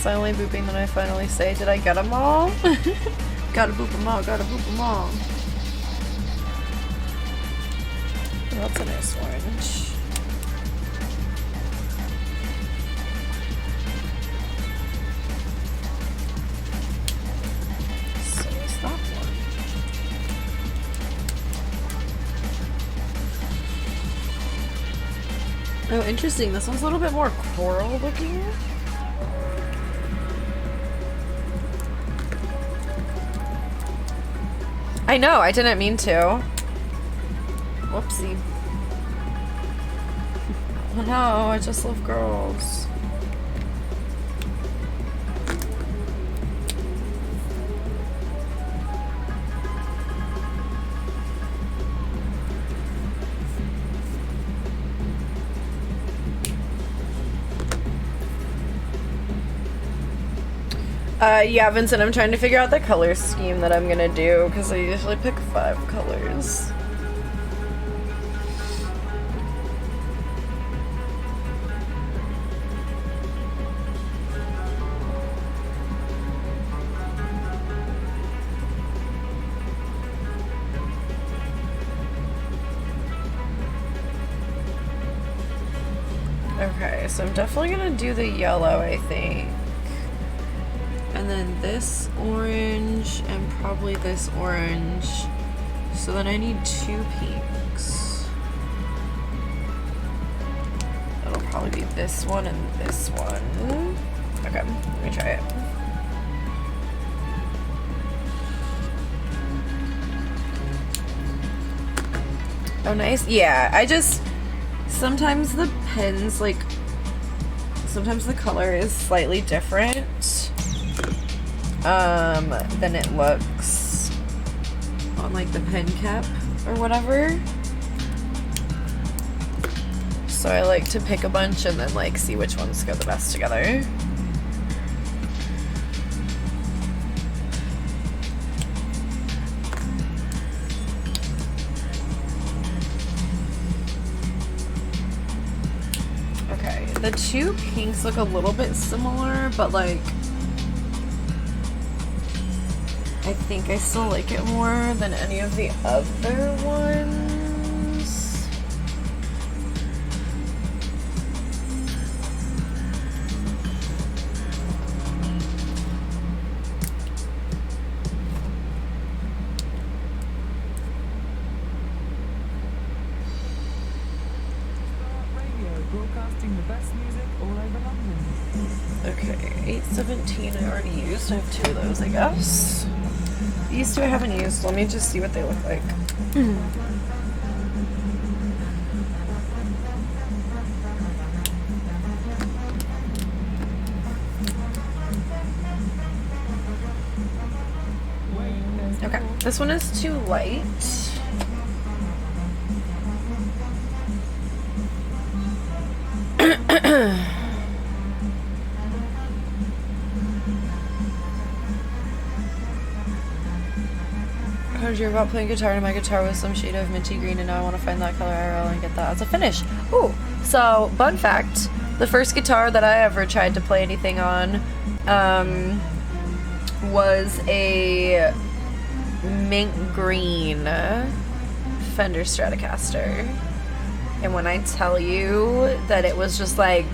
silently booping, then I finally say, did I get them all? Gotta boop them all, gotta boop them all. Oh, that's a nice orange. So is that one. Oh, interesting. This one's a little bit more coral looking. I know, I didn't mean to. Whoopsie. Oh no, I just love girls. Yeah, Vincent, I'm trying to figure out the color scheme that I'm gonna do, because I usually pick 5 colors. Okay, so I'm definitely gonna do the yellow, I think. And then this orange and probably this orange. So then I need 2 pinks. That'll probably be this one and this one. Okay, let me try it. Oh, nice. Yeah, I just, sometimes the pens, like, sometimes the color is slightly different than it looks on like the pen cap or whatever. So I like to pick a bunch and then like see which ones go the best together. Okay, the 2 pinks look a little bit similar, but like I think I still like it more than any of the other ones. Broadcasting the best music all over London. Okay, 817 I already used. I have 2 of those, I guess. These 2 I haven't used. Let me just see what they look like. Okay, this one is too light. I heard you about playing guitar, and my guitar was some shade of minty green, and now I want to find that color IRL and get that as a finish. Ooh, so fun fact, the first guitar that I ever tried to play anything on was a mint green Fender Stratocaster. And when I tell you that it was just like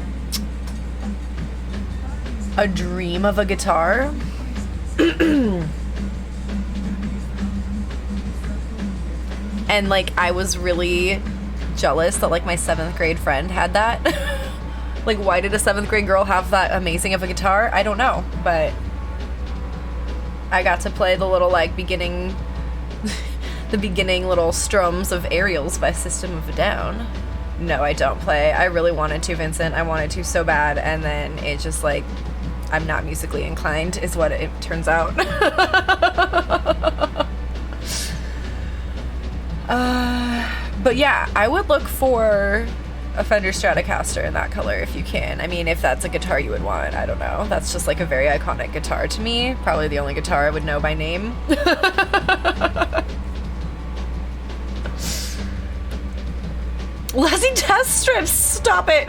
a dream of a guitar, and like I was really jealous that like my 7th grade friend had that. Like, why did a 7th grade girl have that amazing of a guitar? I don't know, but I got to play the little like beginning the beginning little strums of Aerials by System of a Down. No, I don't play. I really wanted to, Vincent. I wanted to so bad, and then it just like, I'm not musically inclined is what it turns out. But yeah, I would look for a Fender Stratocaster in that color if you can. I mean, if that's a guitar you would want, I don't know. That's just like a very iconic guitar to me. Probably the only guitar I would know by name. Lassie test strips, stop it.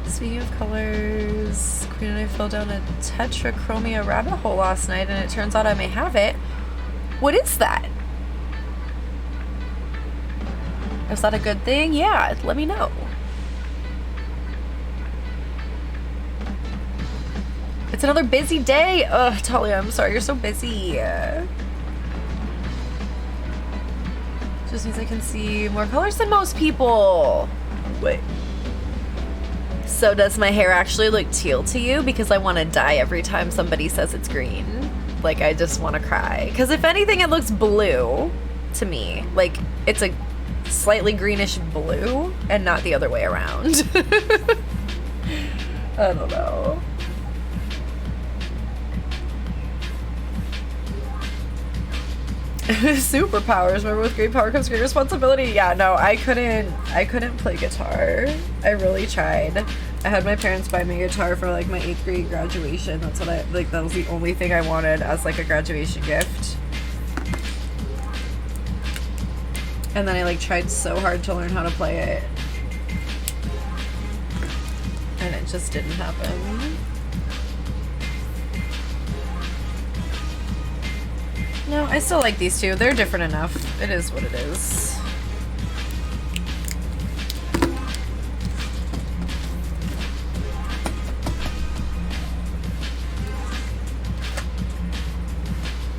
Speaking of colors, Queen and I fell down a tetrachromia rabbit hole last night, and it turns out I may have it. What is that? Is that a good thing? Yeah, let me know. It's another busy day. Ugh, Talia, I'm sorry you're so busy. Just means I can see more colors than most people. Wait. So does my hair actually look teal to you? Because I want to die every time somebody says it's green. Like, I just want to cry. Because if anything, it looks blue to me. Like, it's a slightly greenish blue and not the other way around. I don't know. Superpowers, remember, with great power comes great responsibility. Yeah, no, I couldn't play guitar. I really tried. I had my parents buy me a guitar for like my 8th grade graduation. That's what that was the only thing I wanted as like a graduation gift. And then I like tried so hard to learn how to play it. And it just didn't happen. No, I still like these two. They're different enough. It is what it is.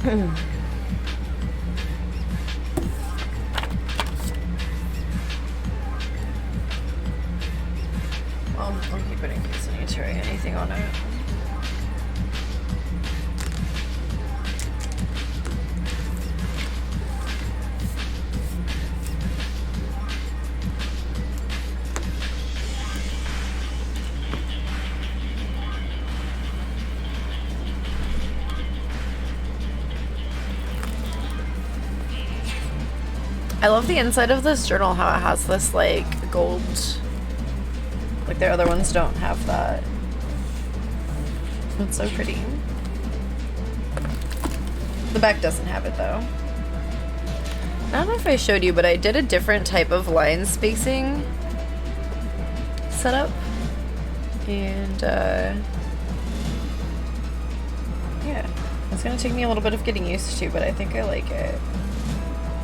Well, I'll keep it in case I need to try anything on it. I love the inside of this journal, how it has this like gold, like their other ones don't have that. It's so pretty. The back doesn't have it though. I don't know if I showed you, but I did a different type of line spacing setup. And yeah, it's gonna take me a little bit of getting used to, but I think I like it.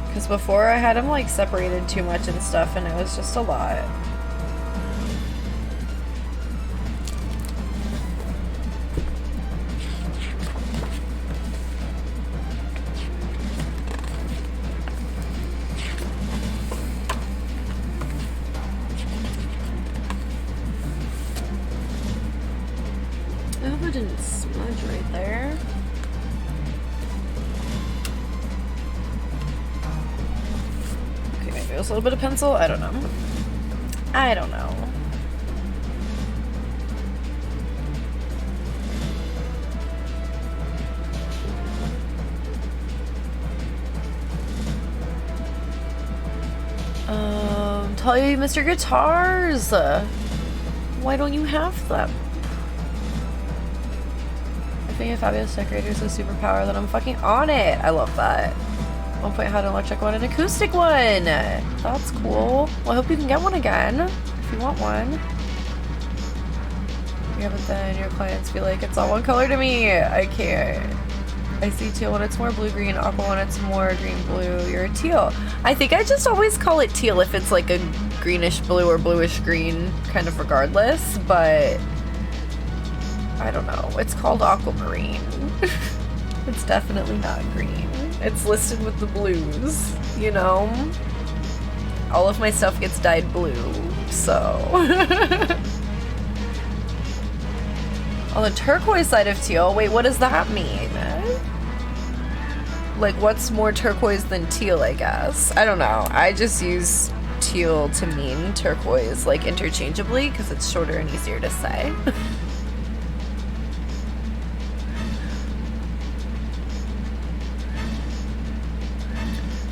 Because before I had them like separated too much and stuff, and it was just a lot. I hope it didn't smudge right there. A little bit of pencil? I don't know. I don't know. Tell you, Mr. Guitars. Why don't you have them? If being a fabulous decorator is a superpower, then I'm fucking on it. I love that. 1.0 had an electric one and acoustic one. That's cool. Well, I hope you can get one again if you want one. Yeah, but then your clients be like, it's all one color to me. I can't. I see teal when it's more blue-green, aqua when it's more green-blue. You're a teal. I think I just always call it teal if it's like a greenish-blue or bluish-green, kind of regardless, but I don't know. It's called aquamarine. It's definitely not green. It's listed with the blues, you know? All of my stuff gets dyed blue, so. On the turquoise side of teal, wait, what does that mean? Like, what's more turquoise than teal, I guess? I don't know. I just use teal to mean turquoise, like, interchangeably, because it's shorter and easier to say.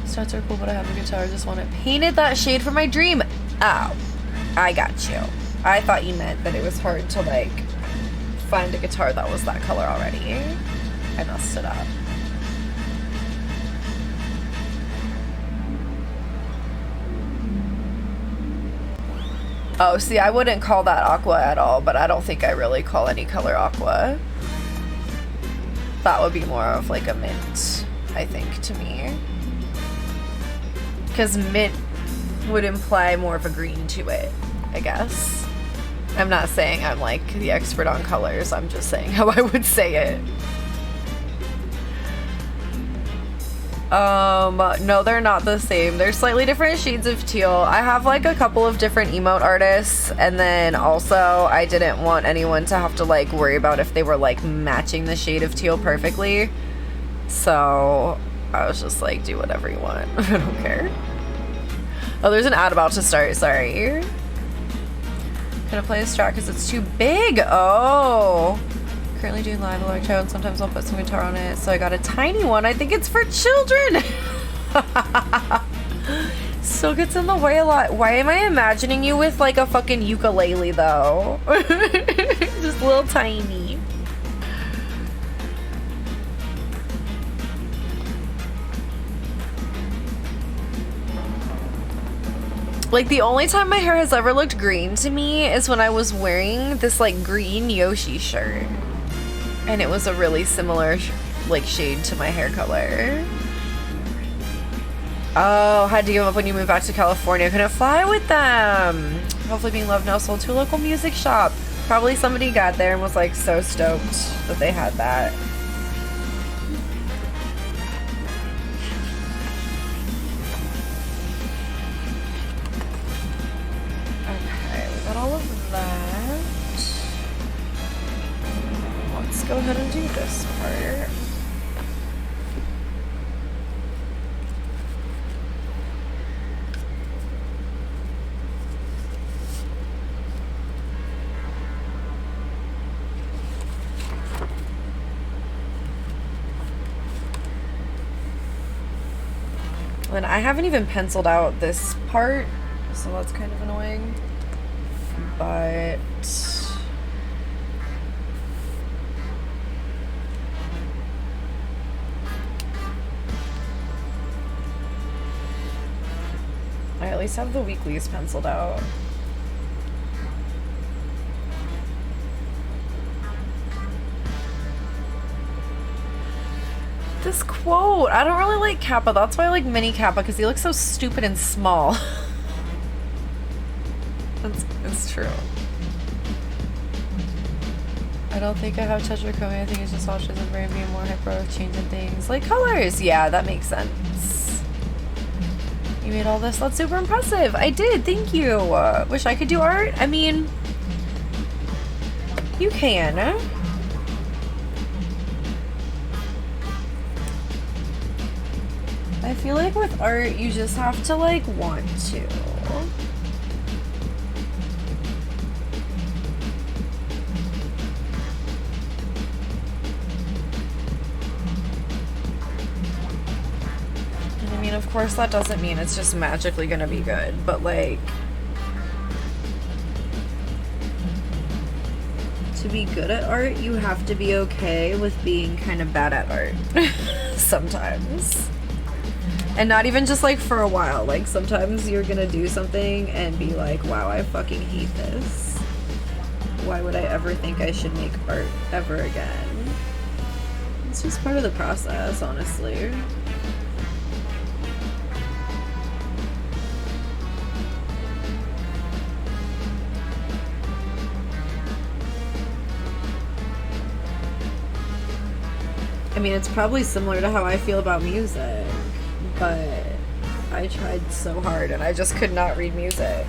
Stats are cool, but I have a guitar. I just want it painted that shade for my dream. Oh, I got you. I thought you meant that it was hard to, like, find a guitar that was that color already. I messed it up. Oh, see, I wouldn't call that aqua at all, but I don't think I really call any color aqua. That would be more of like a mint, I think, to me. Because mint would imply more of a green to it, I guess. I'm not saying I'm like the expert on colors, I'm just saying how I would say it. No, they're not the same. They're slightly different shades of teal. I have like a couple of different emote artists, and then also I didn't want anyone to have to like worry about if they were like matching the shade of teal perfectly. So I was just like, do whatever you want. I don't care. Oh, there's an ad about to start, sorry. Gonna play this track because it's too big. Oh. Currently doing live electro, and sometimes I'll put some guitar on it, so I got a tiny one. I think it's for children. Still gets in the way a lot. Why am I imagining you with like a fucking ukulele though? Just little tiny. Like the only time my hair has ever looked green to me is when I was wearing this like green Yoshi shirt. And it was a really similar like shade to my hair color. Oh, had to give up when you moved back to California. Couldn't fly with them. Hopefully being loved now sold to a local music shop. Probably somebody got there and was like so stoked that they had that. Okay, we got all of that. Let's go ahead and do this part. And I haven't even penciled out this part, so that's kind of annoying. But I at least have the weeklies penciled out. This quote, I don't really like Kappa. That's why I like Mini Kappa, because he looks so stupid and small. It's true. I don't think I have Tetrachromy. I think it's just Ultras and Brain being more hyper of changing things. Like colors. Yeah, that makes sense. You made all this? That's super impressive. I did. Thank you. Wish I could do art. I mean, you can. I feel like with art, you just have to like want to. And I mean, of course, that doesn't mean it's just magically gonna be good, but like, to be good at art, you have to be okay with being kind of bad at art sometimes. And not even just like for a while, like sometimes you're gonna do something and be like, wow, I fucking hate this. Why would I ever think I should make art ever again? It's just part of the process, honestly. I mean, it's probably similar to how I feel about music. But I tried so hard and I just could not read music.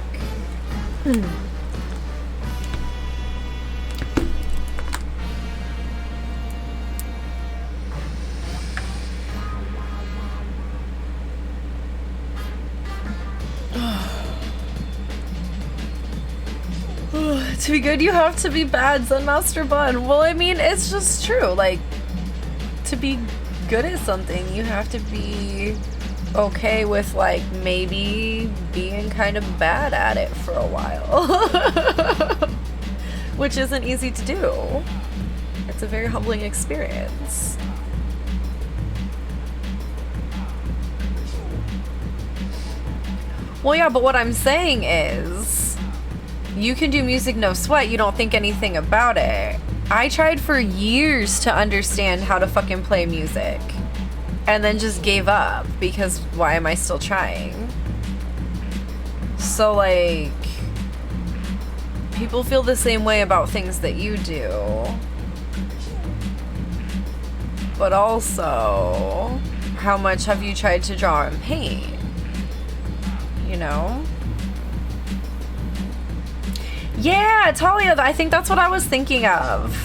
To be good, you have to be bad, Zenmaster Bun. Well, I mean, it's just true. Like, to be good at something, you have to be okay with like maybe being kind of bad at it for a while. Which isn't easy to do. It's a very humbling experience. Well, yeah, but what I'm saying is you can do music no sweat. You don't think anything about it. I tried for years to understand how to fucking play music and then just gave up because why am I still trying? So, like, people feel the same way about things that you do. But also, how much have you tried to draw and paint? You know? Yeah, Talia, I think that's what I was thinking of.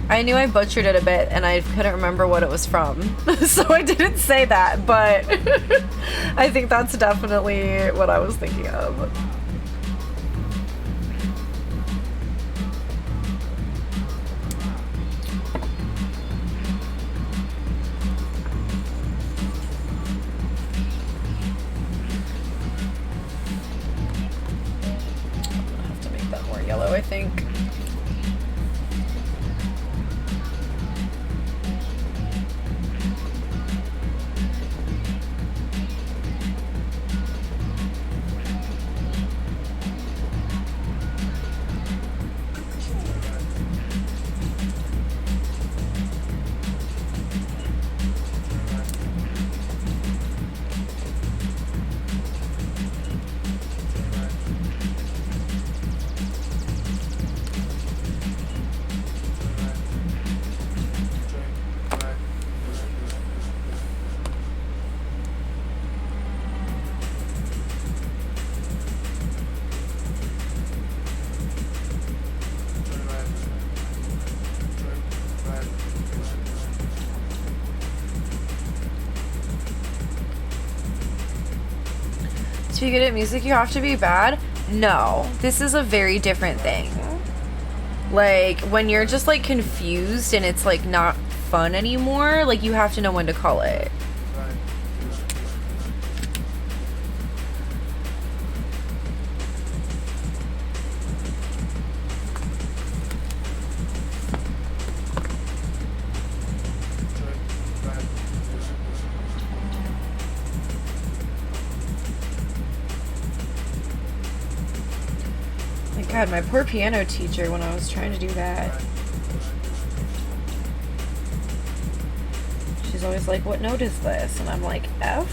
I knew I butchered it a bit and I couldn't remember what it was from. So I didn't say that, but I think that's definitely what I was thinking of. Yellow, I think. To be good at music, you have to be bad? No, this is a very different thing. Like, when you're just, like, confused and it's, like, not fun anymore, like, you have to know when to call it. God, my poor piano teacher when I was trying to do that. She's always like, what note is this? And I'm like, F?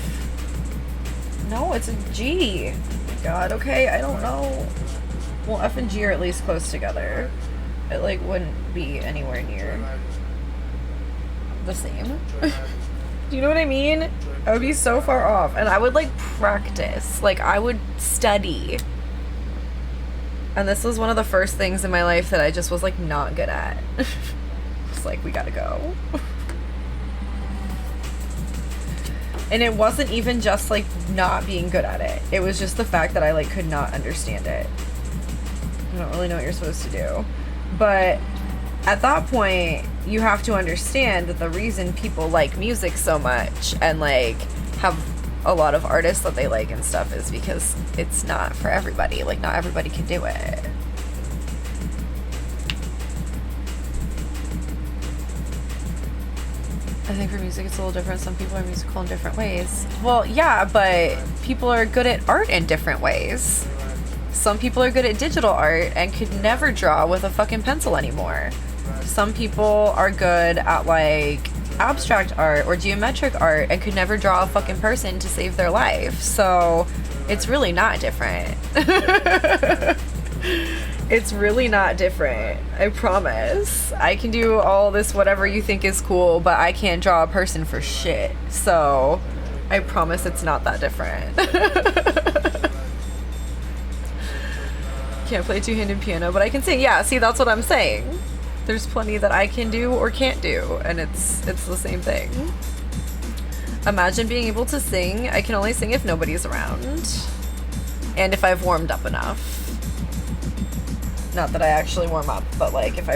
No, it's a G. Oh my God, okay, I don't know. Well, F and G are at least close together. It, like, wouldn't be anywhere near the same. Do you know what I mean? I would be so far off. And I would, like, practice. Like, I would study. And this was one of the first things in my life that I just was, like, not good at. It's like, we gotta go. And it wasn't even just, like, not being good at it. It was just the fact that I, like, could not understand it. I don't really know what you're supposed to do. But at that point, you have to understand that the reason people like music so much and, like, have a lot of artists that they like and stuff is because it's not for everybody. Like, not everybody can do it. I think for music it's a little different. Some people are musical in different ways. Well, yeah, but people are good at art in different ways. Some people are good at digital art and could never draw with a fucking pencil anymore. Some people are good at, like, abstract art or geometric art and could never draw a fucking person to save their life. So it's really not different. It's really not different. I promise. I can do all this whatever you think is cool, but I can't draw a person for shit. So I promise it's not that different. Can't play two-handed piano, but I can sing. Yeah, see, that's what I'm saying. There's plenty that I can do or can't do, and it's the same thing. Imagine being able to sing. I can only sing if nobody's around. And if I've warmed up enough. Not that I actually warm up, but like if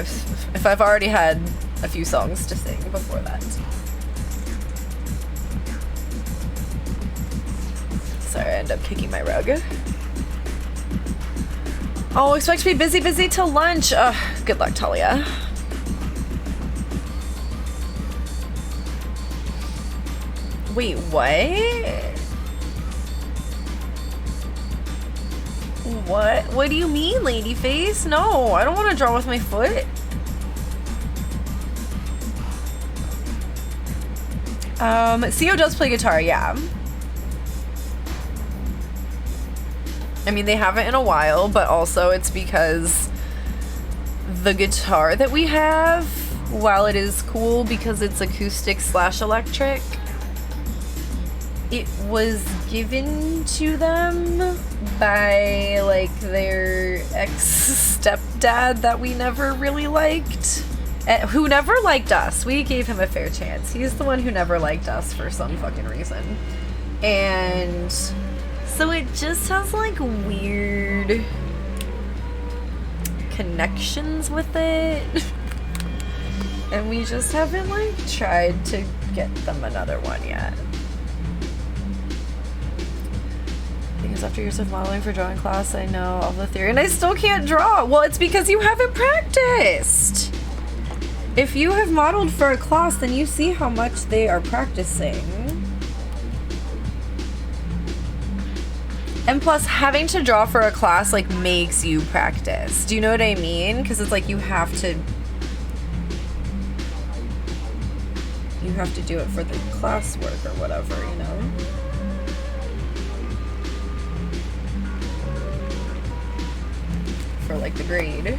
I've already had a few songs to sing before that. Sorry, I end up kicking my rug. Oh, expect to be busy till lunch. Ugh, good luck, Talia. Wait, what? What? What do you mean, ladyface? No, I don't want to draw with my foot. CO does play guitar, yeah. I mean, they haven't in a while, but also it's because the guitar that we have, while it is cool because it's acoustic / electric, it was given to them by like their ex-stepdad that we never really liked, who never liked us. We gave him a fair chance. He's the one who never liked us for some fucking reason. And so it just has like weird connections with it. And we just haven't like tried to get them another one yet. Because after years of modeling for drawing class, I know all the theory and I still can't draw. Well, it's because you haven't practiced. If you have modeled for a class, then you see how much they are practicing. And plus, having to draw for a class like makes you practice. Do you know what I mean? Because it's like you have to do it for the classwork or whatever, you know? For like the grade.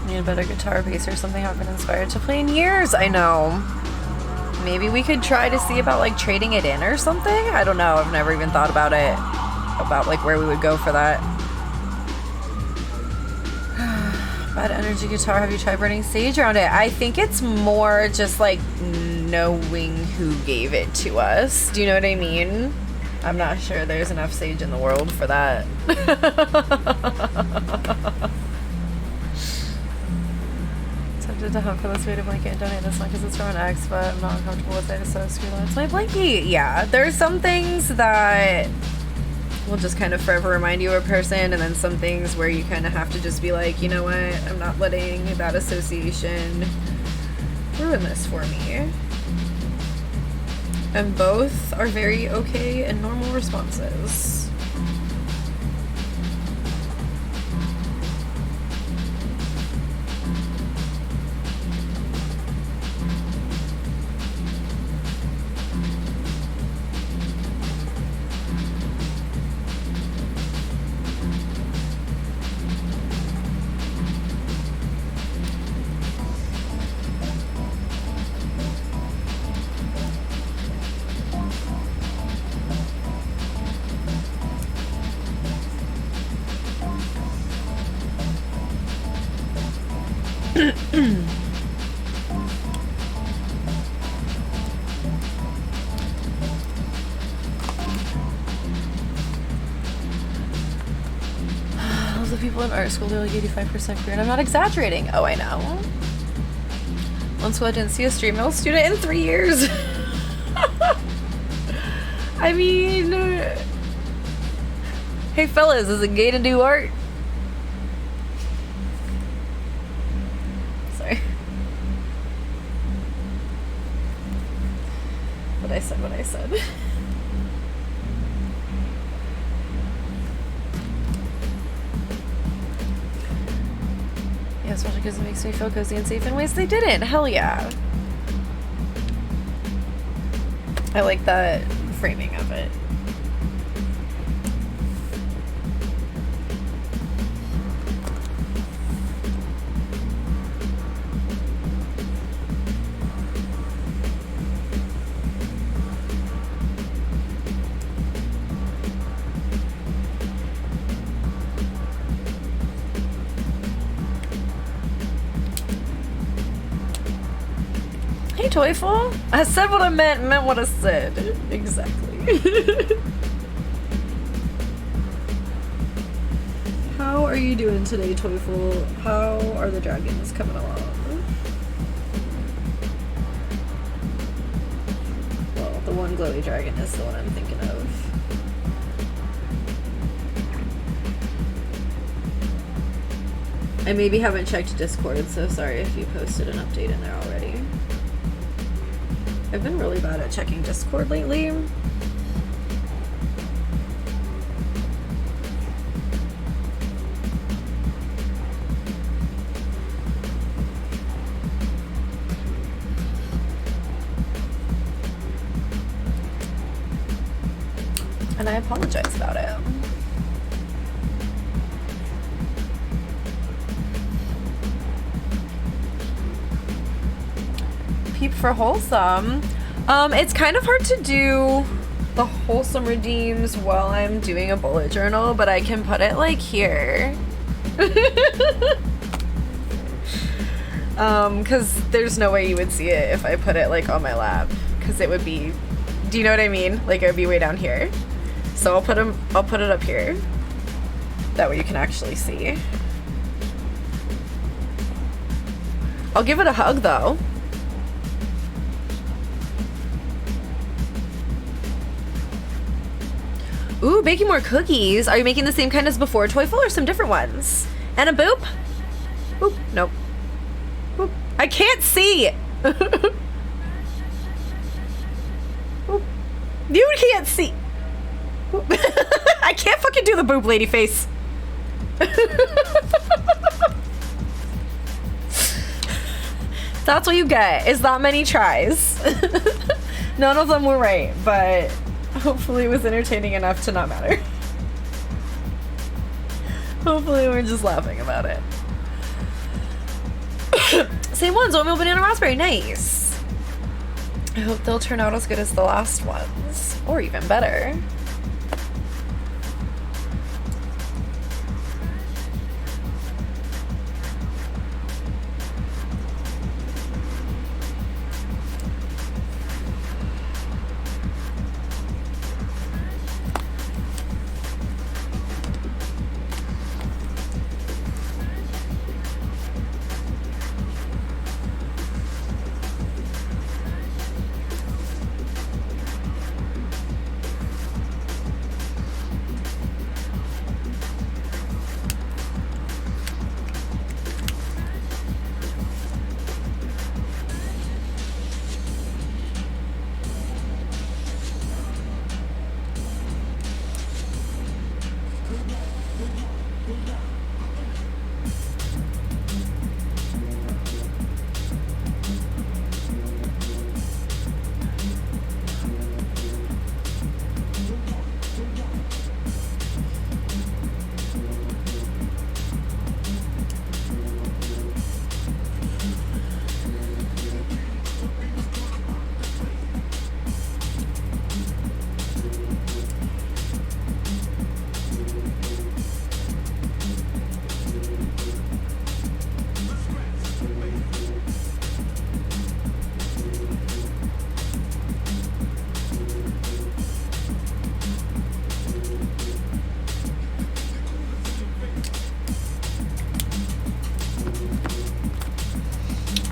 Need a better guitar bass or something. Haven't been inspired to play in years. I know. Maybe we could try to see about like trading it in or something. I don't know. I've never even thought about it. About like where we would go for that. Bad energy guitar. Have you tried burning sage around it? I think it's more just like knowing who gave it to us. Do you know what I mean? I'm not sure there's enough sage in the world for that. Tempted to hunt for this weighted blanket and donate this one because it's from an ex, but I'm not uncomfortable with it, so screw that. It's my blankie. Yeah, there's some things that will just kind of forever remind you of a person, and then some things where you kind of have to just be like, you know what, I'm not letting that association ruin this for me. And both are very okay and normal responses. People in art school, they're like 85% queer, and I'm not exaggerating. Oh, I know. One school I didn't see a street mill student in 3 years. I mean, hey fellas, is it gay to do art? Sorry. But I said what I said. Yeah, especially because it makes me feel cozy and safe in ways they didn't. Hell yeah. I like that framing of it. Toyful? I said what I meant what I said. Exactly. How are you doing today, Toyful? How are the dragons coming along? Well, the one glowy dragon is the one I'm thinking of. I maybe haven't checked Discord, so sorry if you posted an update in there already. I've been really bad at checking Discord lately. And I apologize about it. Peep for wholesome. It's kind of hard to do the wholesome redeems while I'm doing a bullet journal, but I can put it like here. Cause there's no way you would see it if I put it like on my lap, cause it would be, do you know what I mean? Like it would be way down here. So I'll put it up here. That way you can actually see. I'll give it a hug though. Ooh, baking more cookies. Are you making the same kind as before, Toyful, or some different ones? And a boop? Boop. Nope. Boop. I can't see. Boop. You can't see. Boop. I can't fucking do the boop lady face. That's what you get, is that many tries. None of them were right, but hopefully it was entertaining enough to not matter. Hopefully we're just laughing about it. Same ones, oatmeal, banana, raspberry, nice. I hope they'll turn out as good as the last ones, or even better.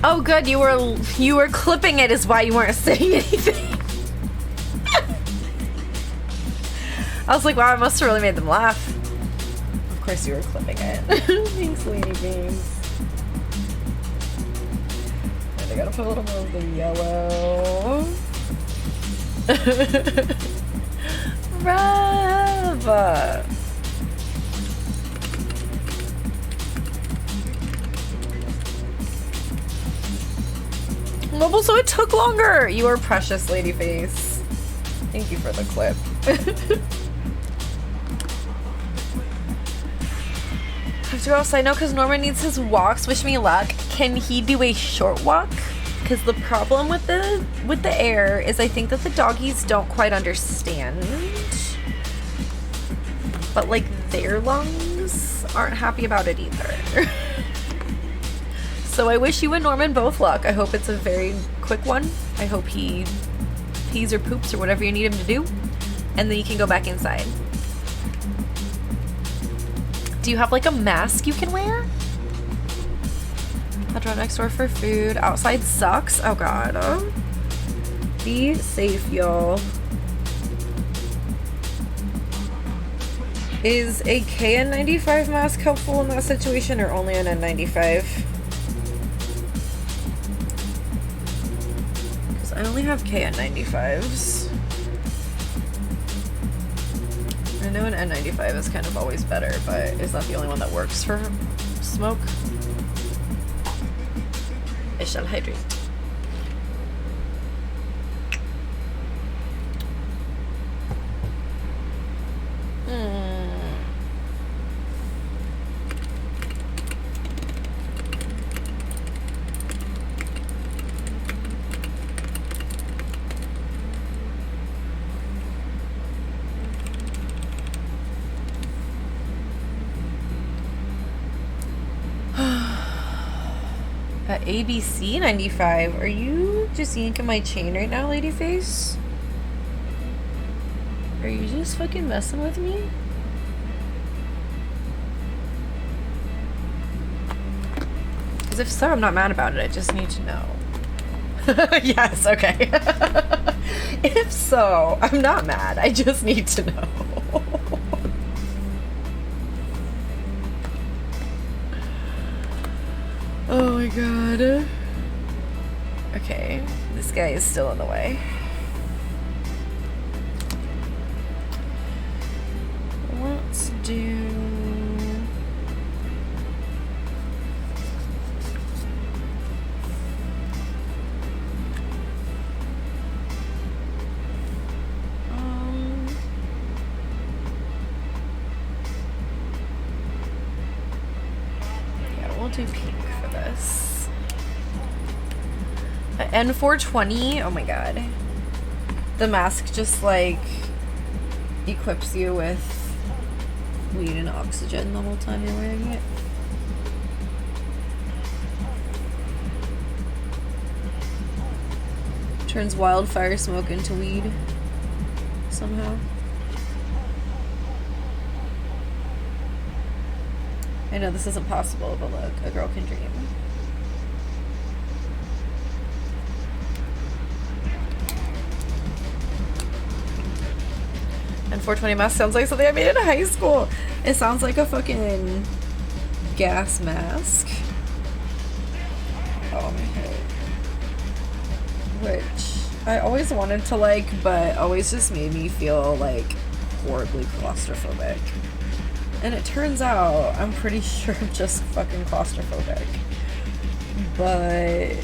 Oh good, you were clipping it is why you weren't saying anything. I was like, wow, I must have really made them laugh. Of course you were clipping it. Thanks, Lady Beans. And I gotta put a little more of the yellow. Rev! Mobile, so it took longer. You are precious, Ladyface. Thank you for the clip. Have to go outside now because Norman needs his walks. Wish me luck. Can he do a short walk? Because the problem with the air is I think that the doggies don't quite understand. But like their lungs aren't happy about it either. So I wish you and Norman both luck. I hope it's a very quick one. I hope he pees or poops or whatever you need him to do. And then you can go back inside. Do you have like a mask you can wear? I'll drive next door for food. Outside sucks. Oh god. Be safe, y'all. Is a KN95 mask helpful in that situation or only an N95? Because I only have KN95s. I know an N95 is kind of always better, but is that the only one that works for smoke? I shall hydrate. ABC 95. Are you just yanking my chain right now, ladyface? Are you just fucking messing with me? Because if so, I'm not mad about it. I just need to know. Yes, okay. If so, I'm not mad. I just need to know. Oh my god. Okay, this guy is still in the way. Let's do... yeah, we'll do pink for this. N420, oh my god. The mask just like equips you with weed and oxygen the whole time you're wearing it. Turns wildfire smoke into weed somehow. I know this isn't possible, but look, a girl can dream. And 420 mask sounds like something I made in high school. It sounds like a fucking gas mask. Oh my head. Which I always wanted to like, but always just made me feel like horribly claustrophobic. And it turns out I'm pretty sure I'm just fucking claustrophobic. But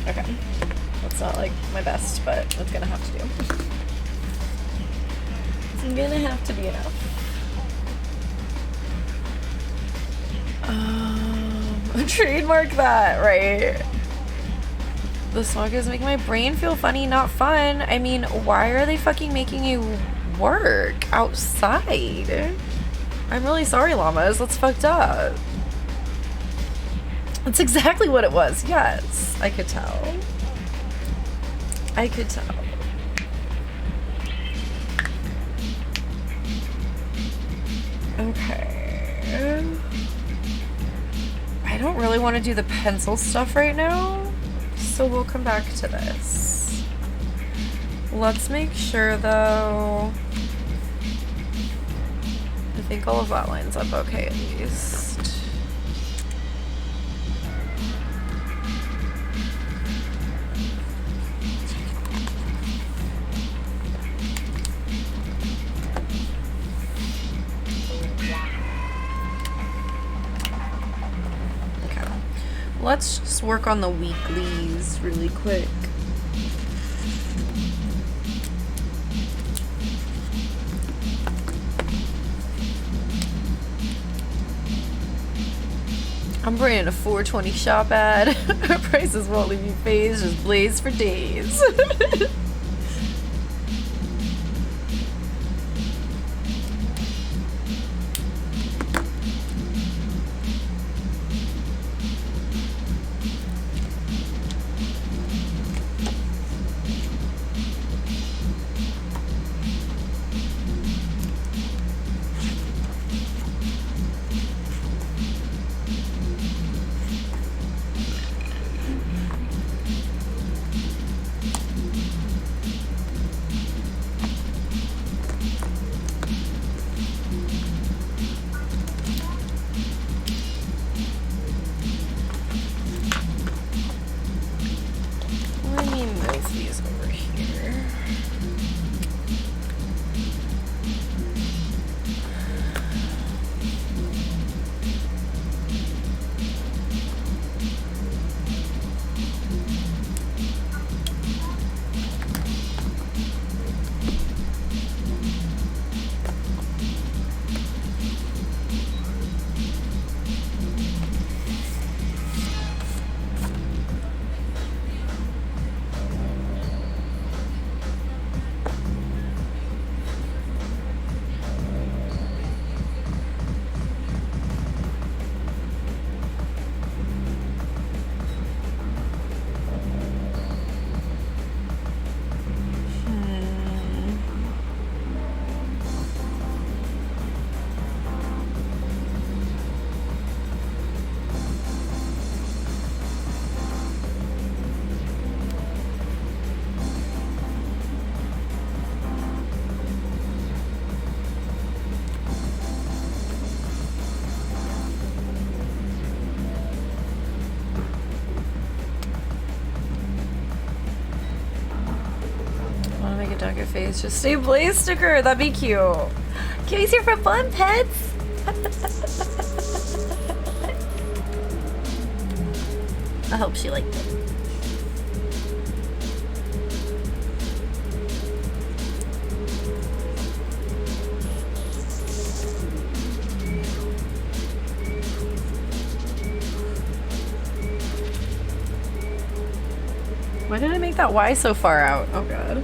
okay, that's not like my best, but it's gonna have to do. It's gonna have to be enough. Trademark that, right? The smoke is making my brain feel funny, not fun. I mean, why are they fucking making you work outside? I'm really sorry, llamas. That's fucked up. That's exactly what it was. Yes, I could tell. I could tell. Okay. I don't really want to do the pencil stuff right now, so we'll come back to this. Let's make sure, though. I think all of that lines up okay, at least. Let's just work on the weeklies really quick. I'm bringing a 420 shop ad. Our prices won't leave you phased, just blaze for days. a Dunkin' face. Just stay Blaze sticker. That'd be cute. Kimmy's here for fun, pets. I hope she liked it. Why did I make that Y so far out? Oh god.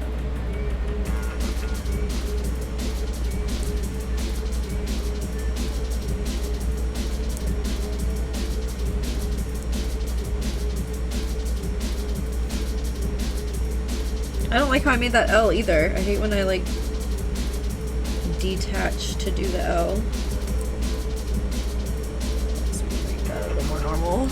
I don't like how I made that L either. I hate when I like detach to do the L. Let's make that a little more normal.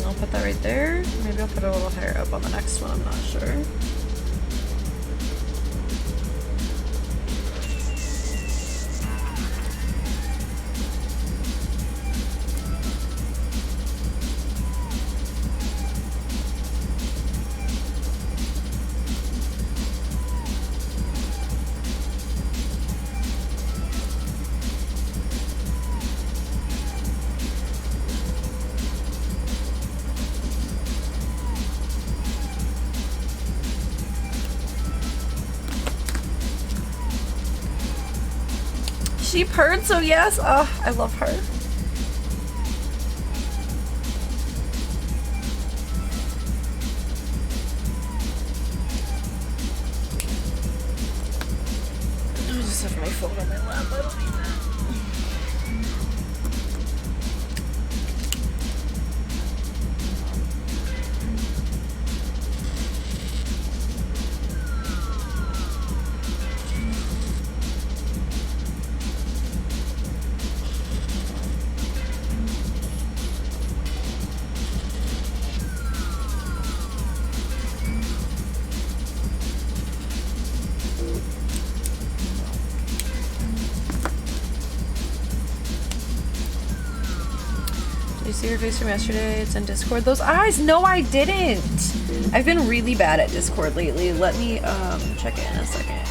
I'll put that right there. Maybe I'll put it a little higher up on the next one, I'm not sure. She purred, so yes. Oh, I love her. I just have my phone on my lap. I don't need that. Did you see your face from yesterday? It's in Discord. Those eyes? No, I didn't. I've been really bad at Discord lately. Let me check it in a second.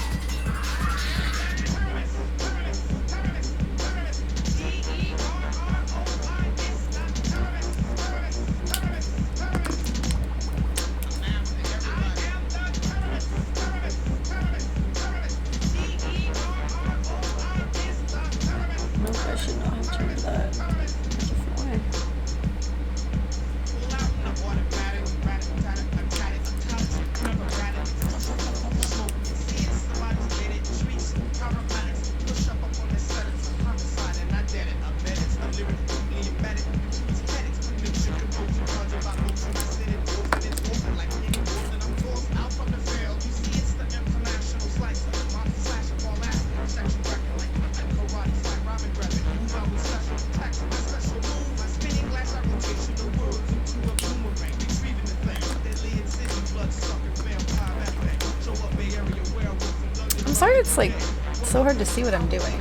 Nope, I should not have turned that. Different way. I'm sorry it's like so hard to see what I'm doing.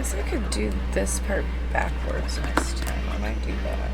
guess I could do this part backwards next time. I might do that.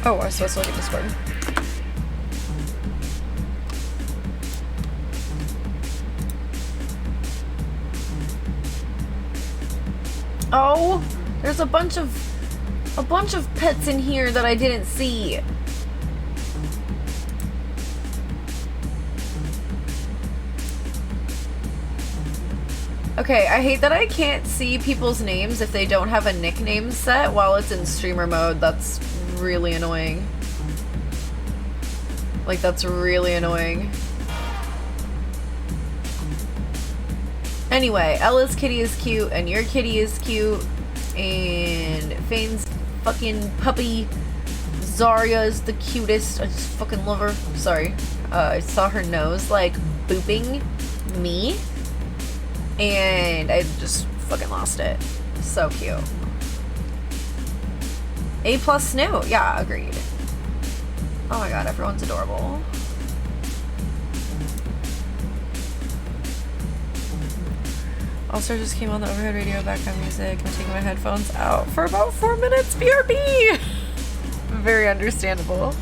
Oh, I was supposed to look at Discord. Oh, there's a bunch of pets in here that I didn't see. Okay, I hate that I can't see people's names if they don't have a nickname set while it's in streamer mode. That's really annoying. Like, that's really annoying. Anyway, Ella's kitty is cute, and your kitty is cute, and Fane's fucking puppy Zarya is the cutest. I just fucking love her. Sorry. I saw her nose, like, booping me, and I just fucking lost it. So cute. A+ Snoot. Yeah, agreed. Oh my god, everyone's adorable. Also just came on the overhead radio, background music. I'm taking my headphones out for about 4 minutes. BRB! Very understandable.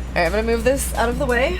Alright, I'm gonna move this out of the way.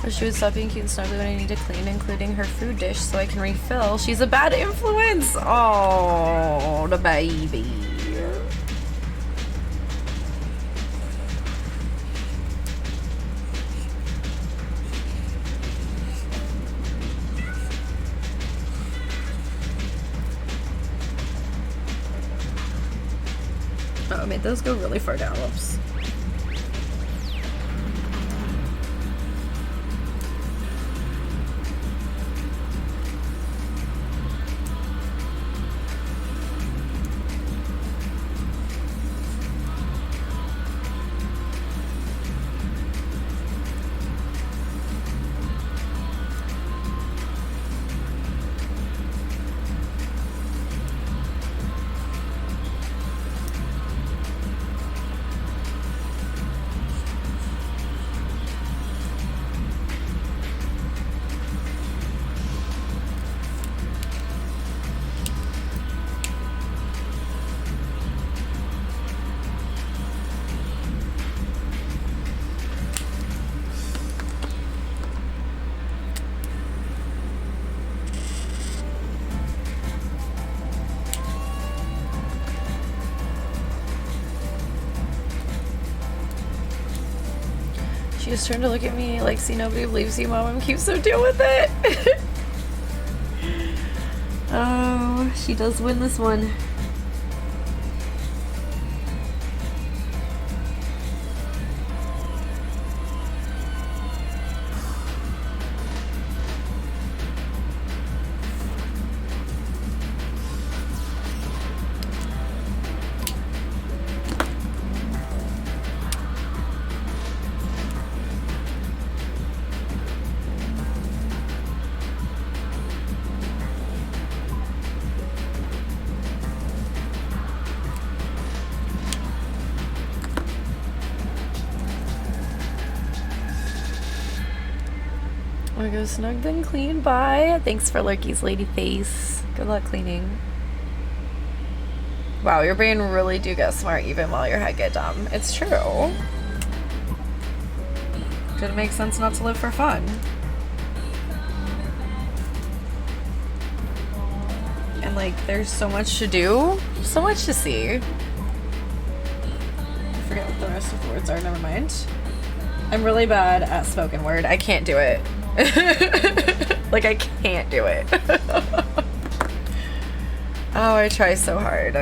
She would stop being cute and snuggly when I need to clean, including her food dish, so I can refill. She's a bad influence! Oh, the baby. Oh, I made those go really far down. Whoops. She's trying to look at me like, see, nobody believes you, Mom, and keep so deal with it. Oh, she does win this one. I go snug then clean. Bye. Thanks for lurkies, lady face. Good luck cleaning. Wow, your brain really do get smart even while your head get dumb. It's true. Did it make sense not to live for fun? And like, there's so much to do, so much to see. I forget what the rest of the words are. Never mind. I'm really bad at spoken word. I can't do it. Like, I can't do it. Oh, I try so hard.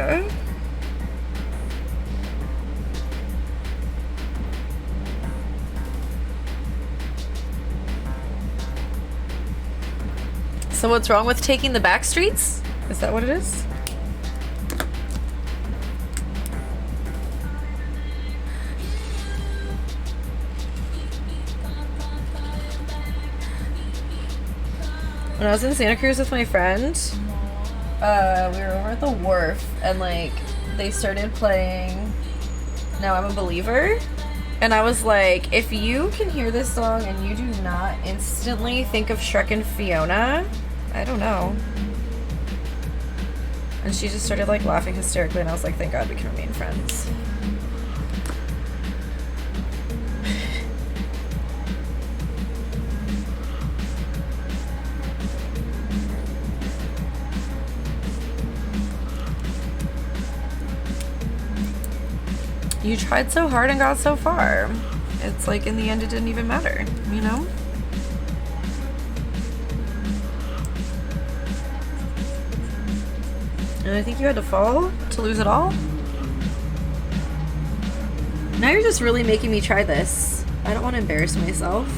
So what's wrong with taking the back streets? Is that what it is? When I was in Santa Cruz with my friend, we were over at the wharf and like they started playing Now I'm a Believer, and I was like, if you can hear this song and you do not instantly think of Shrek and Fiona, I don't know. And she just started like laughing hysterically, and I was like, thank God we can remain friends. You tried so hard and got so far. It's like, in the end, it didn't even matter, you know? And I think you had to fall to lose it all? Now you're just really making me try this. I don't want to embarrass myself.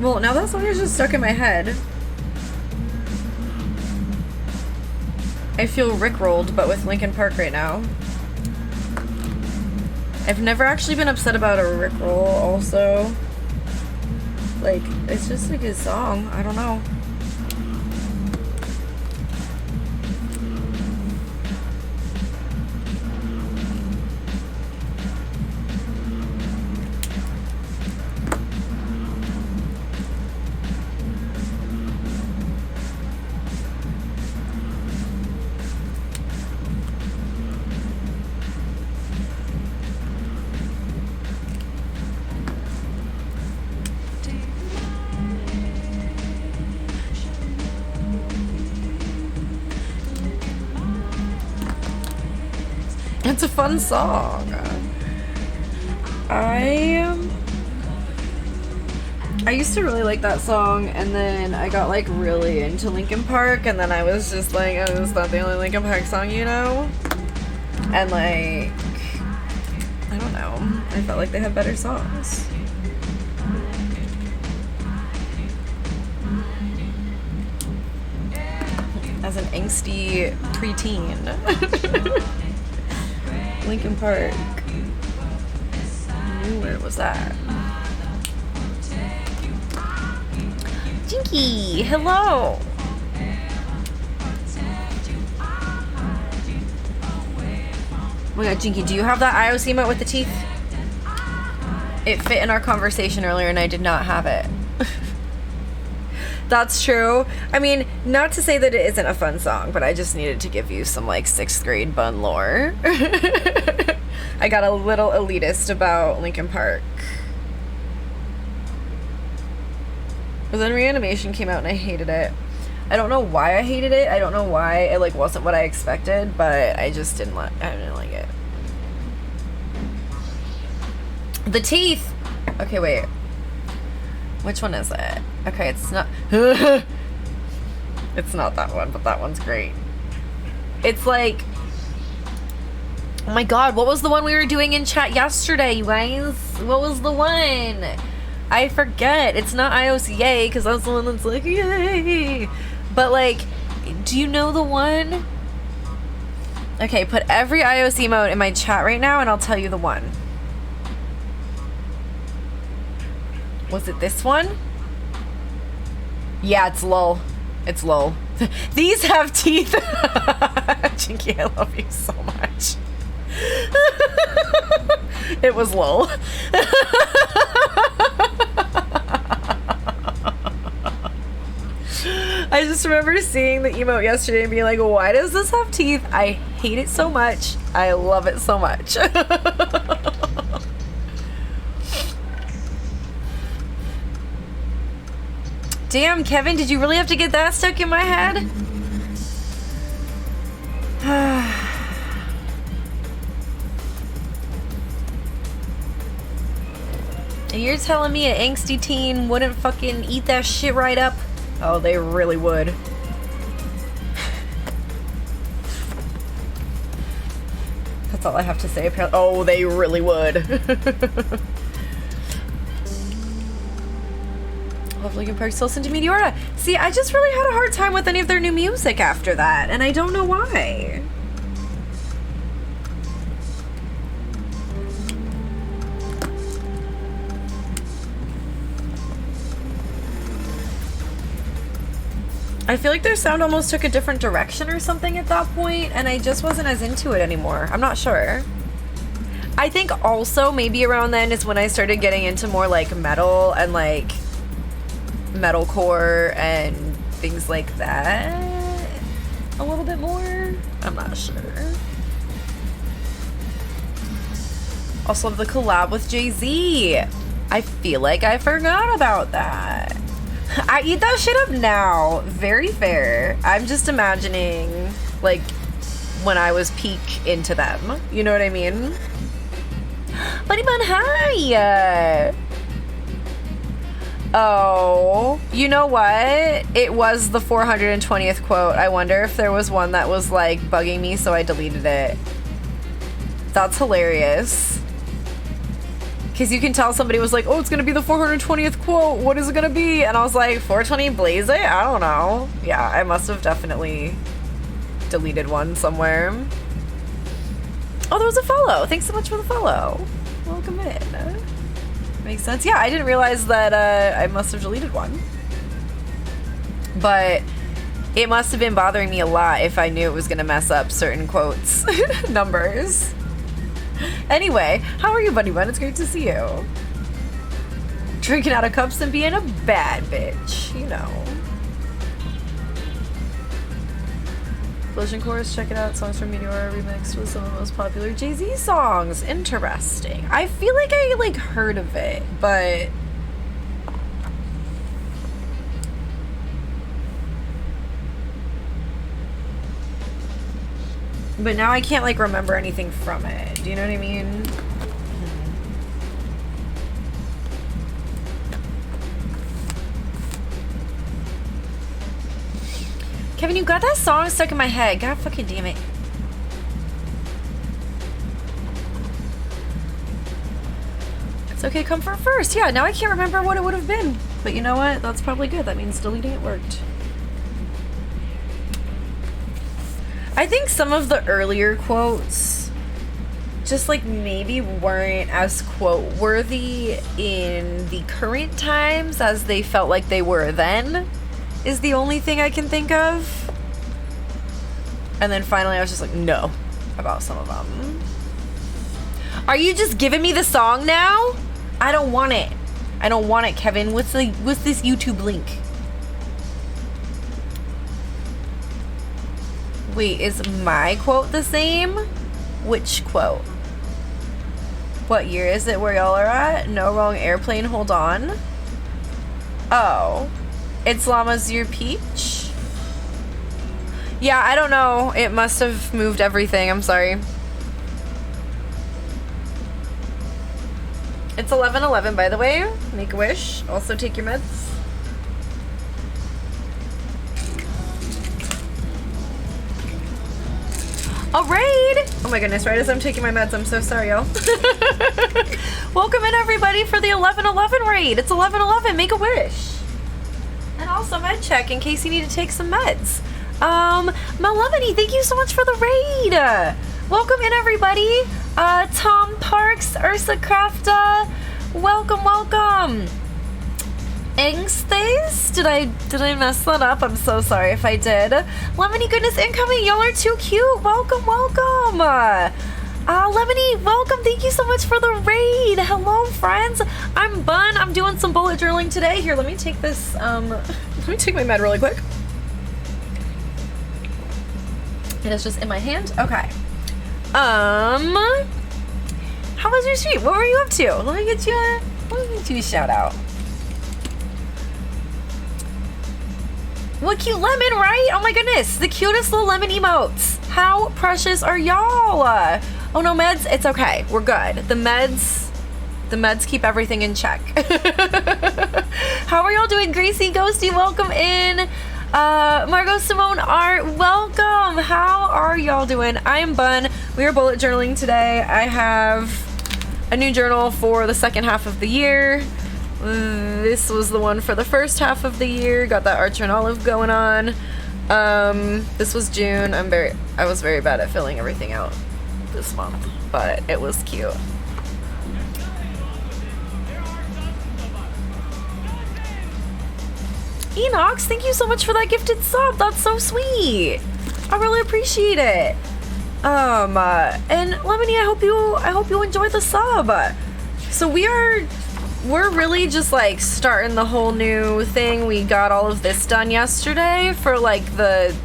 Well, now that song is just stuck in my head. I feel rickrolled, but with Linkin Park right now. I've never actually been upset about a rickroll, also. Like, it's just a good song. I don't know. It's a fun song. I used to really like that song, and then I got like really into Linkin Park, and then I was just like, oh, it's not the only Linkin Park song, you know? And like, I don't know, I felt like they had better songs. As an angsty preteen. Linkin Park. Where was that? Jinky, hello. Oh my god, Jinky, do you have that IOC emote with the teeth? It fit in our conversation earlier and I did not have it. That's true. I mean, not to say that it isn't a fun song, but I just needed to give you some, like, 6th grade bun lore. I got a little elitist about Linkin Park. But then Reanimation came out and I hated it. I don't know why I hated it. I don't know why it, like, wasn't what I expected, but I just didn't like it. The teeth! Okay, wait. Which one is it? Okay, it's not... It's not that one, but that one's great. It's like... Oh my god, what was the one we were doing in chat yesterday, you guys? What was the one? I forget. It's not IOCA, because that's the one that's like, yay! But, like, do you know the one? Okay, put every IOC mode in my chat right now, and I'll tell you the one. Was it this one? Yeah, it's lol. It's lol. These have teeth. Jinky, I love you so much. It was lol. I just remember seeing the emote yesterday and being like, why does this have teeth? I hate it so much. I love it so much. Damn, Kevin, did you really have to get that stuck in my head? And you're telling me an angsty teen wouldn't fucking eat that shit right up? Oh, they really would. That's all I have to say, apparently. Oh, they really would. Hopefully Linkin Park still listen to Meteora. See, I just really had a hard time with any of their new music after that, and I don't know why. I feel like their sound almost took a different direction or something at that point, and I just wasn't as into it anymore. I'm not sure. I think also maybe around then is when I started getting into more like metal and like metalcore and things like that a little bit more. I'm not sure. Also the collab with Jay-Z. I feel like I forgot about that. I eat that shit up now. Very fair. I'm just imagining like when I was peak into them. You know what I mean? Bunny Bun, hi! Oh, you know what? It was the 420th quote. I wonder if there was one that was like bugging me, so I deleted it. That's hilarious. Because you can tell somebody was like, oh, it's going to be the 420th quote. What is it going to be? And I was like, 420 blaze it? I don't know. Yeah, I must have definitely deleted one somewhere. Oh, there was a follow. Thanks so much for the follow. Welcome in. Makes sense. Yeah, I didn't realize that I must have deleted one. But it must have been bothering me a lot if I knew it was going to mess up certain quotes numbers. Anyway, how are you, Bunny Bun? It's great to see you. Drinking out of cups and being a bad bitch, you know. Collision Chorus, check it out. Songs from Meteora remixed with some of the most popular Jay-Z songs. Interesting. I feel like I like heard of it, but now I can't like remember anything from it. Do you know what I mean? Kevin, you got that song stuck in my head. God fucking damn it. It's okay, comfort first. Yeah, now I can't remember what it would have been. But you know what? That's probably good. That means deleting it worked. I think some of the earlier quotes just like maybe weren't as quote worthy in the current times as they felt like they were then. Is the only thing I can think of. And then finally I was just like, no, about some of them. Are you just giving me the song now? I don't want it. I don't want it, Kevin. What's this YouTube link? Wait, is my quote the same? Which quote? What year is it where y'all are at? No wrong airplane, hold on. Oh. It's Llama's Your Peach? Yeah, I don't know. It must have moved everything. I'm sorry. It's 11:11, by the way. Make a wish. Also take your meds. A raid! Oh my goodness, right as I'm taking my meds, I'm so sorry, y'all. Welcome in, everybody, for the 11:11 raid. It's 11:11, make a wish. And also med check in case you need to take some meds. Melemony, thank you so much for the raid. Welcome in, everybody. Tom Parks, Ursa Crafta, welcome, welcome. Angstes? Did I mess that up? I'm so sorry if I did. Lemony goodness incoming. Y'all are too cute. Welcome, welcome. Lemony, welcome. Thank you so much for the raid. Hello, friends. I'm Bun. I'm doing some bullet journaling today. Here, let me take this. Let me take my med really quick. It is just in my hand. Okay. How was your stream? What were you up to? Let me get you a shout out. What cute lemon, right? Oh my goodness, the cutest little lemon emotes. How precious are y'all? Oh no, meds, it's okay. We're good. The meds keep everything in check. How are y'all doing? Gracie Ghosty, welcome in. Margot Simone Art, welcome. How are y'all doing? I am Bun. We are bullet journaling today. I have a new journal for the second half of the year. This was the one for the first half of the year. Got that Archer and Olive going on. This was June. I was very bad at filling everything out this month, but it was cute. Enox, thank you so much for that gifted sub. That's so sweet. I really appreciate it. And Lemony, I hope you enjoy the sub. So we're really just like starting the whole new thing. We got all of this done yesterday for like the,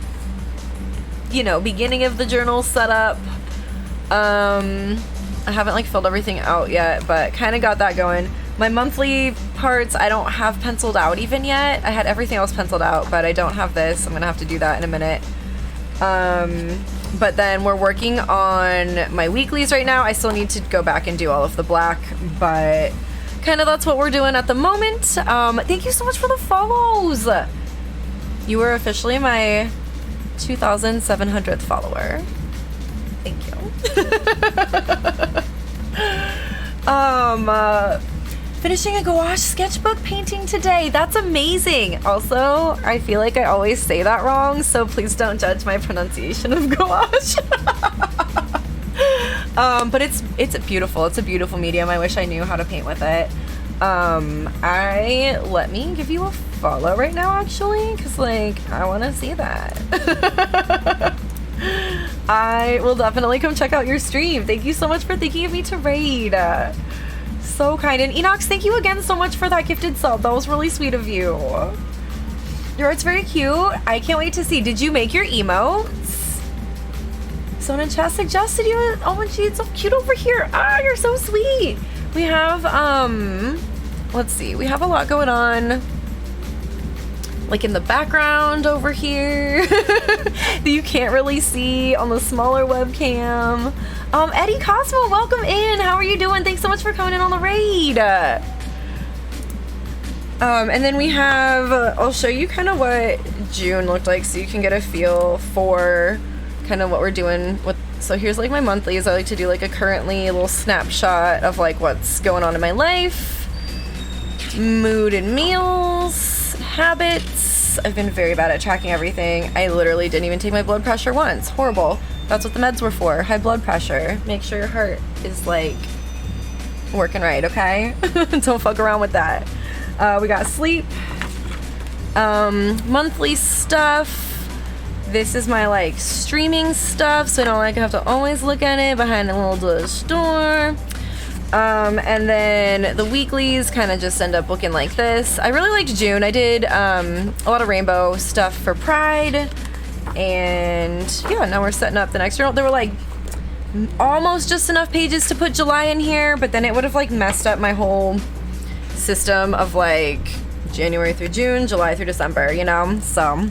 beginning of the journal setup. I haven't like filled everything out yet, but kind of got that going. My monthly parts, I don't have penciled out even yet. I had everything else penciled out, but I don't have this. I'm gonna have to do that in a minute. But then we're working on my weeklies right now. I still need to go back and do all of the black, but kind of that's what we're doing at the moment. Thank you so much for the follows. You were officially my 2,700th follower. Thank you. Finishing a gouache sketchbook painting today. That's amazing. Also, I feel like I always say that wrong, so please don't judge my pronunciation of gouache. But it's beautiful. It's a beautiful medium. I wish I knew how to paint with it. Let me give you a follow right now, actually, because I want to see that. I will definitely come check out your stream. Thank you so much for thinking of me to raid. So kind. And Enox, thank you again so much for that gifted sub. That was really sweet of you. Your art's very cute. I can't wait to see. Did you make your emotes? Someone in chat suggested you. Oh my gee, it's so cute over here. Ah, you're so sweet. We have, let's see. We have a lot going on. Like in the background over here that you can't really see on the smaller webcam. Eddie Cosmo, welcome in. How are you doing? Thanks so much for coming in on the raid. And then we have, I'll show you kind of what June looked like so you can get a feel for kind of what we're doing with. So here's like my monthlies. I like to do like a currently little snapshot of like what's going on in my life, mood and meals, habits. I've been very bad at tracking everything. I literally didn't even take my blood pressure once. Horrible. That's what the meds were for. High blood pressure. Make sure your heart is like working right, okay? Don't fuck around with that. We got sleep, monthly stuff. This is my like streaming stuff, so I don't like have to always look at it behind a little door. And then the weeklies kind of just end up looking like this. I really liked June. I did a lot of rainbow stuff for Pride. And yeah, now we're setting up the next journal. There were like almost just enough pages to put July in here, but then it would have like messed up my whole system of like January through June, July through December, you know? So,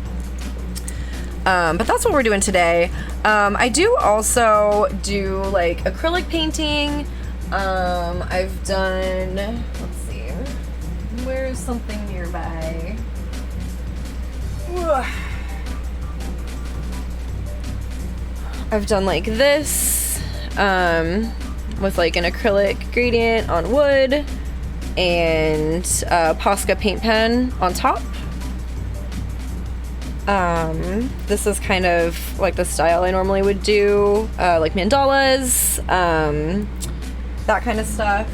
but that's what we're doing today. I do also do like acrylic painting. I've done, let's see, where's something nearby? I've done like this, with like an acrylic gradient on wood and a Posca paint pen on top. This is kind of like the style I normally would do, like mandalas, that kind of stuff.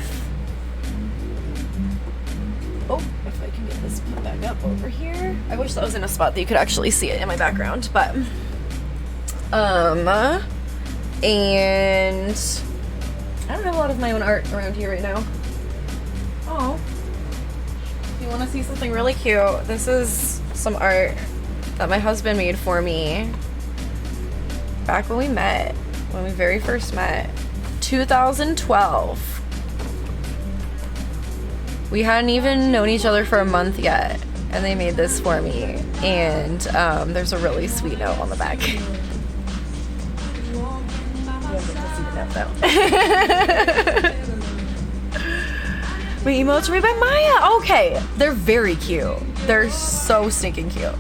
Oh, if I can get this put back up over here. I wish that was in a spot that you could actually see it in my background, but, and I don't have a lot of my own art around here right now. Oh, if you want to see something really cute, this is some art that my husband made for me back when we met, when we very first met, 2012. We hadn't even known each other for a month yet, and they made this for me, and there's a really sweet note on the back. My emotes are made by Maya. Okay, they're very cute. They're so stinking cute.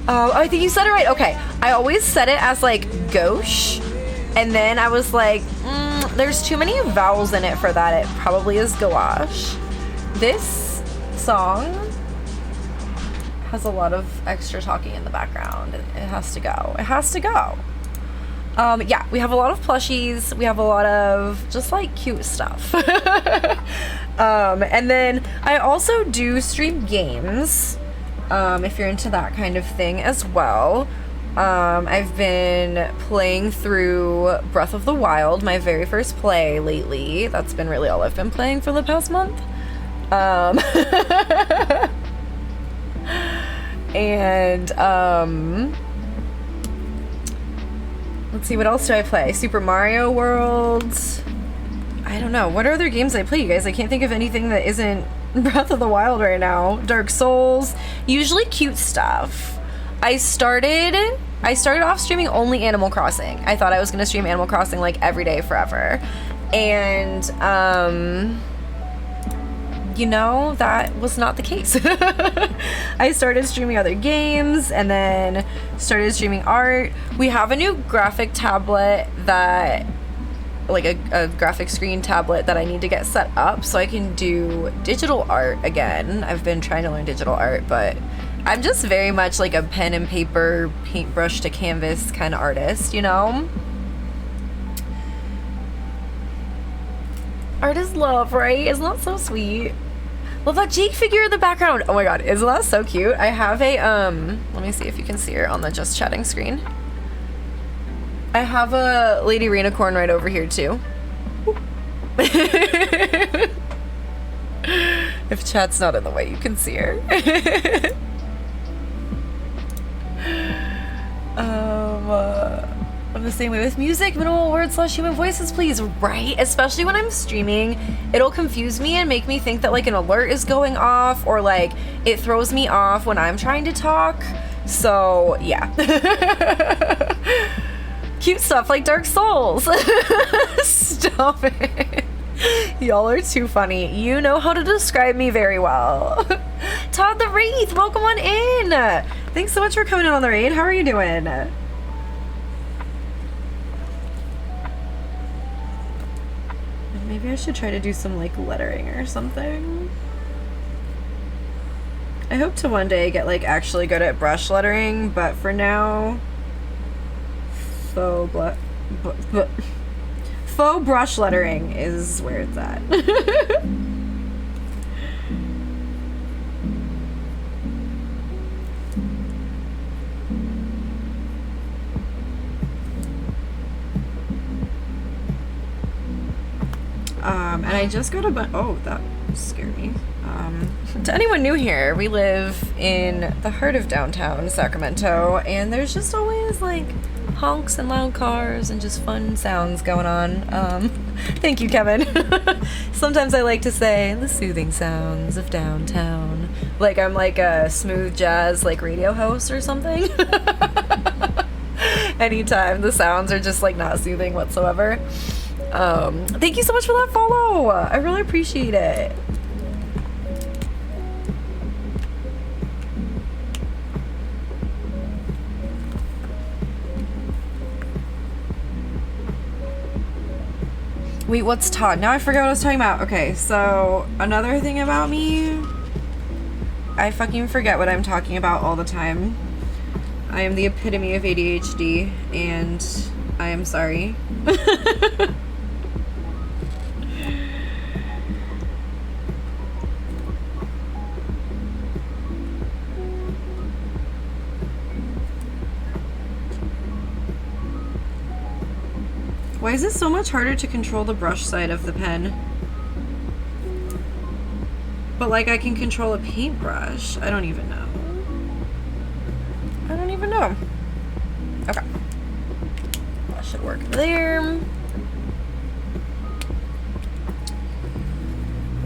I think you said it right. Okay, I always said it as like gauche, and then I was like, there's too many vowels in it for that. It probably is gouache. This song has a lot of extra talking in the background. It has to go. It has to go. Yeah, we have a lot of plushies. We have a lot of just like cute stuff. And then I also do stream games, if you're into that kind of thing as well. I've been playing through Breath of the Wild, my very first play lately. That's been really all I've been playing for the past month. Let's see, what else do I play? Super Mario World. I don't know. What are other games I play, you guys? I can't think of anything that isn't Breath of the Wild right now. Dark Souls. Usually cute stuff. I started off streaming only Animal Crossing. I thought I was gonna stream Animal Crossing like every day forever. And, you know, that was not the case. I started streaming other games and then started streaming art. We have a new graphic tablet that, like a graphic screen tablet that I need to get set up so I can do digital art again. I've been trying to learn digital art, but I'm just very much like a pen and paper, paintbrush to canvas kind of artist, you know? Art is love, right? Isn't that so sweet? Love that Jake figure in the background. Oh my god, isn't that so cute? I have a, let me see if you can see her on the just chatting screen. I have a Lady Rainicorn right over here too. If chat's not in the way, you can see her. I'm the same way with music. Minimal words / human voices, please. Right? Especially when I'm streaming, it'll confuse me and make me think that like an alert is going off, or like it throws me off when I'm trying to talk. So yeah. Cute stuff like Dark Souls. Stop it. Y'all are too funny. You know how to describe me very well. Todd the Wraith, welcome on in. Thanks so much for coming in on the raid. How are you doing? Maybe I should try to do some like lettering or something. I hope to one day get like actually good at brush lettering, but for now, faux brush lettering is where it's at. And I just got a oh, that scared me. To anyone new here, we live in the heart of downtown Sacramento, and there's just always like honks and loud cars and just fun sounds going on. Thank you, Kevin. Sometimes I like to say the soothing sounds of downtown. Like I'm like a smooth jazz like radio host or something. Anytime the sounds are just like not soothing whatsoever. Thank you so much for that follow. I really appreciate it. Wait, what's Todd? Now I forgot what I was talking about. Okay, so another thing about me, I fucking forget what I'm talking about all the time. I am the epitome of ADHD, and I am sorry. Why is it so much harder to control the brush side of the pen? But like I can control a paintbrush. I don't even know. I don't even know. Okay. That should work there.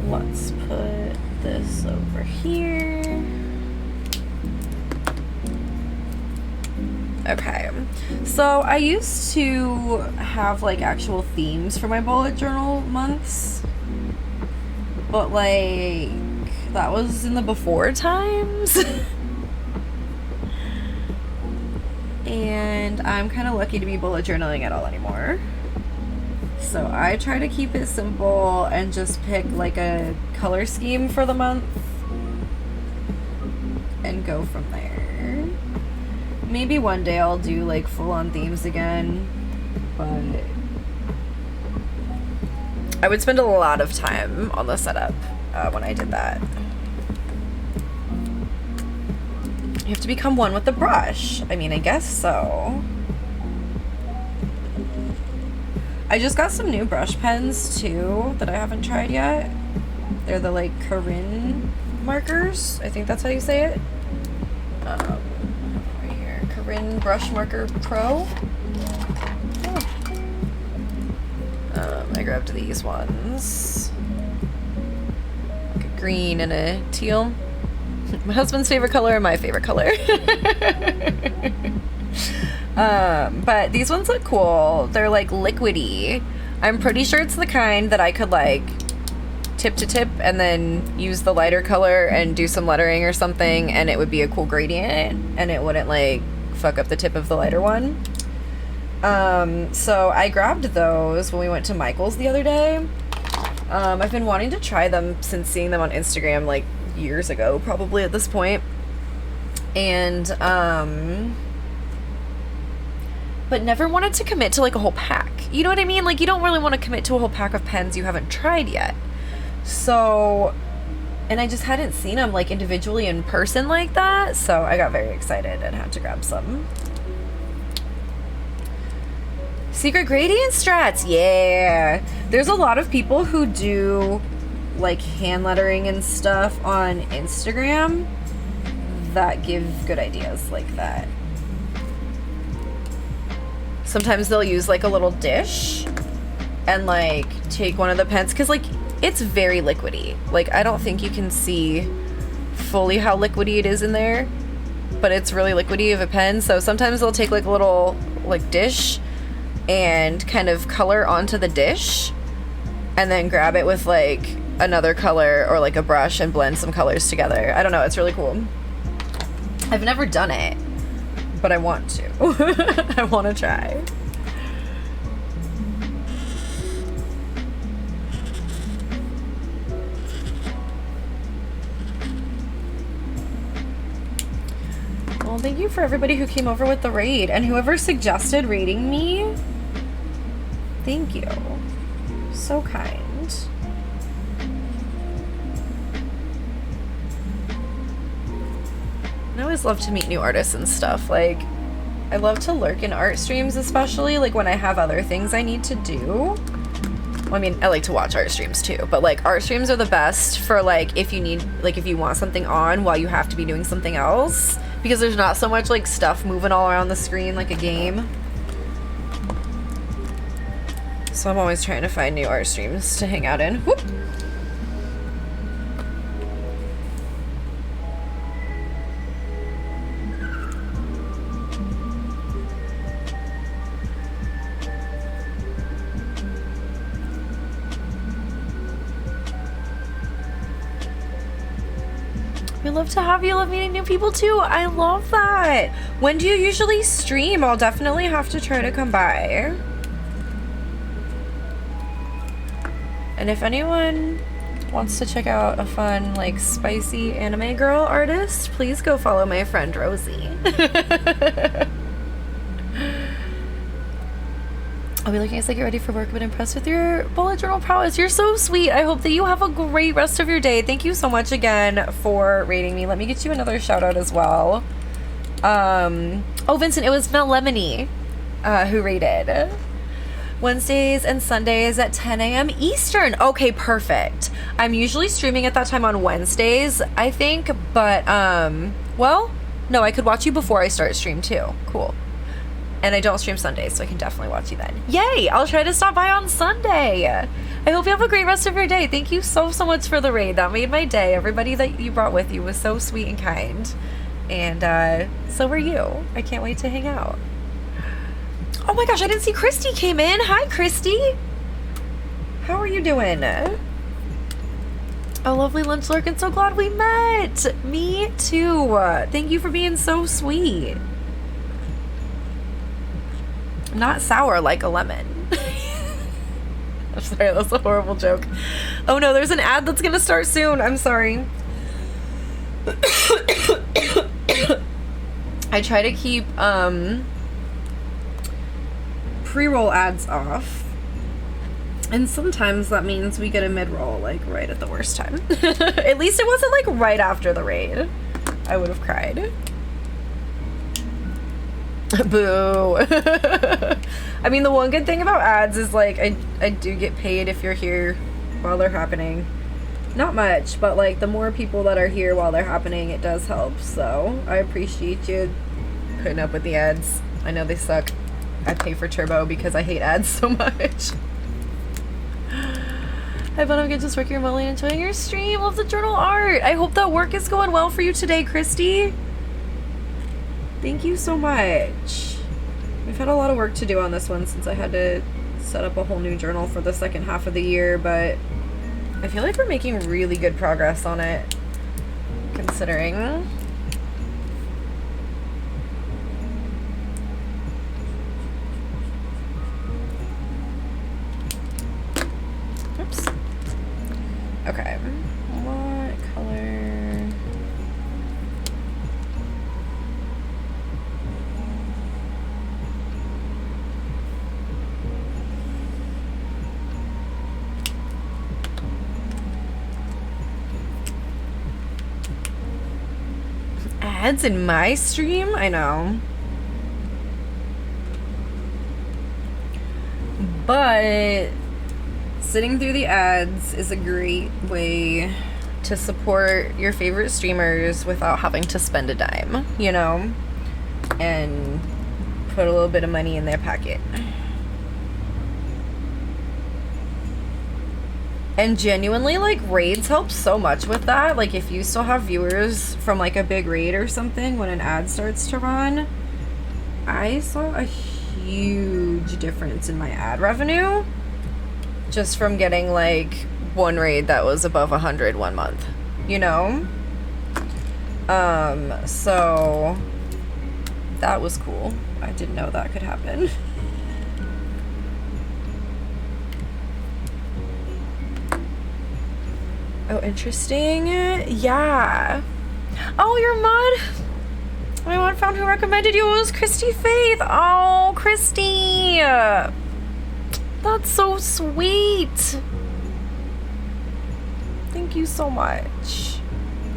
Let's put this over here. Okay, so I used to have like actual themes for my bullet journal months, but like that was in the before times. And I'm kind of lucky to be bullet journaling at all anymore. So I try to keep it simple and just pick like a color scheme for the month and go from there. Maybe one day I'll do like full-on themes again, but I would spend a lot of time on the setup when I did that. You have to become one with the brush. I mean, I guess so. I just got some new brush pens too that I haven't tried yet. They're the like Corinne markers. I think that's how you say it. Corinne Brush Marker Pro. I grabbed these ones. Like a green and a teal. My husband's favorite color and my favorite color. But these ones look cool. They're like liquidy. I'm pretty sure it's the kind that I could like tip to tip and then use the lighter color and do some lettering or something, and it would be a cool gradient and it wouldn't like fuck up the tip of the lighter one. So I grabbed those when we went to Michael's the other day. I've been wanting to try them since seeing them on Instagram like years ago, probably at this point. And but never wanted to commit to like a whole pack. You know what I mean? Like you don't really want to commit to a whole pack of pens you haven't tried yet. So, and I just hadn't seen them like individually in person like that, so I got very excited and had to grab some. Secret gradient strats, yeah. There's a lot of people who do like hand lettering and stuff on Instagram that give good ideas like that. Sometimes they'll use like a little dish and like take one of the pens, because like it's very liquidy. Like I don't think you can see fully how liquidy it is in there, but it's really liquidy of a pen. So sometimes they'll take like a little like dish and kind of color onto the dish and then grab it with like another color or like a brush and blend some colors together. I don't know, it's really cool. I've never done it, but I want to. I want to try. Well, thank you for everybody who came over with the raid, and whoever suggested raiding me. Thank you. So kind. I always love to meet new artists and stuff. Like, I love to lurk in art streams, especially like when I have other things I need to do. Well, I mean, I like to watch art streams too, but like art streams are the best for like if you need, like if you want something on while you have to be doing something else, because there's not so much like stuff moving all around the screen like a game. So I'm always trying to find new art streams to hang out in. Whoop. We love to have you. Love meeting new people too. I love that. When do you usually stream? I'll definitely have to try to come by. And if anyone wants to check out a fun, like, spicy anime girl artist, please go follow my friend Rosie. I'll be looking as I get ready for work, but impressed with your bullet journal prowess. You're so sweet. I hope that you have a great rest of your day. Thank you so much again for rating me. Let me get you another shout out as well. Oh, Vincent, it was Mel Lemony who rated. Wednesdays and Sundays at 10 a.m. Eastern. Okay, perfect. I'm usually streaming at that time on Wednesdays, I think, but, well, no, I could watch you before I start stream too. Cool. And I don't stream Sundays, so I can definitely watch you then. Yay! I'll try to stop by on Sunday. I hope you have a great rest of your day. Thank you so much for the raid. That made my day. Everybody that you brought with you was so sweet and kind. And so were you. I can't wait to hang out. Oh my gosh, I didn't see Christy came in. Hi, Christy. How are you doing? A lovely lunch lurk, and so glad we met. Me too. Thank you for being so sweet. Not sour like a lemon. I'm sorry, that's a horrible joke. Oh no, there's an ad that's gonna start soon. I'm sorry. I try to keep pre-roll ads off, and sometimes that means we get a mid-roll like right at the worst time. At least it wasn't like right after the raid. I would have cried. Boo. I mean, the one good thing about ads is like I do get paid if you're here while they're happening. Not much, but like the more people that are here while they're happening, it does help. So I appreciate you putting up with the ads. I know they suck. I pay for Turbo because I hate ads so much. Hi, but I'm good, just working remotely and enjoying your stream. Love the journal art. I hope that work is going well for you today, Christy. Thank you so much. We've had a lot of work to do on this one since I had to set up a whole new journal for the second half of the year, but I feel like we're making really good progress on it, considering. Oops. Okay. What color? Ads in my stream? I know. But sitting through the ads is a great way to support your favorite streamers without having to spend a dime, you know? And put a little bit of money in their pocket. And genuinely, like, raids help so much with that. Like, if you still have viewers from, like, a big raid or something when an ad starts to run, I saw a huge difference in my ad revenue just from getting, like, one raid that was above 100 one month, you know? So that was cool. I didn't know that could happen. Oh, interesting. Yeah. Oh, your mod. My mod found who recommended you. It was Christy Faith. Oh, Christy. That's so sweet. Thank you so much.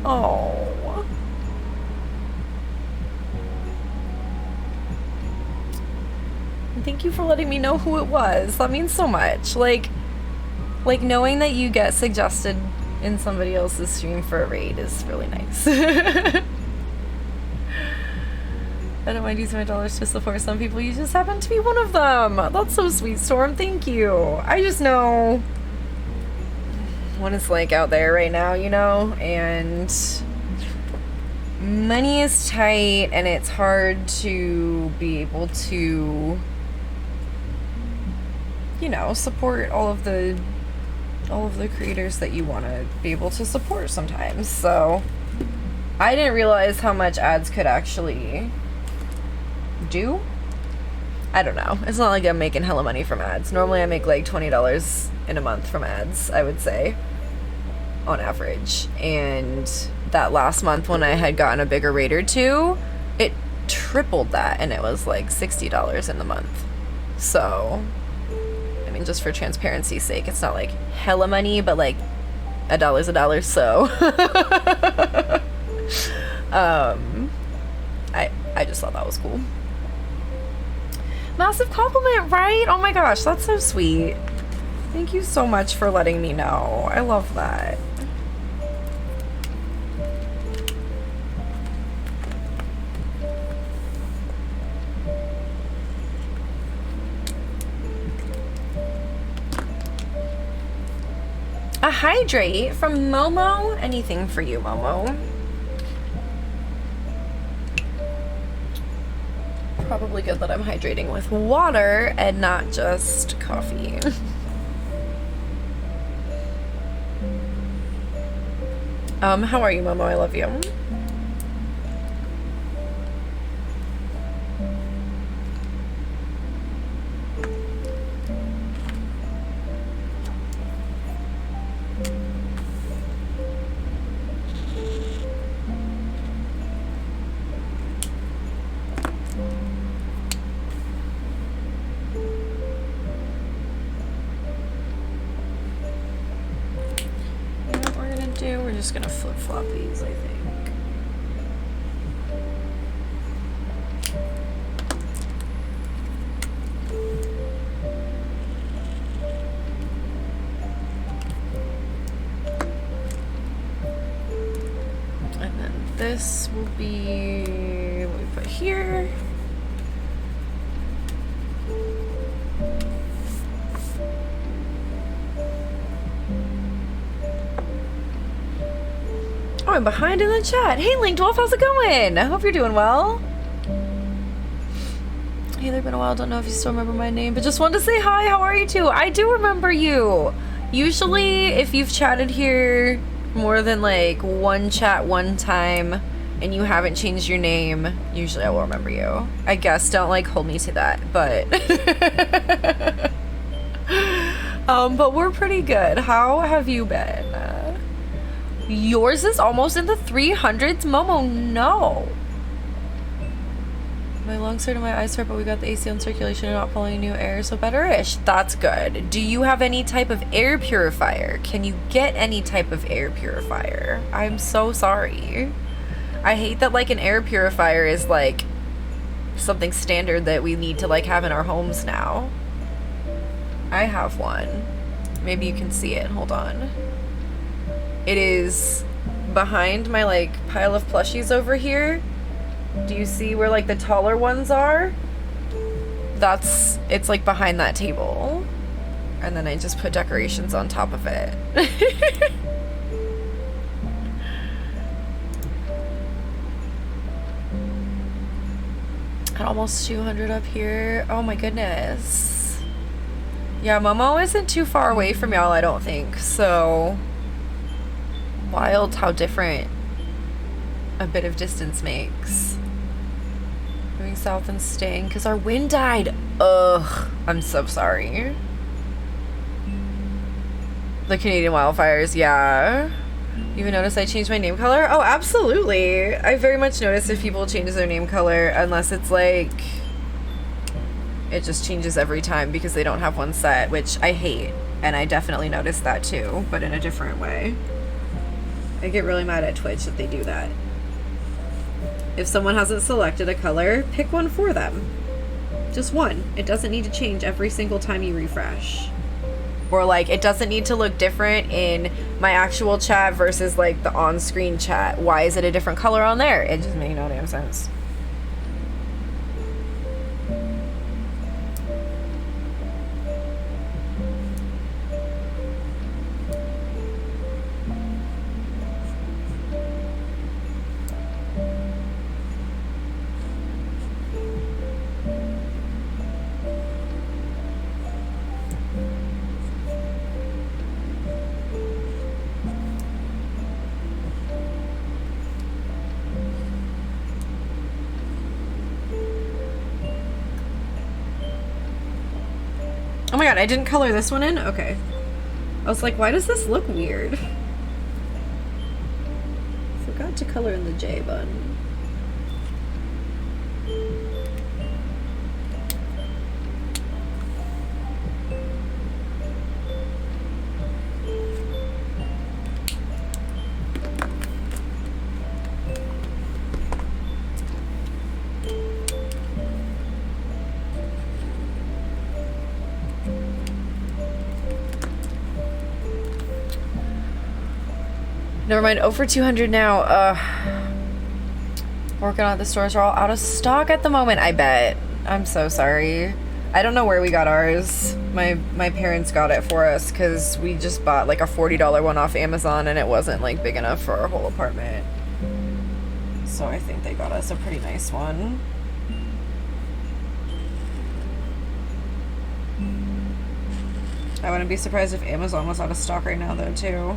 Oh. And thank you for letting me know who it was. That means so much. Like, Like, knowing that you get suggested in somebody else's stream for a raid is really nice. I don't mind using my dollars to support some people. You just happen to be one of them. That's so sweet, Storm. Thank you. I just know what it's like out there right now, you know? And money is tight, and it's hard to be able to, you know, support all of the creators that you want to be able to support sometimes. So I didn't realize how much ads could actually do. I don't know. It's not like I'm making hella money from ads. Normally I make like $20 in a month from ads, I would say, on average. And that last month when I had gotten a bigger rate or two, it tripled that, and it was like $60 in the month. So I mean, just for transparency's sake, it's not like hella money, but like a dollar's a dollar. So I just thought that was cool. Massive compliment, right? Oh my gosh, that's so sweet. Thank you so much for letting me know. I love that. A hydrate from Momo? Anything for you, Momo. Probably good that I'm hydrating with water and not just coffee. How are you, Momo? I love you. We're just gonna flip-flop these, I think. And then this will be what we put here. Oh, I'm behind in the chat. Hey, Linkdwolf, how's it going? I hope you're doing well. Hey there, been a while. Don't know if you still remember my name, but just wanted to say hi. How are you too? I do remember you. Usually, if you've chatted here more than like one chat one time and you haven't changed your name, usually I will remember you. I guess don't like hold me to that, but but we're pretty good. How have you been? Yours is almost in the 300s, Momo. No. My lungs hurt and my eyes hurt, but we got the AC on circulation and not pulling new air, so better-ish. That's good. Do you have any type of air purifier? Can you get any type of air purifier? I'm so sorry. I hate that like an air purifier is like something standard that we need to like have in our homes now. I have one. Maybe you can see it. Hold on. It is behind my like pile of plushies over here. Do you see where like the taller ones are? It's like behind that table. And then I just put decorations on top of it. At almost 200 up here. Oh my goodness. Yeah, Momo isn't too far away from y'all, I don't think. So wild how different a bit of distance makes. Moving south and staying because our wind died. Ugh, I'm so sorry. The Canadian wildfires, yeah. You even notice I changed my name color? Oh, absolutely. I very much notice if people change their name color, unless it's like it just changes every time because they don't have one set, which I hate. And I definitely noticed that too, but in a different way. I get really mad at Twitch that they do that. If someone hasn't selected a color, pick one for them. Just one. It doesn't need to change every single time you refresh. Or like it doesn't need to look different in my actual chat versus like the on-screen chat. Why is it a different color on there? It just made no damn sense. Oh my god, I didn't color this one in? Okay. I was like, why does this look weird? Forgot to color in the J button. Never mind, 0 for 200 now. Working on the stores are all out of stock at the moment, I bet. I'm so sorry. I don't know where we got ours. My parents got it for us because we just bought like a $40 one off Amazon and it wasn't like big enough for our whole apartment. So I think they got us a pretty nice one. I wouldn't be surprised if Amazon was out of stock right now though too.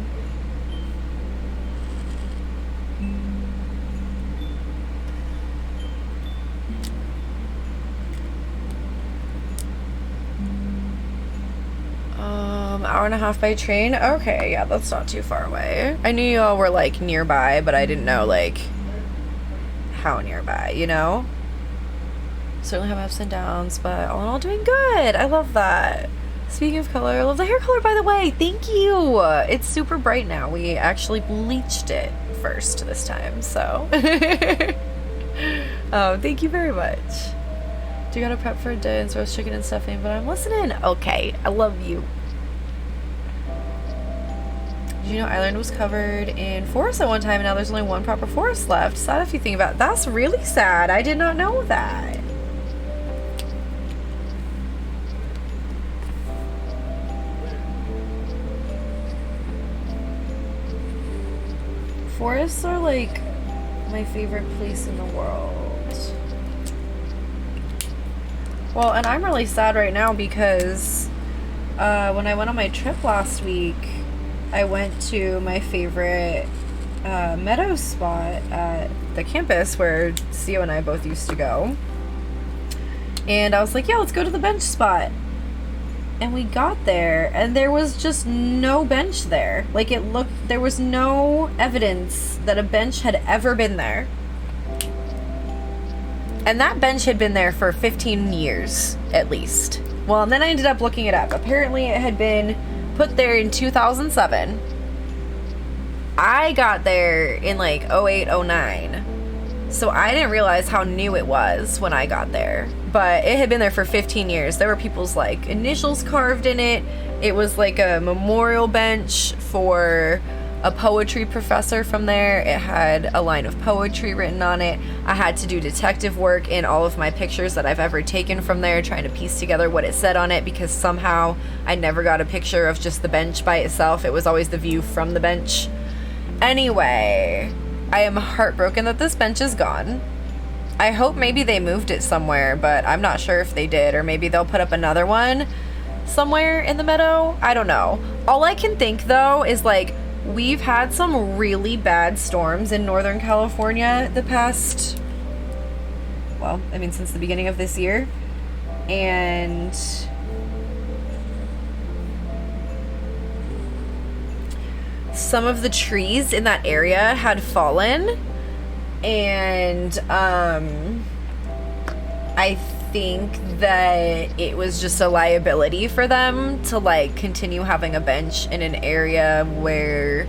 Hour and a half by train. Okay, yeah, that's not too far away. I knew y'all were like nearby, but I didn't know like how nearby, you know? Certainly have ups and downs, but all in all doing good. I love that. Speaking of color, I love the hair color, by the way. Thank you. It's super bright now. We actually bleached it first this time, so. Oh, thank you very much. Do you gotta prep for a day and roast chicken and stuffing, but I'm listening. Okay, I love you. Did you know Ireland was covered in forest at one time and now there's only one proper forest left? Sad if you think about it. That's really sad. I did not know that. Forests are like my favorite place in the world. Well, and I'm really sad right now because when I went on my trip last week, I went to my favorite meadow spot at the campus where Sio and I both used to go. And I was like, yeah, let's go to the bench spot. And we got there and there was just no bench there. Like there was no evidence that a bench had ever been there. And that bench had been there for 15 years, at least. Well, and then I ended up looking it up. Apparently it had been put there in 2007. I got there in like 08, 09. So I didn't realize how new it was when I got there. But it had been there for 15 years. There were people's like initials carved in it. It was like a memorial bench for a poetry professor from there. It had a line of poetry written on it. I had to do detective work in all of my pictures that I've ever taken from there, trying to piece together what it said on it, because somehow I never got a picture of just the bench by itself. It was always the view from the bench. Anyway, I am heartbroken that this bench is gone. I hope maybe they moved it somewhere, but I'm not sure if they did, or maybe they'll put up another one somewhere in the meadow. I don't know. All I can think though is like, we've had some really bad storms in Northern California the past, well, I mean, since the beginning of this year. And some of the trees in that area had fallen. And I think that it was just a liability for them to like continue having a bench in an area where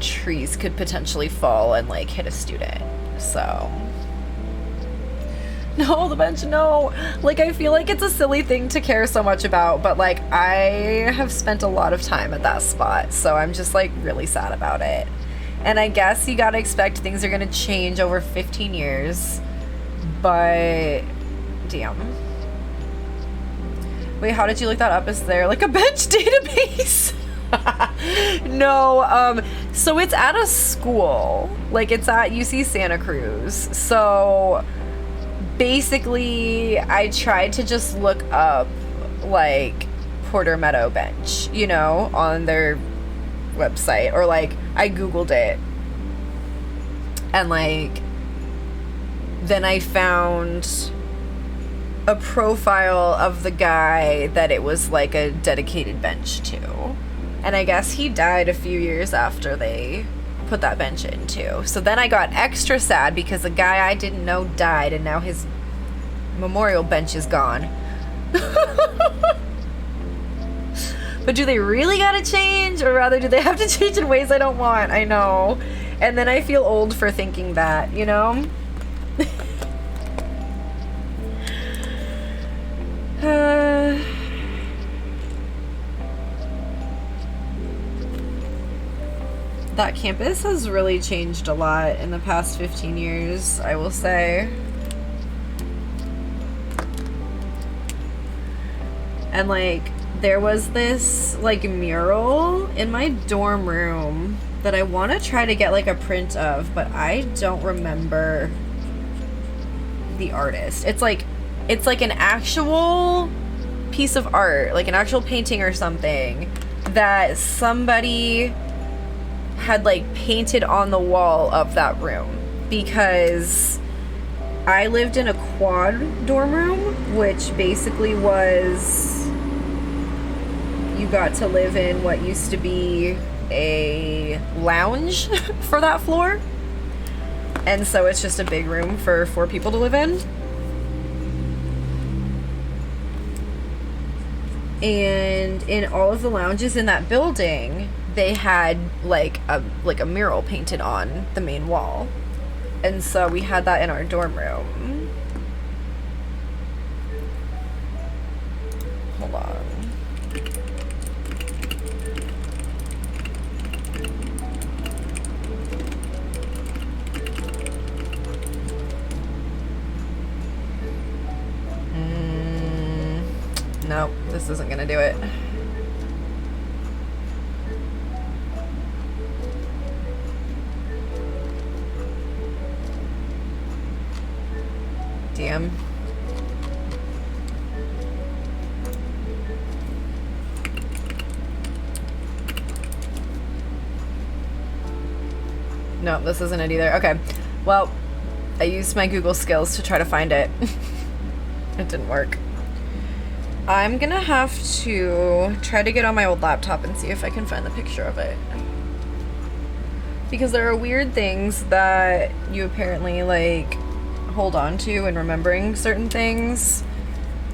trees could potentially fall and like hit a student. So No, the bench, no. Like, I feel like it's a silly thing to care so much about, but like, I have spent a lot of time at that spot, so I'm just like really sad about it. And I guess you gotta expect things are gonna change over 15 years, but damn. Wait, how did you look that up? Is there like a bench database? No, so it's at a school. Like, it's at UC Santa Cruz. So basically, I tried to just look up like Porter Meadow bench, you know, on their website, or like I googled it, and like then I found a profile of the guy that it was like a dedicated bench to, and I guess he died a few years after they put that bench in too. So then I got extra sad because the guy I didn't know died, and now his memorial bench is gone. But do they really gotta change, or rather do they have to change in ways I don't want? I know. And then I feel old for thinking that, you know? That campus has really changed a lot in the past 15 years, I will say. And like, there was this like mural in my dorm room that I want to try to get like a print of, but I don't remember the artist. It's like an actual piece of art, like an actual painting or something that somebody had like painted on the wall of that room, because I lived in a quad dorm room, which basically was, you got to live in what used to be a lounge for that floor. And so it's just a big room for 4 people to live in. And in all of the lounges in that building, they had like a mural painted on the main wall. And so we had that in our dorm room. Hold on. Nope, this isn't gonna do it. Damn. No, this isn't it either. Okay, well, I used my Google skills to try to find it. It didn't work. I'm gonna have to try to get on my old laptop and see if I can find the picture of it. Because there are weird things that you apparently like hold on to in remembering certain things,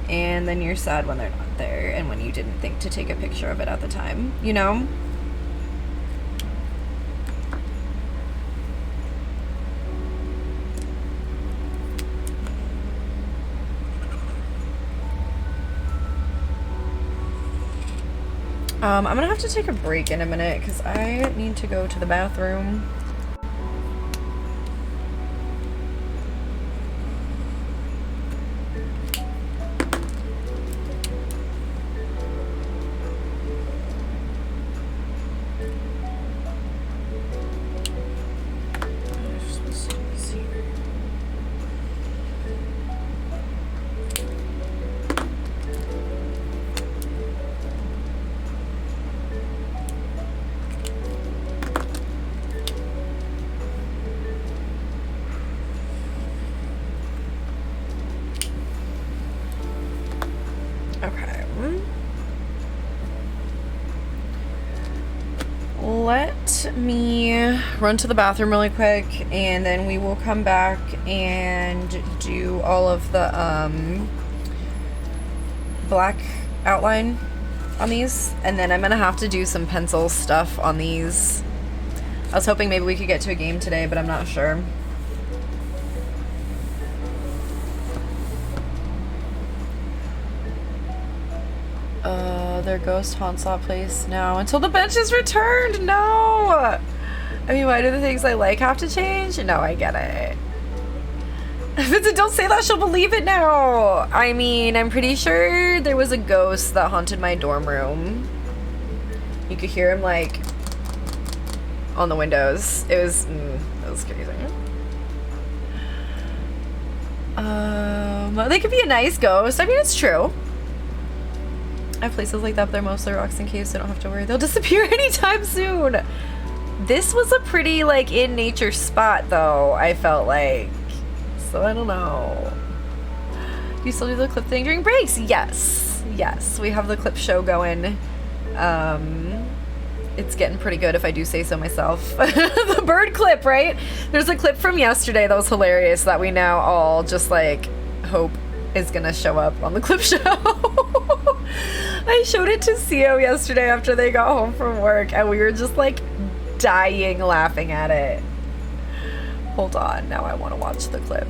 and then you're sad when they're not there and when you didn't think to take a picture of it at the time, you know? I'm gonna have to take a break in a minute because I need to go to the bathroom. Let me run to the bathroom really quick, and then we will come back and do all of the black outline on these, and then I'm gonna have to do some pencil stuff on these. I was hoping maybe we could get to a game today, but I'm not sure. Their ghost haunts that place now until the bench is returned. No! I mean, why do the things I like have to change? No, I get it. Vincent, don't say that. She'll believe it now. I mean, I'm pretty sure there was a ghost that haunted my dorm room. You could hear him, like, on the windows. It was crazy. They could be a nice ghost. I mean, it's true. I have places like that, but they're mostly rocks and caves, so I don't have to worry. They'll disappear anytime soon. This was a pretty, like, in nature spot, though, I felt like. So I don't know. Do you still do the clip thing during breaks? Yes. Yes. We have the clip show going. It's getting pretty good if I do say so myself. The bird clip, right? There's a clip from yesterday that was hilarious that we now all just like hope is gonna show up on the clip show. I showed it toCio yesterday after they got home from work and we were just like dying laughing at it. Hold on, now I want to watch the clip.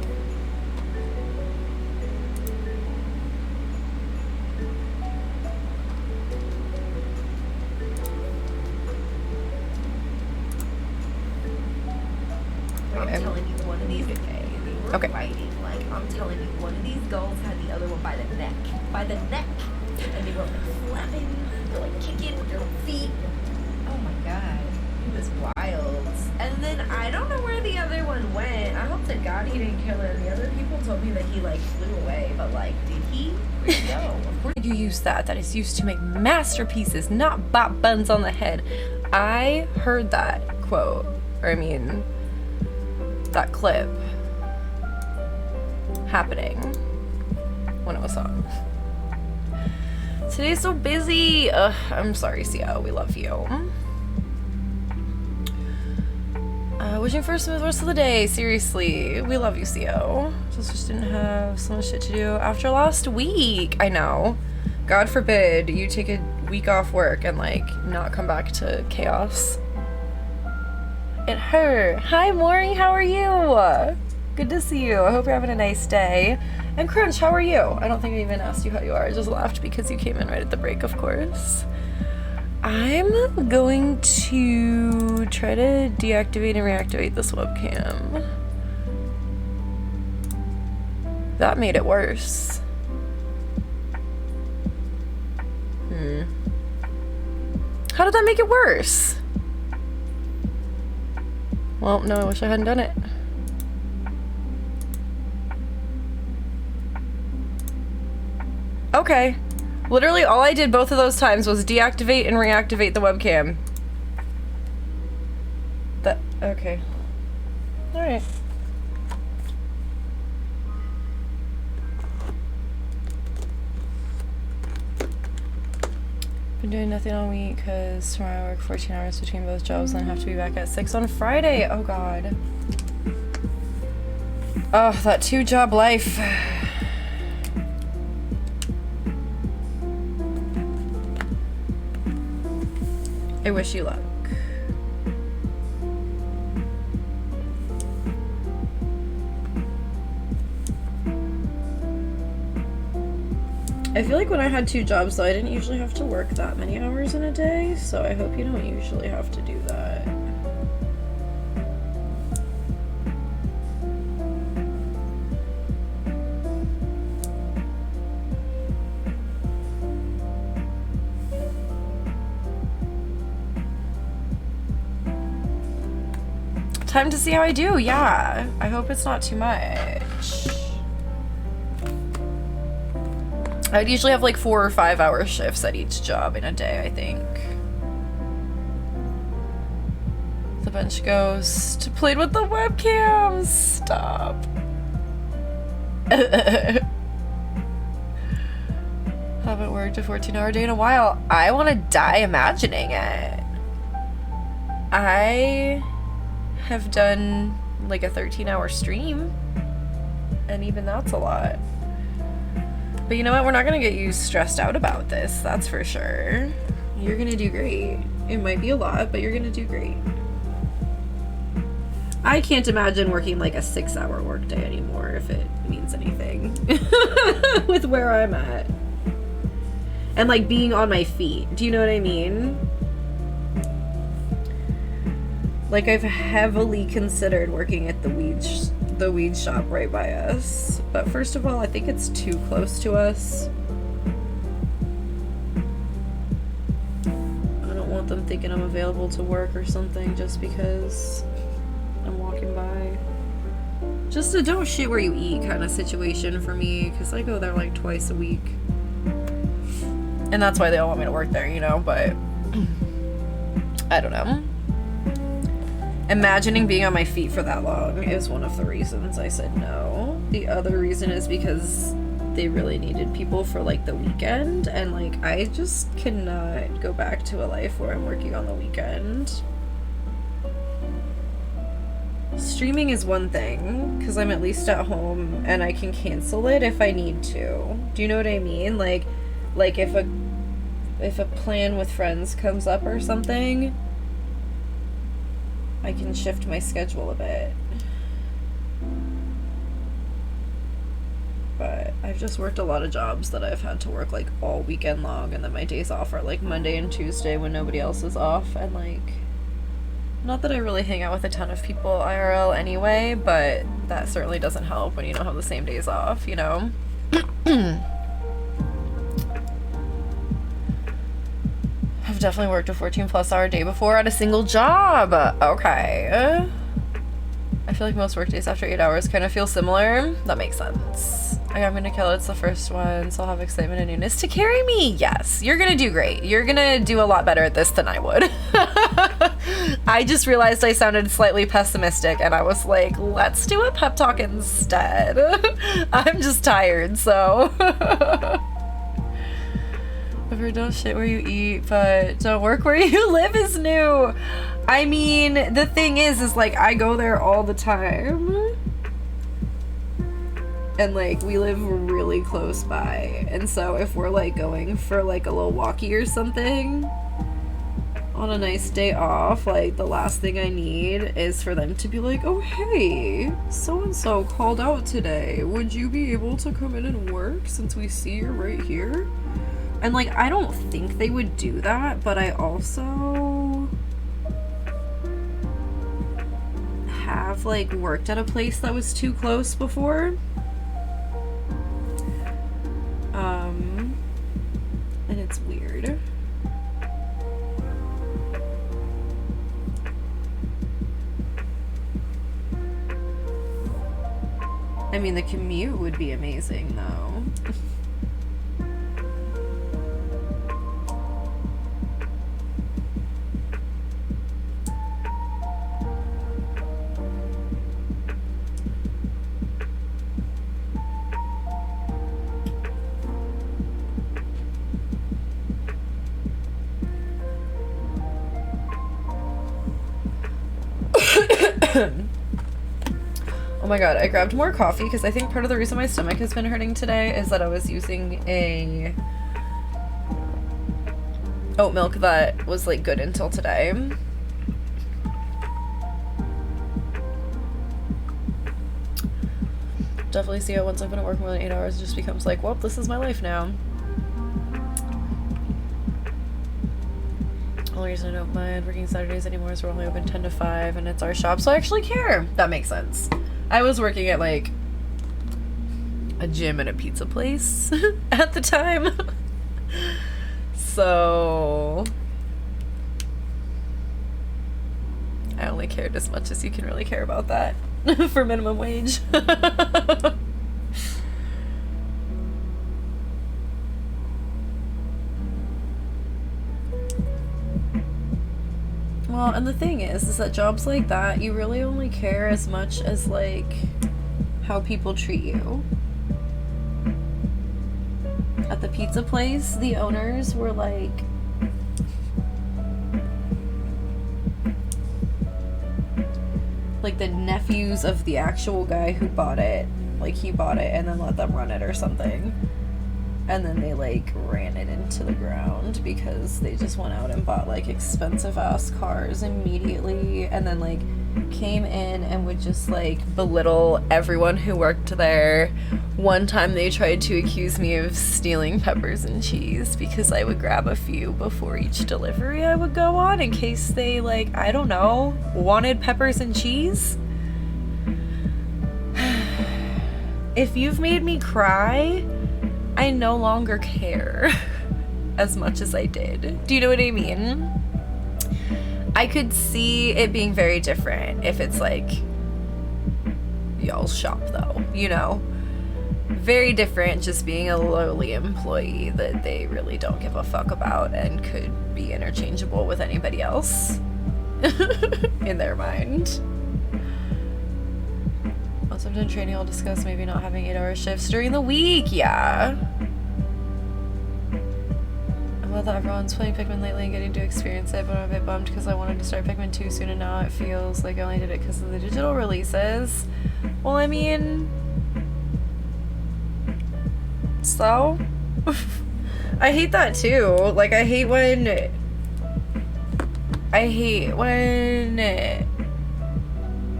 I'm telling you, one of these, okay, they were Okay. fighting. Like, I'm telling you, one of these gulls had the other one by the neck. By the neck. And they were like slapping, they're like kicking with their feet. Oh my god. It was wild. And then I don't know where the other one went. I hope to God he didn't kill her. The other people told me that he like flew away, but like, did he? Where'd he go? Of course. You use that is used to make masterpieces, not bop buns on the head. I heard that quote, or I mean, that clip happening when it was on. Today's so busy. I'm sorry, Cio. We love you. Wishing for a smooth rest of the day. Seriously, we love you, Cio. Just didn't have so much shit to do after last week. I know. God forbid you take a week off work and like not come back to chaos. It hurt. Hi, Maury. How are you? Good to see you. I hope you're having a nice day. And Crunch, how are you? I don't think I even asked you how you are. I just laughed because you came in right at the break, of course. I'm going to try to deactivate and reactivate this webcam. That made it worse. How did that make it worse? Well, no, I wish I hadn't done it. Okay. Literally all I did both of those times was deactivate and reactivate the webcam. Okay. Alright. Been doing nothing all week because tomorrow I work 14 hours between both jobs and have to be back at 6 on Friday. Oh god. Oh, that 2-job life. I wish you luck. I feel like when I had 2 jobs though, I didn't usually have to work that many hours in a day, so I hope you don't usually have to do that. Time to see how I do, yeah. I hope it's not too much. I'd usually have like 4 or 5 hour shifts at each job in a day, I think. The bench ghost played with the webcams. Stop. Haven't worked a 14-hour day in a while. I want to die imagining it. I have done like a 13-hour stream, and even that's a lot. But you know what? We're not gonna get you stressed out about this, that's for sure. You're gonna do great. It might be a lot, but you're gonna do great. I can't imagine working like a 6-hour workday anymore, if it means anything. With where I'm at. and like being on my feet. Do you know what I mean? Like, I've heavily considered working at the weed shop right by us. But first of all, I think it's too close to us. I don't want them thinking I'm available to work or something just because I'm walking by. Just a don't shit where you eat kind of situation for me, because I go there like twice a week. And that's why they all want me to work there, you know, but I don't know. Imagining being on my feet for that long is one of the reasons I said no. The other reason is because they really needed people for like the weekend, and like I just cannot go back to a life where I'm working on the weekend. Streaming is one thing, because I'm at least at home and I can cancel it if I need to. Do you know what I mean? Like if a plan with friends comes up or something, I can shift my schedule a bit. But I've just worked a lot of jobs that I've had to work like all weekend long, and then my days off are like Monday and Tuesday when nobody else is off, and like, not that I really hang out with a ton of people IRL anyway, but that certainly doesn't help when you don't have the same days off, you know? I've definitely worked a 14+ hour day before at a single job. Okay. I feel like most work days after 8 hours kind of feel similar. That makes sense. I'm gonna kill it. It's the first one, so I'll have excitement and newness to carry me. Yes, you're gonna do great. You're gonna do a lot better at this than I would. I just realized I sounded slightly pessimistic, and I was like, let's do a pep talk instead. I'm just tired, so. Ever don't shit where you eat, but don't work where you live is new. I mean, the thing is like, I go there all the time. And like, we live really close by. And so if we're like going for like a little walkie or something on a nice day off, like the last thing I need is for them to be like, oh hey, so-and-so called out today. Would you be able to come in and work since we see you're right here? And like, I don't think they would do that, but I also have like worked at a place that was too close before. And it's weird. I mean, the commute would be amazing though. Oh my god, I grabbed more coffee because I think part of the reason my stomach has been hurting today is that I was using a oat milk that was like good until today. Definitely see how once I've been at work more than 8 hours, it just becomes like, well, this is my life now. Only reason I don't mind working Saturdays anymore is we're only open 10 to 5 and it's our shop, so I actually care. That makes sense. I was working at like a gym and a pizza place at the time. So I only cared as much as you can really care about that for minimum wage. Well, and the thing is that jobs like that, you really only care as much as, like, how people treat you. At the pizza place, the owners were, like, the nephews of the actual guy who bought it. Like, he bought it and then let them run it or something. And then they, like, ran it into the ground because they just went out and bought, like, expensive-ass cars immediately. And then, like, came in and would just like belittle everyone who worked there. One time they tried to accuse me of stealing peppers and cheese because I would grab a few before each delivery I would go on in case they, like, I don't know, wanted peppers and cheese. If you've made me cry, I no longer care as much as I did. Do you know what I mean? I could see it being very different if it's like y'all's shop though, you know? Very different just being a lowly employee that they really don't give a fuck about and could be interchangeable with anybody else in their mind. Once I'm done training, I'll discuss maybe not having 8-hour shifts during the week. Yeah. Well, that everyone's playing Pikmin lately and getting to experience it, but I'm a bit bummed because I wanted to start Pikmin 2 soon and now it feels like I only did it because of the digital releases. Well, I mean... So? I hate that too. Like, I hate when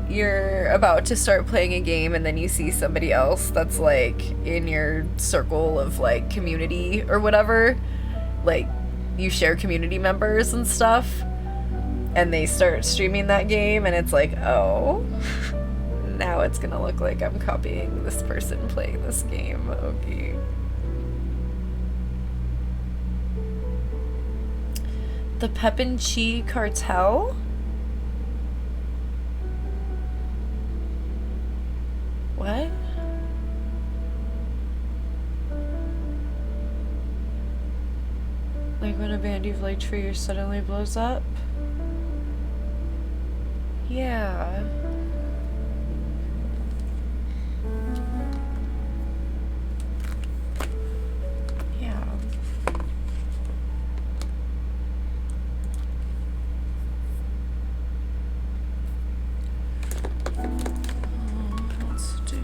you're about to start playing a game and then you see somebody else that's like in your circle of like community or whatever, like you share community members and stuff, and they start streaming that game and it's like, oh, now it's gonna look like I'm copying this person playing this game. Okay. The Pep&Chi Cartel? What? Like when a band you've liked for years suddenly blows up? Yeah. Yeah. Let's do...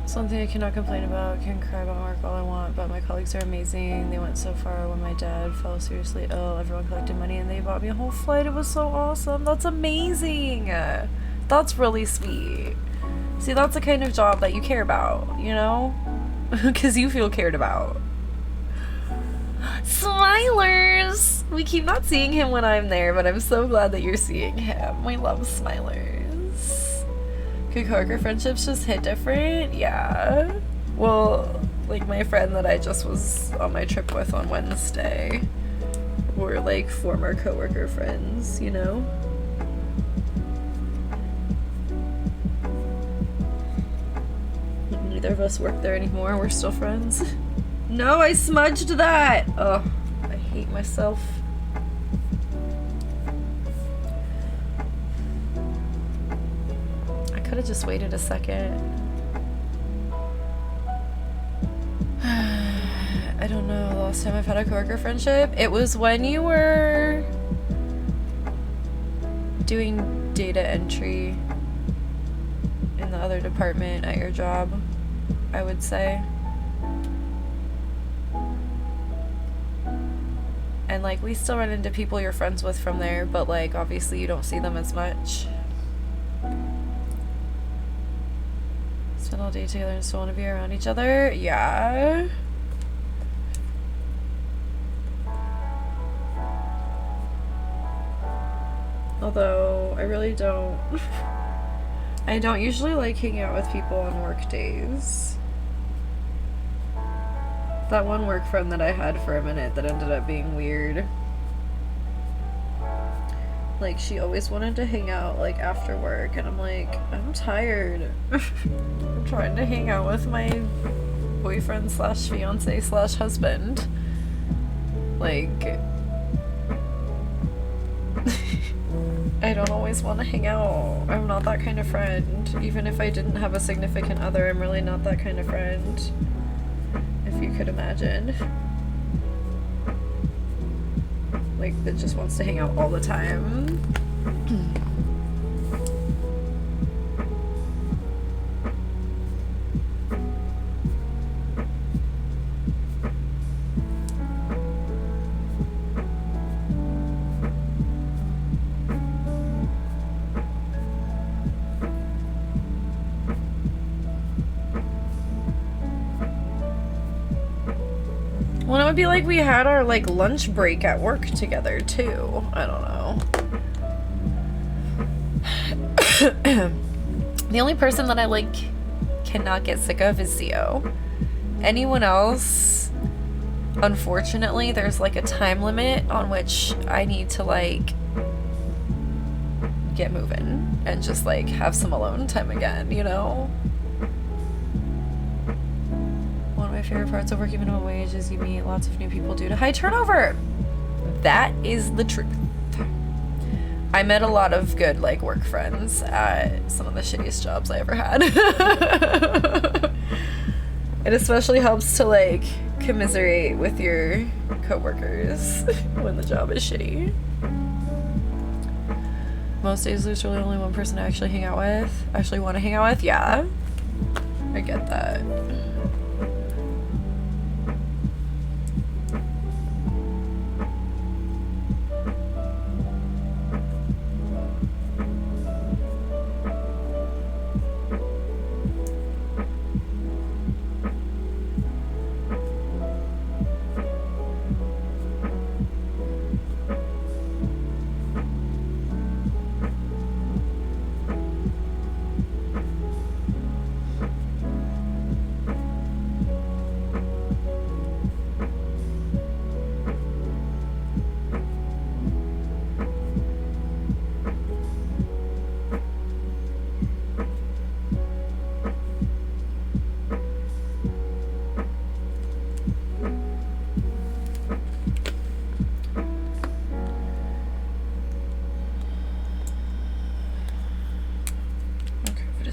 Something I cannot complain about. Can cry about work all I want, but my colleagues are amazing. They went so far when my dad fell seriously ill. Everyone collected money and they bought me a whole flight. It was so awesome. That's amazing. That's really sweet. See, that's the kind of job that you care about, you know? Because you feel cared about. Smilers! We keep not seeing him when I'm there, but I'm so glad that you're seeing him. We love Smilers. Could coworker friendships just hit different? Yeah. Well, like my friend that I just was on my trip with on Wednesday, we're like former coworker friends, you know? Neither of us work there anymore. We're still friends. No, I smudged that! Oh, I hate myself. Could have just waited a second. I don't know, the last time I've had a coworker friendship, it was when you were doing data entry in the other department at your job, I would say. And like, we still run into people you're friends with from there, but like, obviously you don't see them as much. Spend all day together and still want to be around each other? Yeah. Although, I really don't. I don't usually like hanging out with people on work days. That one work friend that I had for a minute that ended up being weird. Like, she always wanted to hang out, like, after work, and I'm like, I'm tired. I'm trying to hang out with my boyfriend slash fiance slash husband. Like, I don't always want to hang out. I'm not that kind of friend. Even if I didn't have a significant other, I'm really not that kind of friend. If you could imagine. Like, that just wants to hang out all the time. Well, it would be like we had our, like, lunch break at work together, too. I don't know. The only person that I, like, cannot get sick of is Zio. Anyone else, unfortunately, there's, like, a time limit on which I need to, like, get moving and just, like, have some alone time again, you know? One of my favorite parts of working minimum wage is you meet lots of new people due to high turnover. That is the truth. I met a lot of good, like, work friends at some of the shittiest jobs I ever had. It especially helps to, like, commiserate with your coworkers when the job is shitty. Most days there's really only one person to actually hang out with. Actually want to hang out with? Yeah. I get that.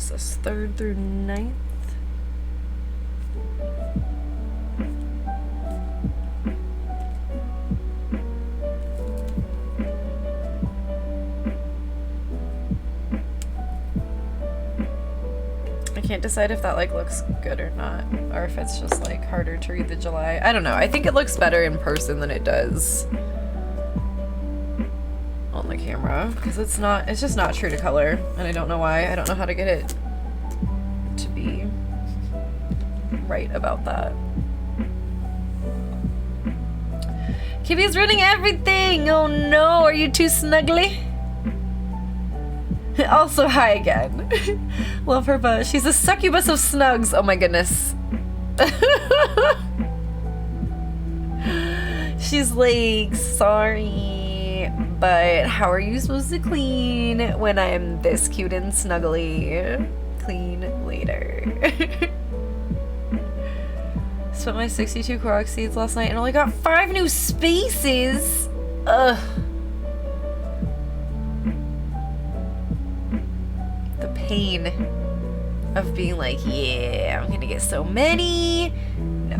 This 3rd through 9th. I can't decide if that, like, looks good or not, or if it's just, like, harder to read the July. I don't know. I think it looks better in person than it does on the camera, because it's just not true to color, and I don't know why. I don't know how to get it to be right about that. Kiwi's ruining everything! Oh no, are you too snuggly? Also, hi again. Love her butt. She's a succubus of snugs. Oh my goodness. She's like, sorry, but how are you supposed to clean when I'm this cute and snuggly? Clean later. Spent my 62 Korok seeds last night and only got 5 new spaces. Ugh. The pain of being like, yeah, I'm gonna get so many. No.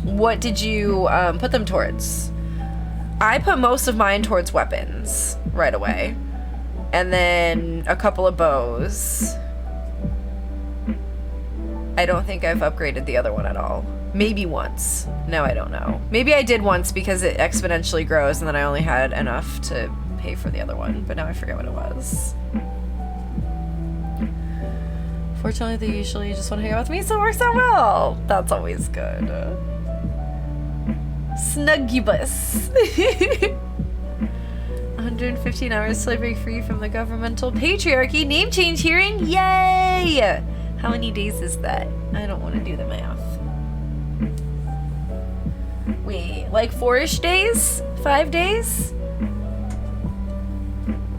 What did you put them towards? I put most of mine towards weapons right away. And then a couple of bows. I don't think I've upgraded the other one at all. Maybe once. No, I don't know. Maybe I did once because it exponentially grows and then I only had enough to pay for the other one. But now I forget what it was. Fortunately, they usually just want to hang out with me, so it works out well. That's always good. Snuggubus. 115 hours till I break free from the governmental patriarchy. Name change hearing. Yay! How many days is that? I don't want to do the math. Wait, like 4-ish days? 5 days?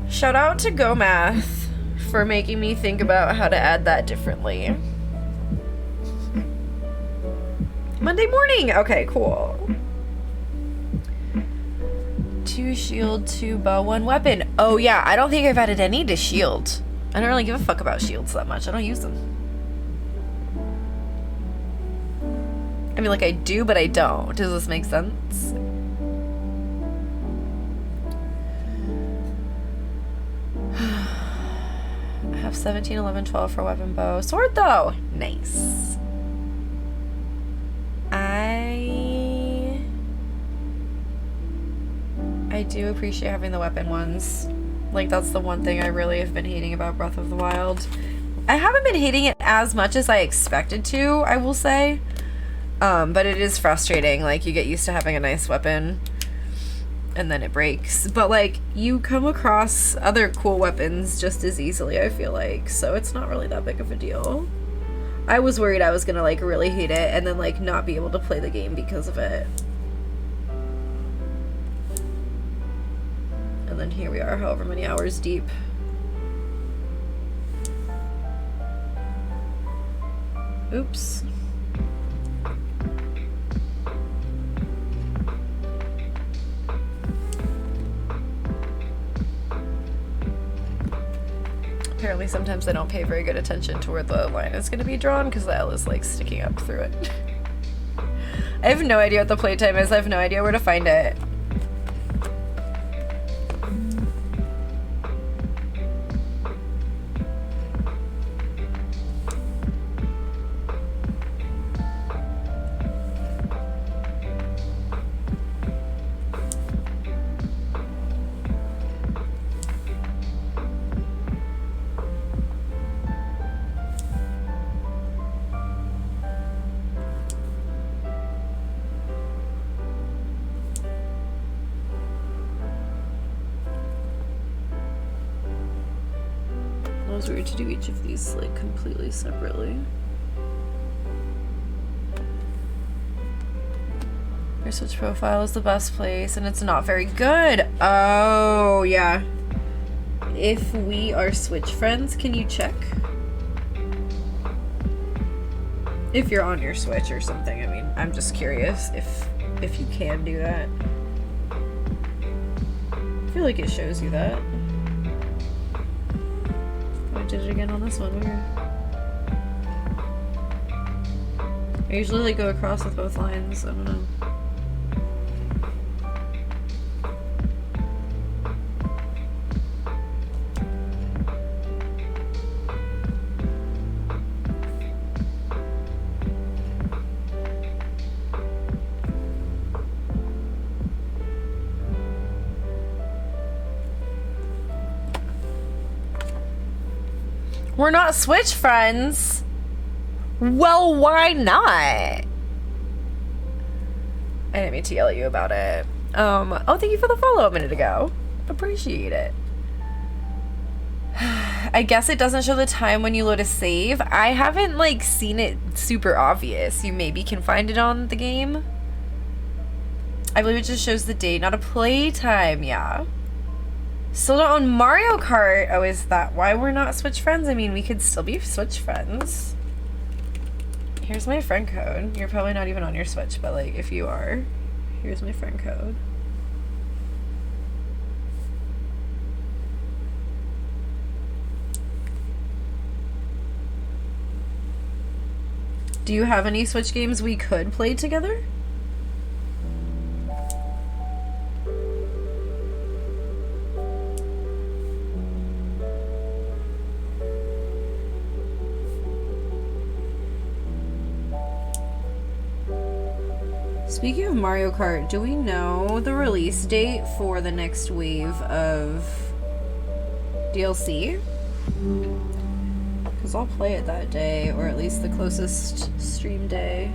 Shout out to Go Math for making me think about how to add that differently. Monday morning! Okay, cool. 2 shield, 2 bow, 1 weapon. Oh yeah, I don't think I've added any to shield. I don't really give a fuck about shields that much. I don't use them. I mean, like, I do, but I don't. Does this make sense? I have 17, 11, 12 for weapon bow. Sword, though! Nice. I do appreciate having the weapon ones. Like, that's the one thing I really have been hating about Breath of the Wild. I haven't been hating it as much as I expected to, I will say. But it is frustrating. Like, you get used to having a nice weapon, and then it breaks. But, like, you come across other cool weapons just as easily, I feel like. So it's not really that big of a deal. I was worried I was gonna, like, really hate it, and then, like, not be able to play the game because of it. And then here we are, however many hours deep. Oops. Apparently sometimes I don't pay very good attention to where the line is going to be drawn because the L is like sticking up through it. I have no idea what the playtime is. I have no idea where to find it. It was weird to do each of these like completely separately. Your Switch profile is the best place and it's not very good. Oh yeah. If we are Switch friends, can you check? If you're on your Switch or something. I mean, I'm just curious if you can do that. I feel like it shows you that. I did it again on this one. Weird. I usually like go across with both lines. I don't know. We're not Switch friends. Well, why not? I didn't mean to yell at you about it. Oh, thank you for the follow a minute ago. Appreciate it. I guess it doesn't show the time when you load a save. I haven't, like, seen it super obvious. You maybe can find it on the game. I believe it just shows the date, not a playtime, yeah. Still not on Mario Kart. Oh, is that why we're not Switch friends? I mean, we could still be Switch friends. Here's my friend code. You're probably not even on your Switch, but like, if you are, here's my friend code. Do you have any Switch games we could play together? Speaking of Mario Kart, do we know the release date for the next wave of DLC? Because I'll play it that day, or at least the closest stream day.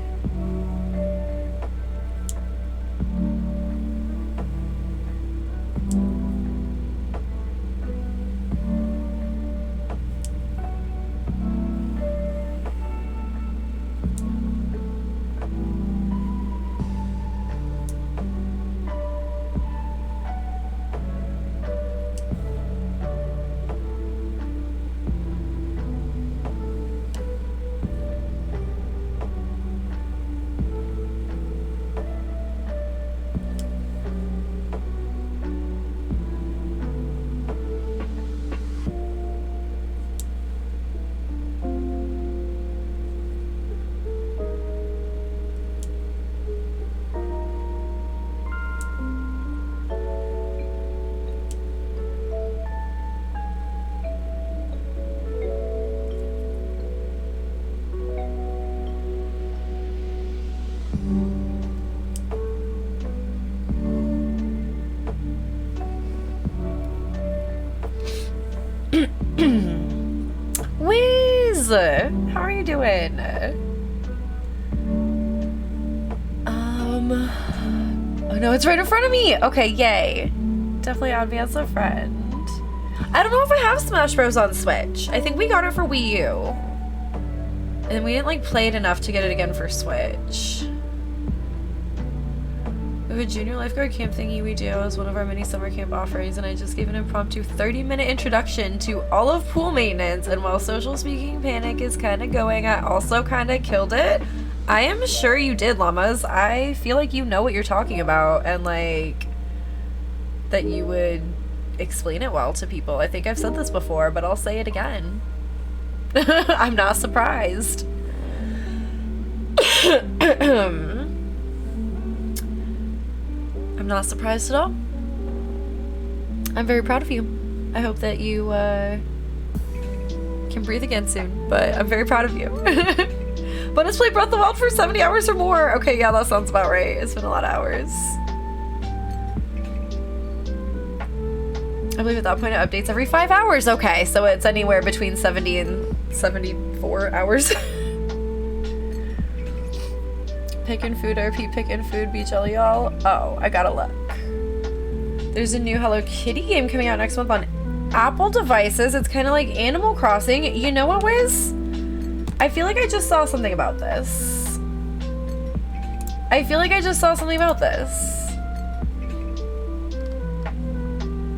Wiz! How are you doing? Oh no, it's right in front of me! Okay, yay. Definitely add me as a friend. I don't know if I have Smash Bros on Switch. I think we got it for Wii U. And we didn't like play it enough to get it again for Switch. We have a junior lifeguard camp thingy we do as one of our mini summer camp offerings, and I just gave an impromptu 30-minute introduction to all of pool maintenance, and while social speaking panic is kind of going, I also kind of killed it. I am sure you did, Llamas. I feel like you know what you're talking about, and like that you would explain it well to people. I think I've said this before, but I'll say it again. I'm not surprised. I'm not surprised at all. I'm very proud of you. I hope that you can breathe again soon, but I'm very proud of you. But let's play Breath of the Wild for 70 hours or more. Okay, yeah, that sounds about right. It's been a lot of hours. I believe at that point it updates every 5 hours. Okay, so it's anywhere between 70 and 74 hours. Pickin' food, RP, pickin' food, beach jelly, y'all. Oh, I gotta look. There's a new Hello Kitty game coming out next month on Apple devices. It's kind of like Animal Crossing. You know what, Wiz? I feel like I just saw something about this.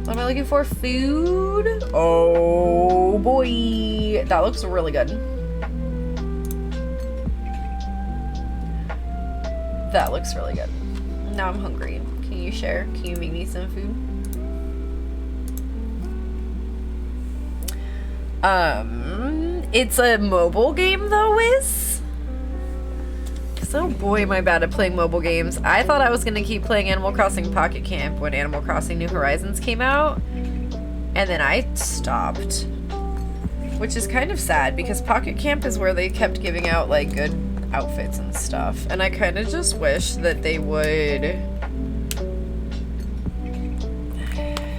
What am I looking for? Food? Oh boy. That looks really good. That looks really good. Now I'm hungry. Can you share? Can you make me some food? It's a mobile game though, Wiz? So boy, am I bad at playing mobile games. I thought I was gonna keep playing Animal Crossing Pocket Camp when Animal Crossing New Horizons came out, and then I stopped. Which is kind of sad because Pocket Camp is where they kept giving out like good outfits and stuff, and I kind of just wish that they would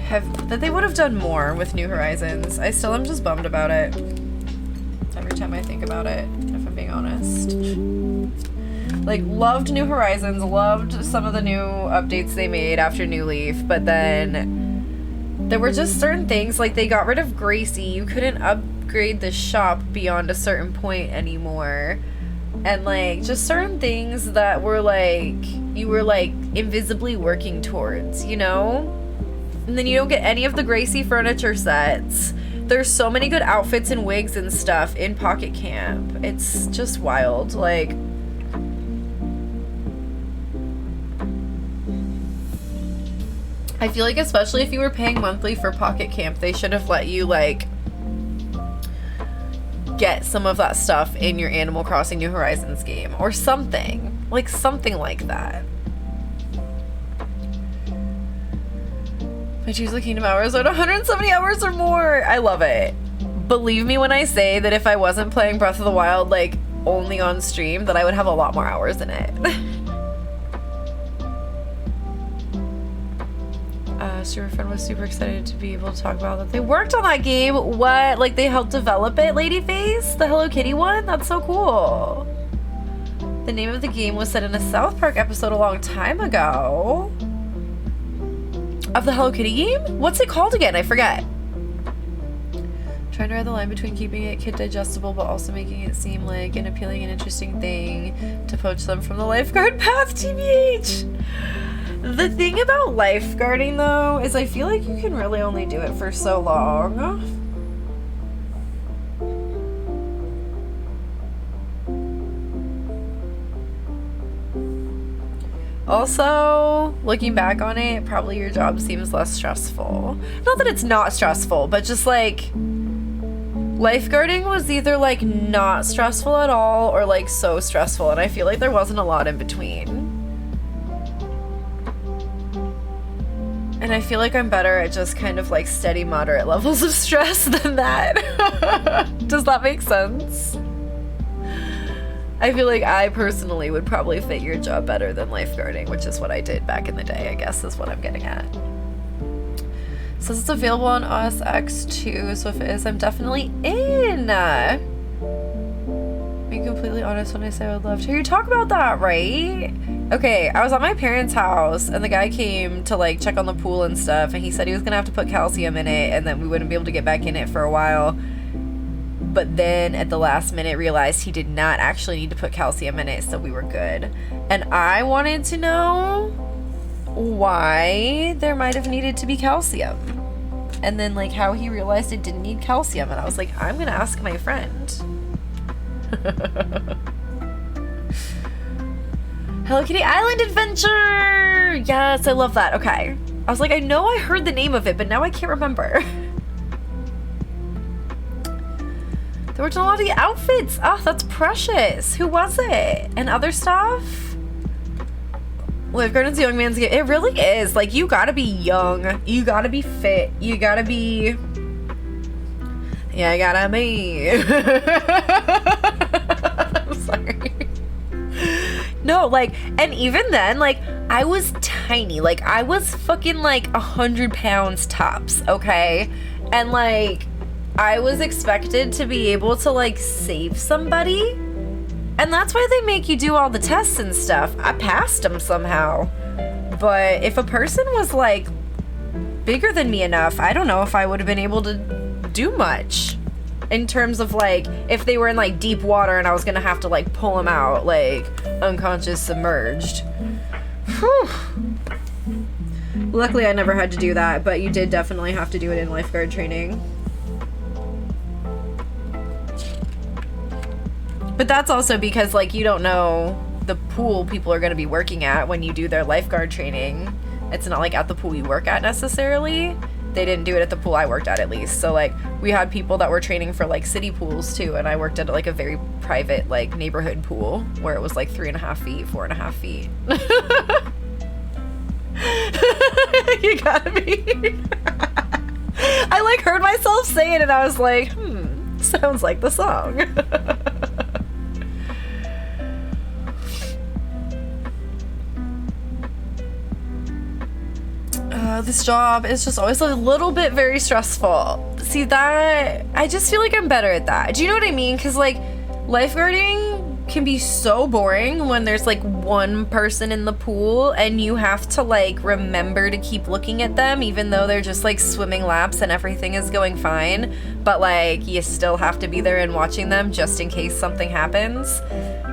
have done more with New Horizons. I still am just bummed about it every time I think about it, if I'm being honest. Like, loved New Horizons, loved some of the new updates they made after New Leaf, but then there were just certain things, like they got rid of Gracie. You couldn't upgrade the shop beyond a certain point anymore. And like, just certain things that were like, you were like invisibly working towards, you know? And then you don't get any of the Gracie furniture sets. There's so many good outfits and wigs and stuff in Pocket Camp. It's just wild. Like, I feel like especially if you were paying monthly for Pocket Camp, they should have let you like get some of that stuff in your Animal Crossing New Horizons game or something. Like something like that. My Tears of the Kingdom hours are 170 hours or more. I love it. Believe me when I say that if I wasn't playing Breath of the Wild like only on stream, that I would have a lot more hours in it. Super friend was super excited to be able to talk about that they worked on that game. What? Like they helped develop it, Ladyface? The Hello Kitty one? That's so cool. The name of the game was set in a South Park episode a long time ago. Of the Hello Kitty game? What's it called again? I forget. Trying to ride the line between keeping it kid digestible but also making it seem like an appealing and interesting thing to poach them from the lifeguard path, TBH. The thing about lifeguarding though is I feel like you can really only do it for so long. Also, looking back on it, probably your job seems less stressful. Not that it's not stressful, but just like lifeguarding was either like not stressful at all or like so stressful, and I feel like there wasn't a lot in between. And I feel like I'm better at just kind of like steady, moderate levels of stress than that. Does that make sense? I feel like I personally would probably fit your job better than lifeguarding, which is what I did back in the day, I guess is what I'm getting at. Says it's available on OSX too, so if it is, I'm definitely in. Be completely honest when I say I would love to hear you talk about that, right? Okay, I was at my parents' house and the guy came to like check on the pool and stuff, and he said he was gonna have to put calcium in it and then we wouldn't be able to get back in it for a while. But then at the last minute realized he did not actually need to put calcium in it, so we were good. And I wanted to know why there might have needed to be calcium. And then like how he realized it didn't need calcium, and I was like, I'm gonna ask my friend. Hello Kitty Island Adventure! Yes, I love that. Okay. I was like, I know I heard the name of it, but now I can't remember. They worked on a lot of the outfits. Oh, that's precious. Who was it? And other stuff? Lifeguard is a young man's game. It really is. Like, you gotta be young. You gotta be fit. You gotta be... Yeah, I gotta be. I'm sorry. No, like, and even then, like, I was tiny. Like, I was fucking, like, 100 pounds tops, okay? And, like, I was expected to be able to, like, save somebody. And that's why they make you do all the tests and stuff. I passed them somehow. But if a person was, like, bigger than me enough, I don't know if I would have been able to do much in terms of like if they were in like deep water and I was gonna have to like pull them out like unconscious, submerged. Whew. Luckily I never had to do that, but you did definitely have to do it in lifeguard training. But that's also because like you don't know the pool people are gonna be working at when you do their lifeguard training. It's not like at the pool you work at necessarily. They didn't do it at the pool I worked at least. So like we had people that were training for like city pools too, and I worked at like a very private like neighborhood pool where it was like 3.5 feet, 4.5 feet. You gotta be. I like heard myself say it and I was like, sounds like the song. This job is just always a little bit very stressful. See that? I just feel like I'm better at that. Do you know what I mean? Because like lifeguarding can be so boring when there's like one person in the pool and you have to like remember to keep looking at them even though they're just like swimming laps and everything is going fine. But like you still have to be there and watching them just in case something happens.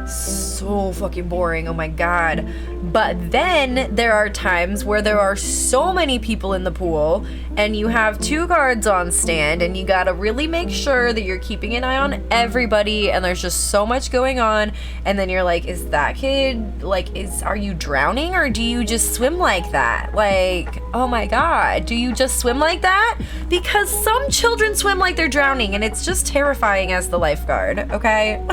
So fucking boring, oh my god. But then there are times where there are so many people in the pool and you have 2 guards on stand and you gotta really make sure that you're keeping an eye on everybody and there's just so much going on, and then you're like, is that kid like are you drowning or do you just swim like that? Like, oh my god, do you just swim like that? Because some children swim like they're drowning and it's just terrifying as the lifeguard, okay?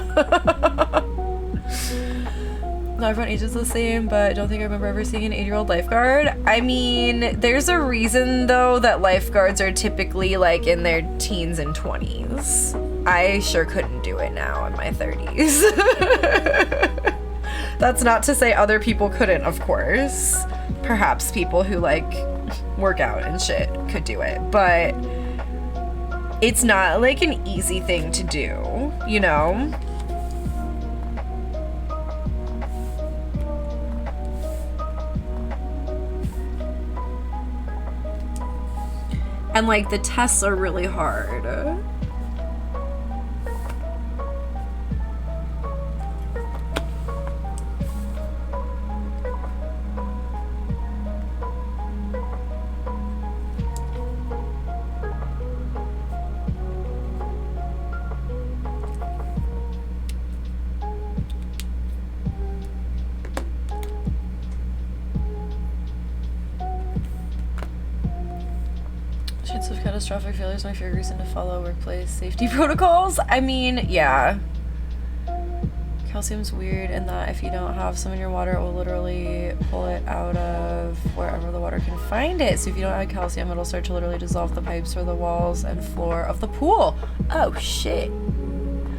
Not everyone age is the same, but I don't think I remember ever seeing an 8-year-old lifeguard. I mean, there's a reason though that lifeguards are typically like in their teens and 20s. I sure couldn't do it now in my 30s. That's not to say other people couldn't, of course. Perhaps people who like work out and shit could do it, but it's not like an easy thing to do, you know? And like the tests are really hard. Chance of catastrophic failure is my favorite reason to follow workplace safety protocols. I mean, yeah. Calcium's weird in that if you don't have some in your water, it will literally pull it out of wherever the water can find it. So if you don't add calcium, it'll start to literally dissolve the pipes or the walls and floor of the pool. Oh, shit.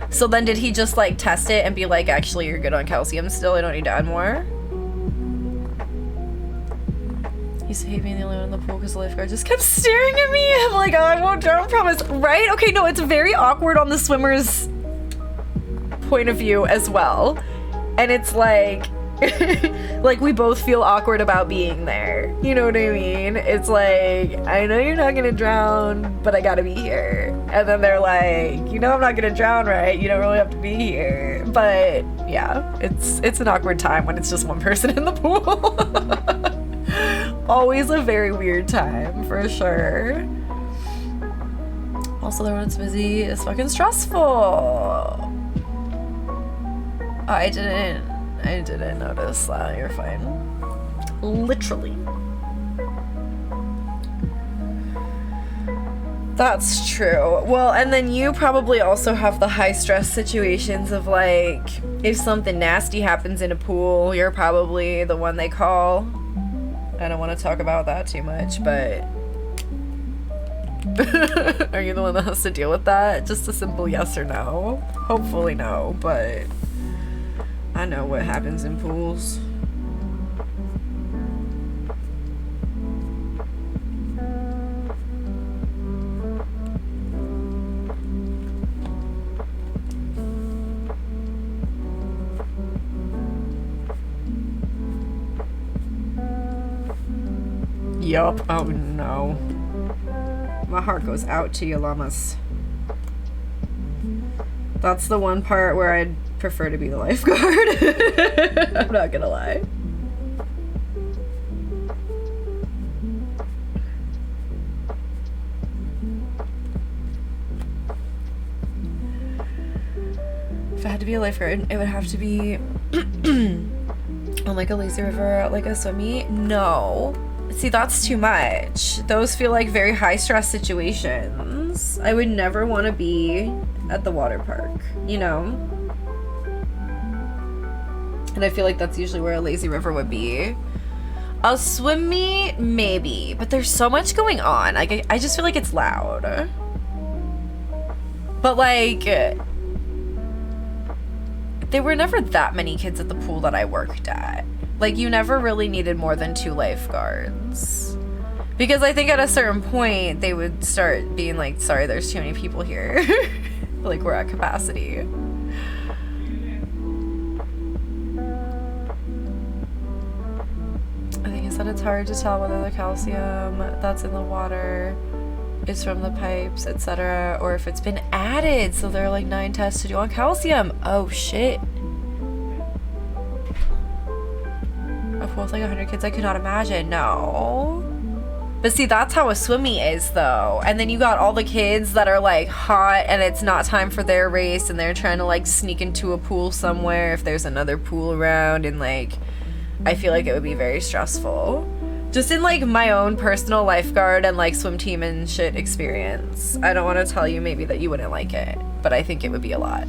So then did he just, like, test it and be like, actually, you're good on calcium still, I don't need to add more? Used to hate being the only one in the pool because the lifeguard just kept staring at me. I'm like, oh, I won't drown, promise. Right? Okay, no, it's very awkward on the swimmer's point of view as well. And it's like, like we both feel awkward about being there. You know what I mean? It's like, I know you're not gonna drown, but I gotta be here. And then they're like, you know I'm not gonna drown, right? You don't really have to be here. But yeah, it's an awkward time when it's just one person in the pool. Always a very weird time, for sure. Also, the road's busy. It's fucking stressful. I didn't notice that. You're fine. Literally. That's true. Well, and then you probably also have the high stress situations of like, if something nasty happens in a pool, you're probably the one they call. I don't want to talk about that too much, but are you the one that has to deal with that? Just a simple yes or no. Hopefully no, but I know what happens in pools. Yup. Oh no. My heart goes out to you, llamas. That's the one part where I'd prefer to be the lifeguard. I'm not gonna lie. If I had to be a lifeguard, it would have to be on like a lazy river, like a swimmy. No. See, that's too much. Those feel like very high stress situations. I would never want to be at the water park, you know? And I feel like that's usually where a lazy river would be. A swimmy, maybe, but there's so much going on. Like, I just feel like it's loud. But like, there were never that many kids at the pool that I worked at. Like, you never really needed more than 2 lifeguards. Because I think at a certain point, they would start being like, sorry, there's too many people here. Like, we're at capacity. I think it's that it's hard to tell whether the calcium that's in the water is from the pipes, etc., or if it's been added. So there are like 9 tests to do on calcium. Oh, shit. A pool with like 100 kids, I could not imagine. No. But see, that's how a swimmy is though. And then you got all the kids that are like hot and it's not time for their race and they're trying to like sneak into a pool somewhere if there's another pool around, and like I feel like it would be very stressful. Just in like my own personal lifeguard and like swim team and shit experience. I don't want to tell you maybe that you wouldn't like it, but I think it would be a lot.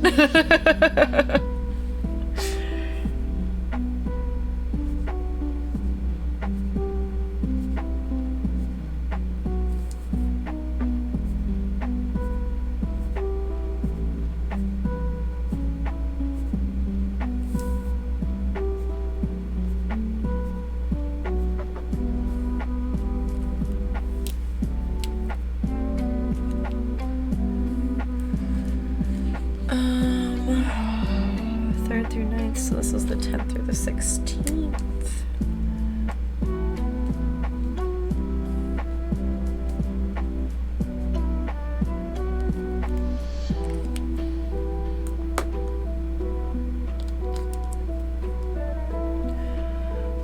Through 9th, so this is the 10th through the 16th.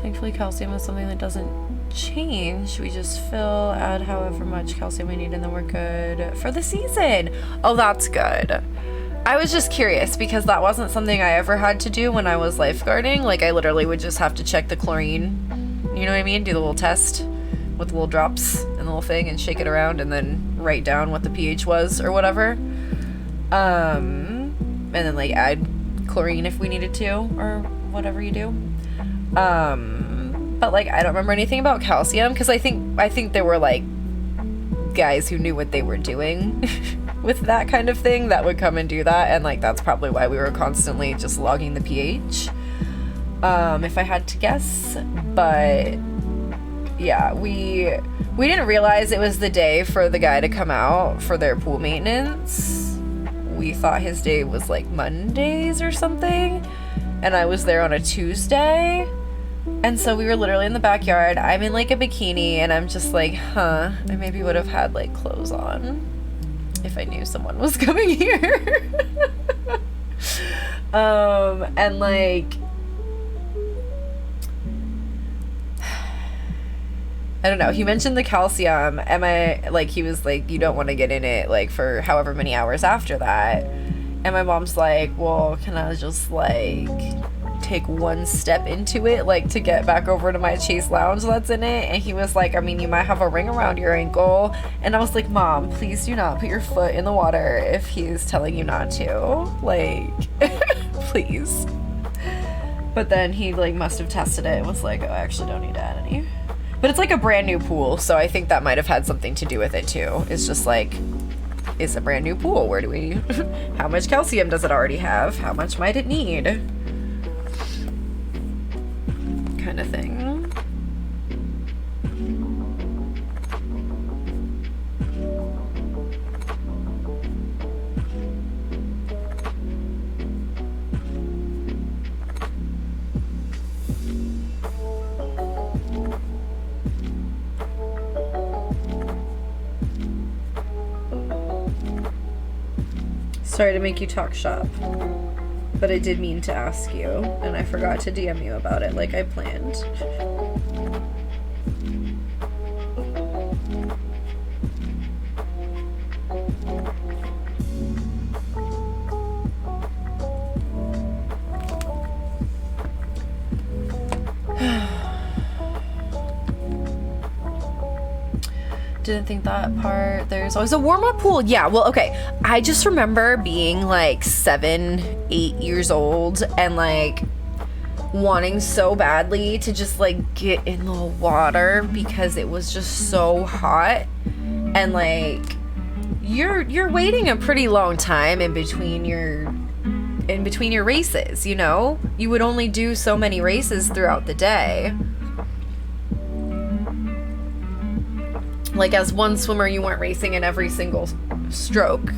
Thankfully, calcium is something that doesn't change. We just fill, add however much calcium we need, and then we're good for the season. Oh, that's good. I was just curious because that wasn't something I ever had to do when I was lifeguarding. Like, I literally would just have to check the chlorine, you know what I mean? Do the little test with the little drops and the little thing and shake it around and then write down what the pH was or whatever. And then like add chlorine if we needed to or whatever you do. But like, I don't remember anything about calcium because I think there were like guys who knew what they were doing with that kind of thing that would come and do that, and like that's probably why we were constantly just logging the pH, if I had to guess. But yeah, we didn't realize it was the day for the guy to come out for their pool maintenance. We thought his day was like Mondays or something, and I was there on a Tuesday. And so we were literally in the backyard. I'm in like a bikini, and I'm just like, I maybe would have had like clothes on if I knew someone was coming here. And like, I don't know, he mentioned the calcium. He was like, you don't want to get in it like for however many hours after that. And my mom's like, well, can I just like take one step into it, like to get back over to my Chase Lounge that's in it? And he was like, I mean, you might have a ring around your ankle. And I was like, Mom, please do not put your foot in the water if he's telling you not to. Like, please. But then he like must have tested it and was like, oh, I actually don't need to add any. But it's like a brand new pool, so I think that might have had something to do with it too. It's just like, it's a brand new pool. Where do we, how much calcium does it already have? How much might it need? Kind of thing. Sorry to make you talk shop, but I did mean to ask you, and I forgot to DM you about it like I planned. Didn't think that part. There's always a warm-up pool. Yeah, well, okay. I just remember being like 7, 8 years old and like wanting so badly to just like get in the water because it was just so hot. And like you're waiting a pretty long time in between your races, you know? You would only do so many races throughout the day. Like, as one swimmer, you weren't racing in every single stroke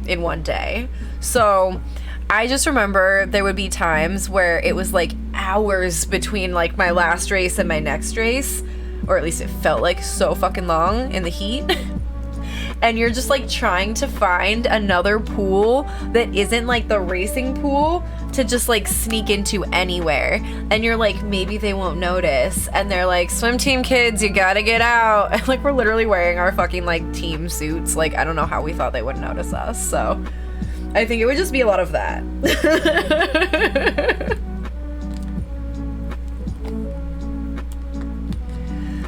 in one day. So I just remember there would be times where it was like hours between like my last race and my next race, or at least it felt like so fucking long in the heat. And you're just like trying to find another pool that isn't like the racing pool to just like sneak into anywhere. And you're like, maybe they won't notice. And they're like, swim team kids, you gotta get out. And like, we're literally wearing our fucking like team suits. Like, I don't know how we thought they wouldn't notice us. So I think it would just be a lot of that.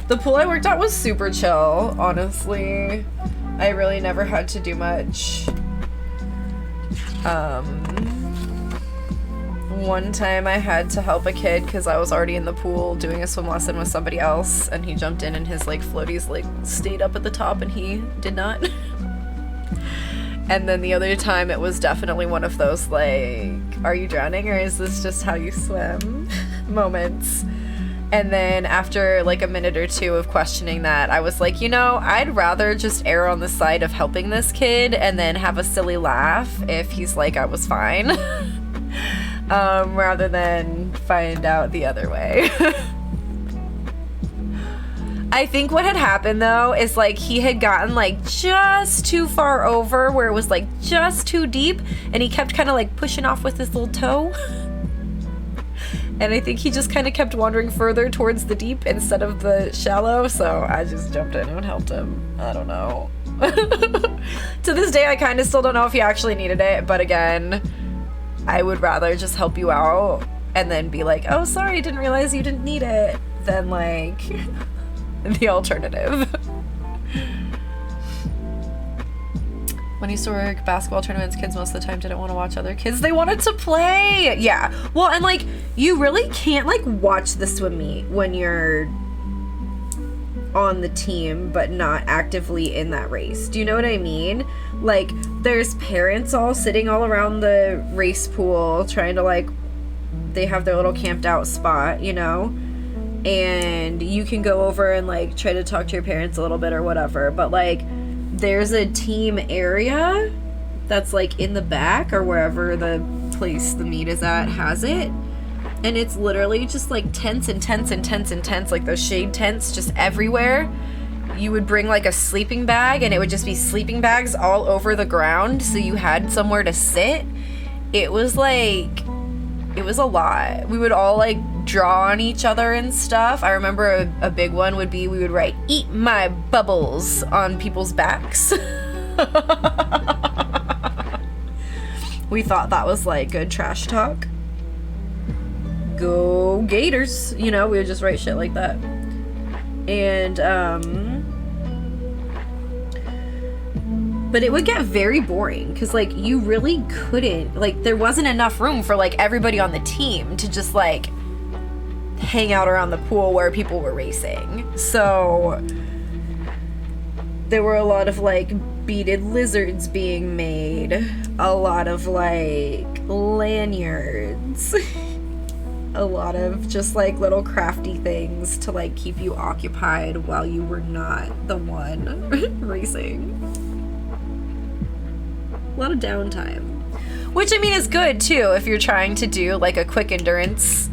The pool I worked at was super chill, honestly. I really never had to do much. One time I had to help a kid because I was already in the pool doing a swim lesson with somebody else, and he jumped in and his like floaties like stayed up at the top and he did not. And then the other time it was definitely one of those like, are you drowning or is this just how you swim moments. And then after like a minute or two of questioning that, I was like, you know, I'd rather just err on the side of helping this kid and then have a silly laugh if he's like, I was fine. Rather than find out the other way. I think what had happened though is like he had gotten like just too far over where it was like just too deep, and he kept kind of like pushing off with his little toe. And I think he just kind of kept wandering further towards the deep instead of the shallow, so I just jumped in and helped him. I don't know. To this day, I kind of still don't know if he actually needed it, but again, I would rather just help you out and then be like, oh, sorry, didn't realize you didn't need it, than like the alternative. When I used to work basketball tournaments, kids most of the time didn't want to watch other kids. They wanted to play. Yeah. Well, and like, you really can't like watch the swim meet when you're on the team but not actively in that race. Do you know what I mean? Like, there's parents all sitting all around the race pool trying to like, they have their little camped out spot, you know? and you can go over and like try to talk to your parents a little bit or whatever, but like there's a team area that's like in the back or wherever the place the meet is at has it, and it's literally just like tents and tents and tents and tents, like those shade tents just everywhere. You would bring like a sleeping bag and it would just be sleeping bags all over the ground, so you had somewhere to sit. It was a lot. We would all like draw on each other and stuff. I remember a big one would be we would write "eat my bubbles" on people's backs. We thought that was like good trash talk. Go Gators, you know, we would just write shit like that. And but it would get very boring because like you really couldn't, like there wasn't enough room for like everybody on the team to just like hang out around the pool where people were racing. So there were a lot of like beaded lizards being made, a lot of like lanyards, a lot of just like little crafty things to like keep you occupied while you were not the one racing. A lot of downtime, which I mean is good too if you're trying to do like a quick endurance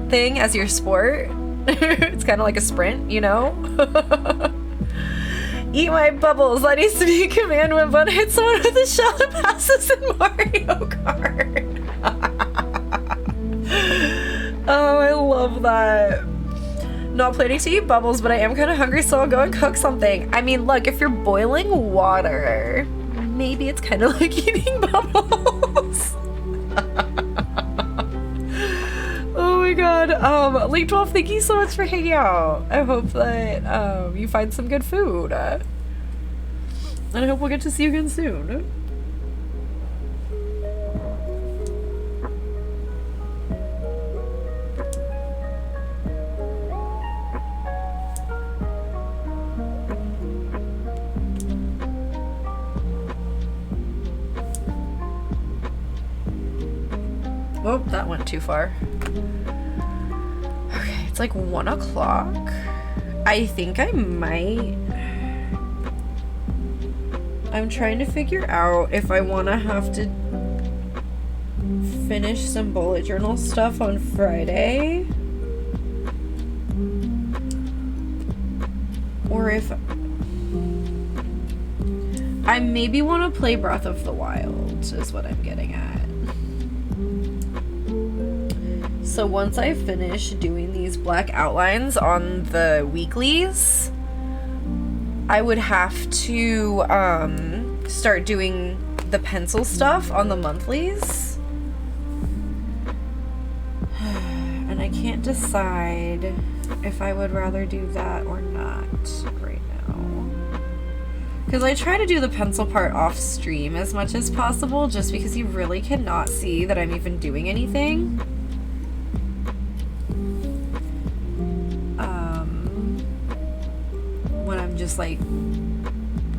thing as your sport. It's kind of like a sprint, you know. Eat my bubbles. That needs to be a command when one hits someone with a shell that passes in Mario Kart. Oh, I love that. Not planning to eat bubbles, but I am kind of hungry, so I'll go and cook something. I mean, look, if you're boiling water, maybe it's kind of like eating bubbles. Oh my god. Link 12, thank you so much for hanging out. I hope that you find some good food. And I hope we'll get to see you again soon. Oh, that went too far. Okay, it's like 1 o'clock. I think I might... I'm trying to figure out if I want to have to finish some bullet journal stuff on Friday. Or if... I maybe want to play Breath of the Wild, is what I'm getting at. So once I finish doing these black outlines on the weeklies, I would have to start doing the pencil stuff on the monthlies. And I can't decide if I would rather do that or not right now. Because I try to do the pencil part off stream as much as possible, just because you really cannot see that I'm even doing anything. When I'm just like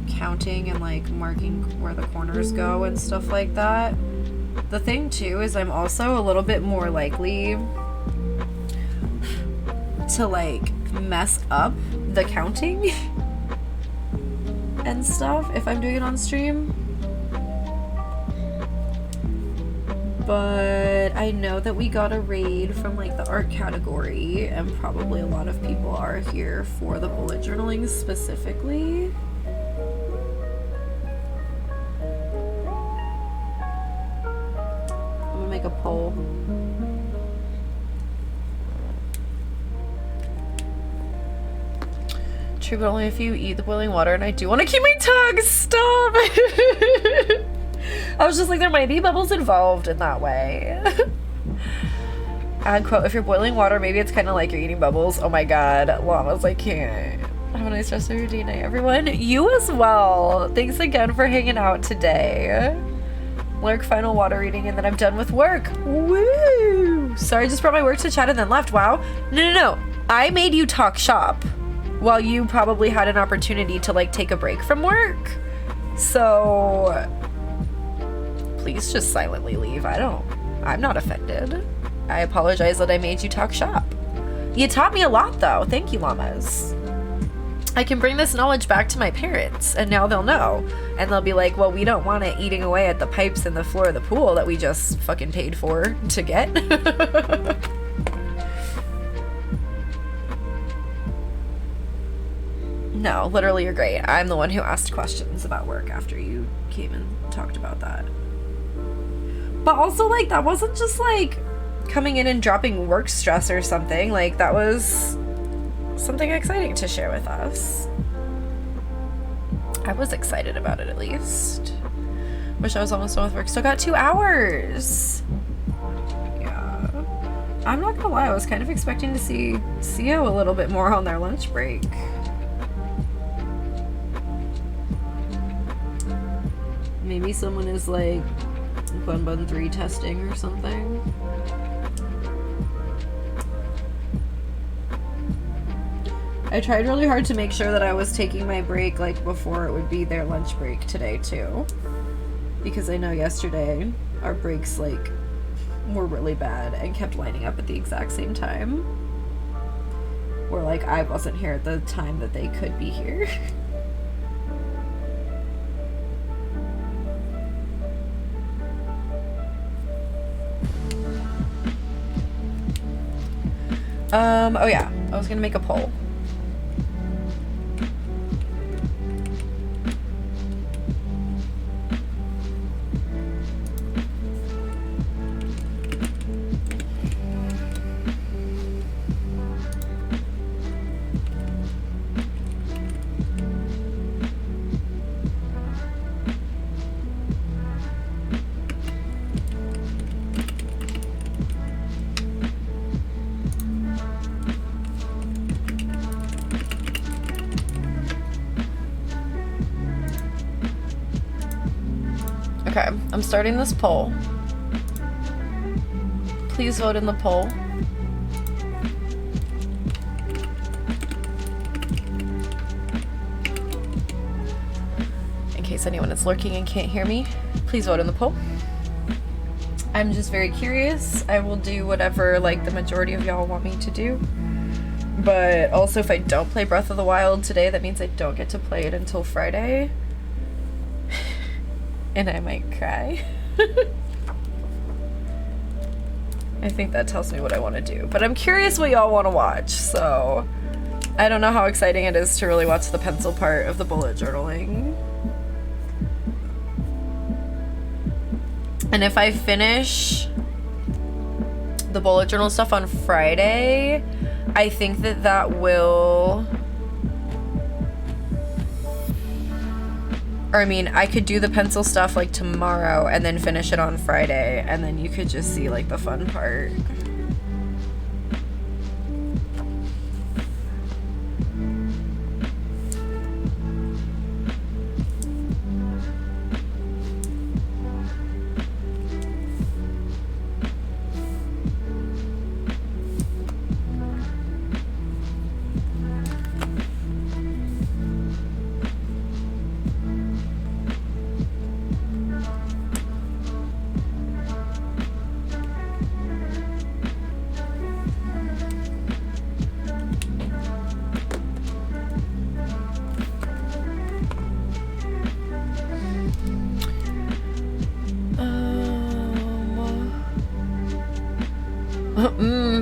counting and like marking where the corners go and stuff like that. The thing too is I'm also a little bit more likely to like mess up the counting and stuff if I'm doing it on stream. But I know that we got a raid from like the art category, and probably a lot of people are here for the bullet journaling specifically. I'm gonna make a poll. True, but only if you eat the boiling water, and I do want to keep my tongue. Stop! I was just like, there might be bubbles involved in that way. Add quote, if you're boiling water, maybe it's kind of like you're eating bubbles. Oh my god, llamas, I can't. Have a nice rest of your day night, everyone. You as well. Thanks again for hanging out today. Lurk final water reading, and then I'm done with work. Woo! Sorry, I just brought my work to chat and then left. Wow. No. I made you talk shop while you probably had an opportunity to like take a break from work. So please just silently leave. I'm not offended. I apologize that I made you talk shop. You taught me a lot, though. Thank you, llamas. I can bring this knowledge back to my parents, and now they'll know. And they'll be like, well, we don't want it eating away at the pipes in the floor of the pool that we just fucking paid for to get. No, literally, you're great. I'm the one who asked questions about work after you came and talked about that. But also, like, that wasn't just, like, coming in and dropping work stress or something. Like, that was something exciting to share with us. I was excited about it, at least. Wish I was almost done with work. Still got 2 hours. Yeah. I'm not gonna lie, I was kind of expecting to see CO a little bit more on their lunch break. Maybe someone is like Bun 3 testing or something. I tried really hard to make sure that I was taking my break like before it would be their lunch break today too. Because I know yesterday our breaks like were really bad and kept lining up at the exact same time. Or like I wasn't here at the time that they could be here. Oh yeah, I was gonna make a poll. Okay, I'm starting this poll. Please vote in the poll. In case anyone is lurking and can't hear me, please vote in the poll. I'm just very curious. I will do whatever like the majority of y'all want me to do. But also if I don't play Breath of the Wild today, that means I don't get to play it until Friday. And I might cry. I think that tells me what I want to do. But I'm curious what y'all want to watch, so I don't know how exciting it is to really watch the pencil part of the bullet journaling. And if I finish the bullet journal stuff on Friday, I think that that will... Or I mean, I could do the pencil stuff like tomorrow and then finish it on Friday, and then you could just see like the fun part.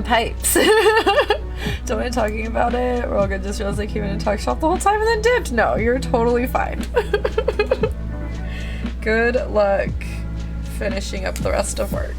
Pipes. Don't mind talking about it. Rogan just realized I came in and talked shop the whole time and then dipped. No, you're totally fine. Good luck finishing up the rest of work.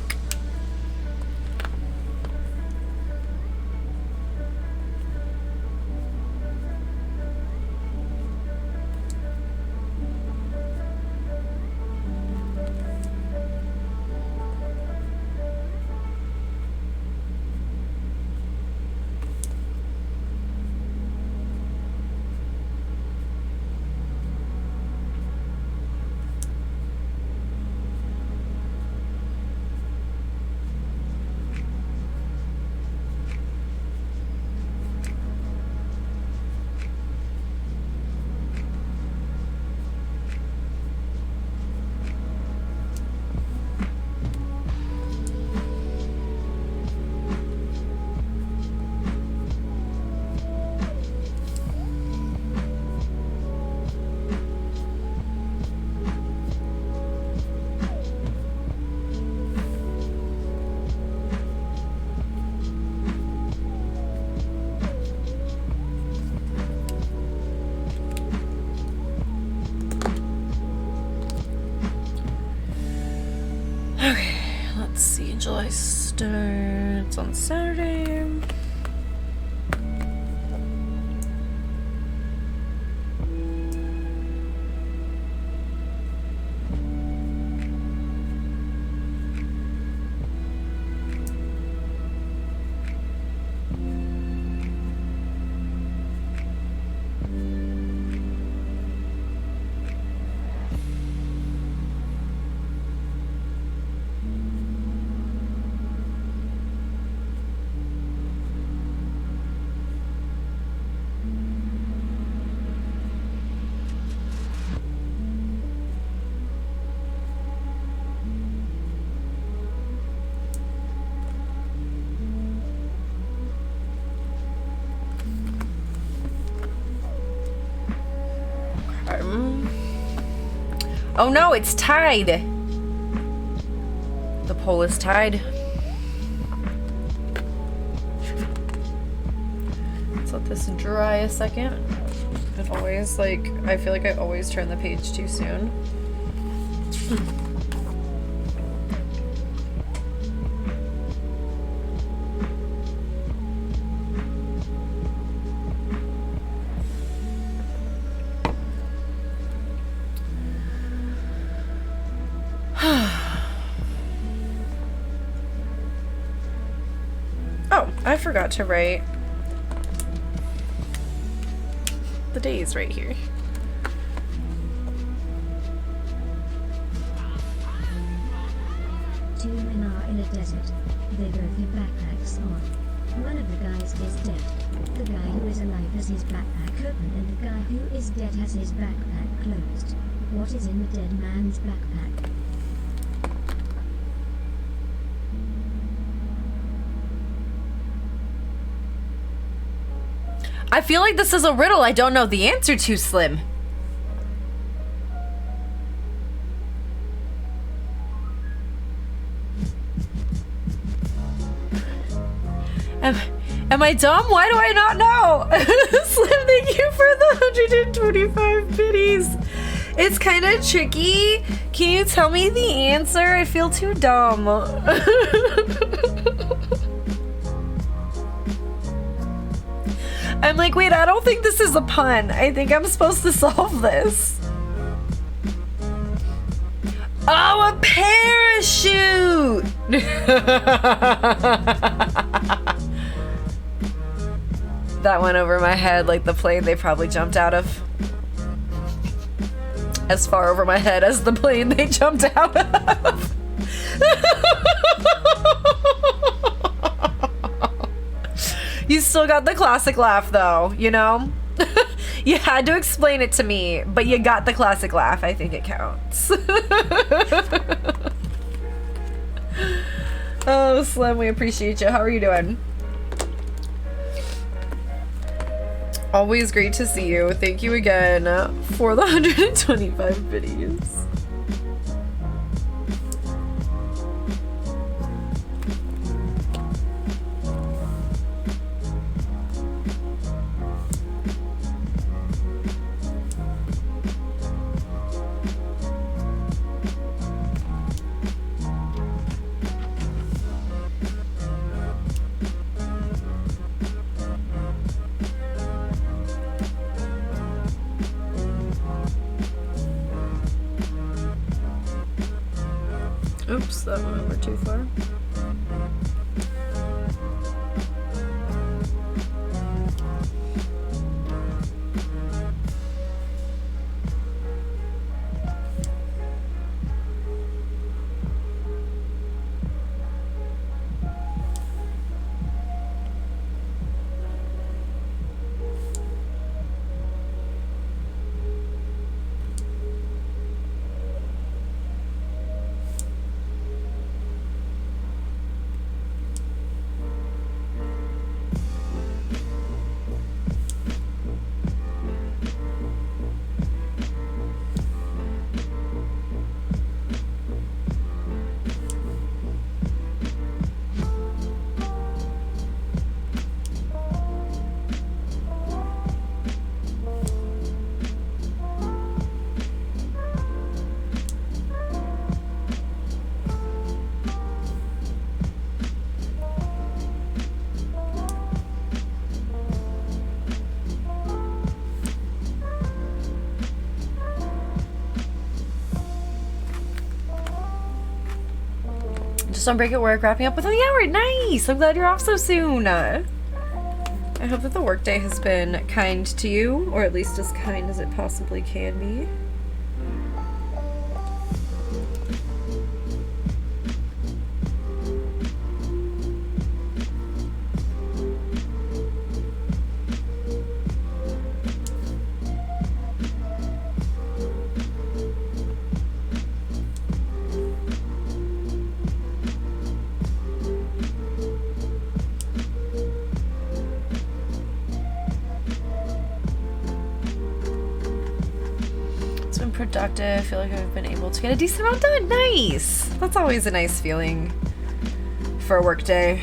I start on Saturday. Oh no, it's tied. The poll is tied. Let's let this dry a second. It always, like, I feel like I always turn the page too soon. Oh, I forgot to write the days right here. Two men are in a desert. They both have backpacks on. One of the guys is dead. The guy who is alive has his backpack open and the guy who is dead has his backpack closed. What is in the dead man's backpack? I feel like this is a riddle I don't know the answer to, Slim. Am I dumb? Why do I not know? Slim, thank you for the 125 biddies. It's kind of tricky. Can you tell me the answer? I feel too dumb. I'm like, wait, I don't think this is a pun. I think I'm supposed to solve this. Oh, a parachute! That went over my head like the plane they probably jumped out of. As far over my head as the plane they jumped out of. You still got the classic laugh though, you know? You had to explain it to me, but you got the classic laugh. I think it counts. Oh, Slim, we appreciate you. How are you doing? Always great to see you. Thank you again for the 125 videos. Oops, that went over too far. Almost on break at work, wrapping up within the hour. Nice! I'm glad you're off so soon. I hope that the workday has been kind to you, or at least as kind as it possibly can be. Productive. I feel like I've been able to get a decent amount done. Nice! That's always a nice feeling for a work day.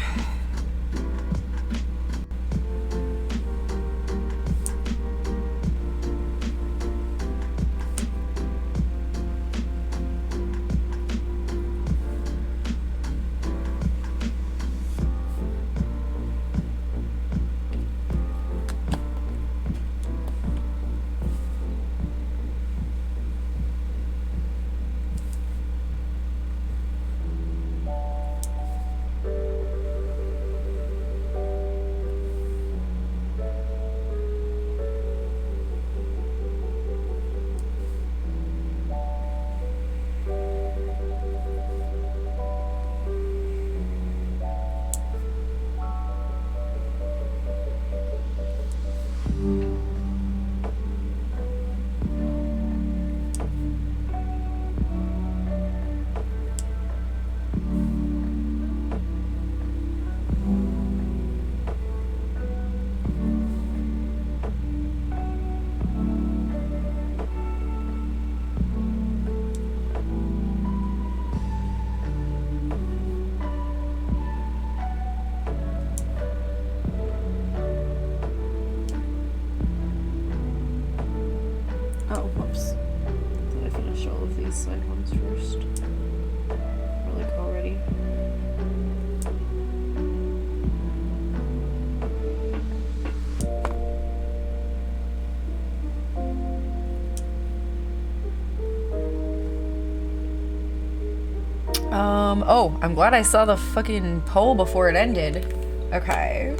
Oh, I'm glad I saw the fucking poll before it ended. Okay.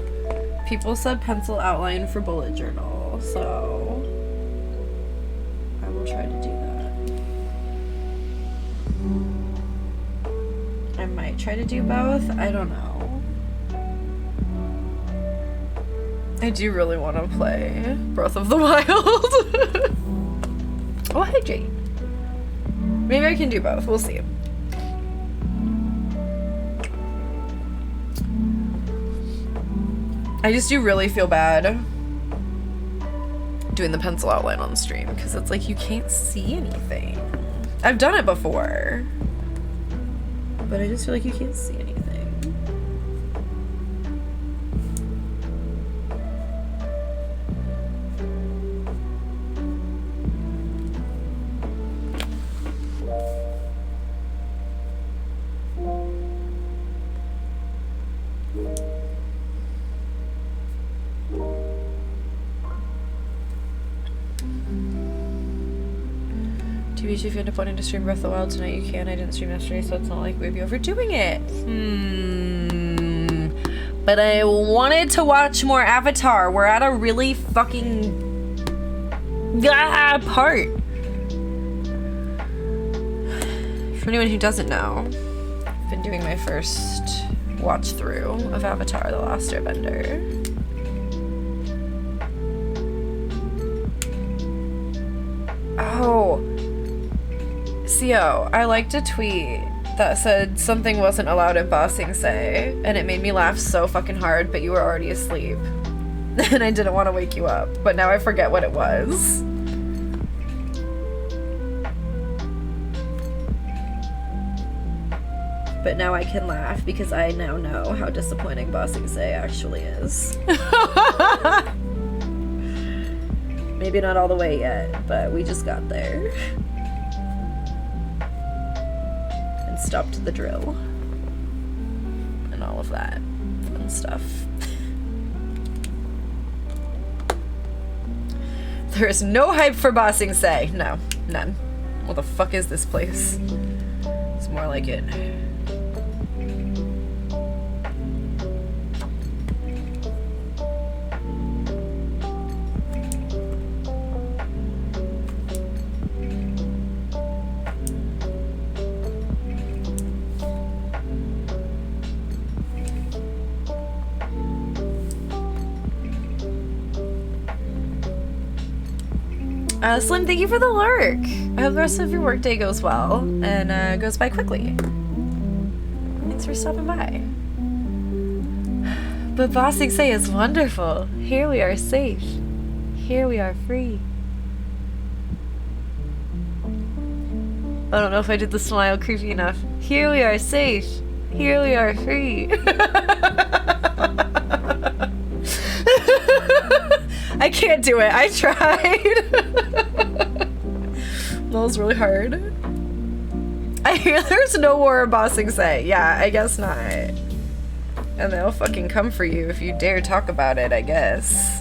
People said pencil outline for bullet journal, so I will try to do that. I might try to do both. I don't know. I do really want to play Breath of the Wild. Oh, hi, Jade. Maybe I can do both. We'll see. I just do really feel bad doing the pencil outline on stream because it's like you can't see anything. I've done it before, but I just feel like you can't see anything. If you end up wanting to stream Breath of the Wild tonight, you can. I didn't stream yesterday, so it's not like we'd be overdoing it. But I wanted to watch more Avatar. We're at a really fucking part. For anyone who doesn't know, I've been doing my first watch through of Avatar: The Last Airbender. Oh. CO, I liked a tweet that said something wasn't allowed in Ba Sing Se, and it made me laugh so fucking hard, but you were already asleep. And I didn't want to wake you up, but now I forget what it was. But now I can laugh because I now know how disappointing Ba Sing Se actually is. Maybe not all the way yet, but we just got there. Stopped the drill and all of that fun stuff. There is no hype for Ba Sing Se. No, none. What the fuck is this place? It's more like it. Slim, thank you for the lurk. I hope the rest of your workday goes well and goes by quickly. Thanks for stopping by. But Bossing Say is wonderful. Here we are safe. Here we are free. I don't know if I did the smile creepy enough. Here we are safe. Here we are free. I can't do it. I tried. That was really hard. I hear there's no war in Bossing Say. Yeah, I guess not. And they'll fucking come for you if you dare talk about it, I guess.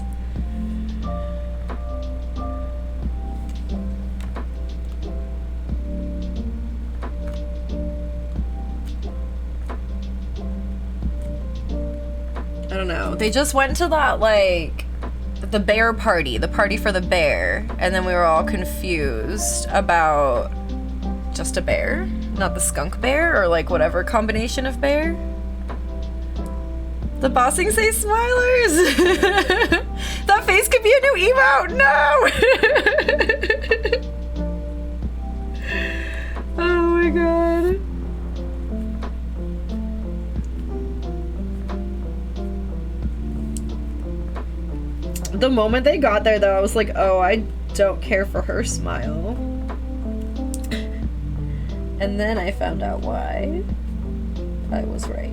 I don't know. They just went to that, like, the bear party, the party for the bear, and then we were all confused about just a bear, not the skunk bear, or like whatever combination of bear. The Bossing Say smilers! That face could be a new emote! No! Oh my god. The moment they got there, though, I was like, oh, I don't care for her smile. And then I found out why. I was right.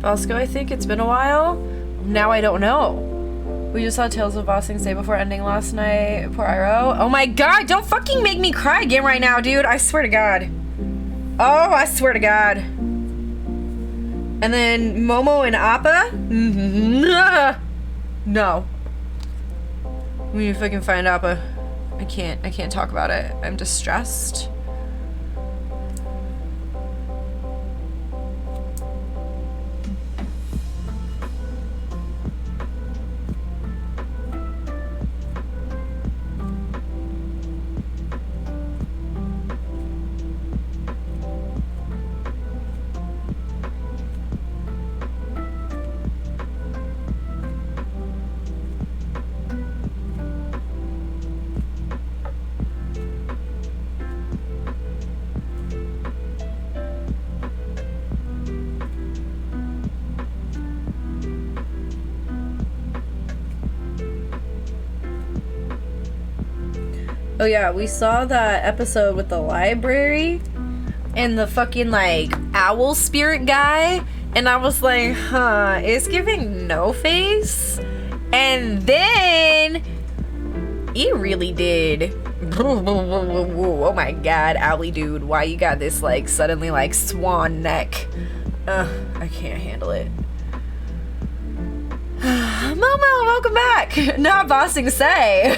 Bosco, I think it's been a while. Now I don't know. We just saw Tales of Bossing Say before ending last night. Poor Iro. Oh my god, don't fucking make me cry again right now, dude. I swear to god. Oh, I swear to god. And then Momo and Appa? No. We need to fucking find Appa. I can't talk about it. I'm distressed. Oh yeah, we saw that episode with the library and the fucking like owl spirit guy, and I was like, huh, it's giving no face. And then he really did. Oh my god, owly dude, why you got this like suddenly like swan neck? I can't handle it. Momo, welcome back. Not Bossing Say.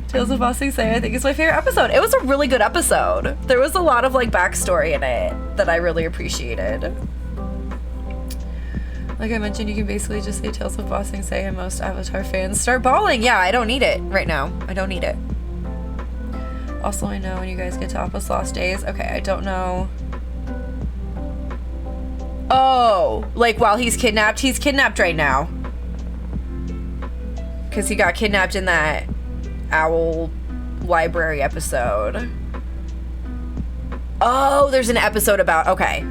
Tales of Bossing Say, I think, is my favorite episode. It was a really good episode. There was a lot of like backstory in it that I really appreciated. Like I mentioned, you can basically just say Tales of Bossing Say and most Avatar fans start bawling. Yeah, I don't need it right now. I don't need it. Also, I know when you guys get to Appa's Lost Days. Okay, I don't know. Oh, like while he's kidnapped right now. Because he got kidnapped in that owl library episode. Oh, there's an episode about, okay.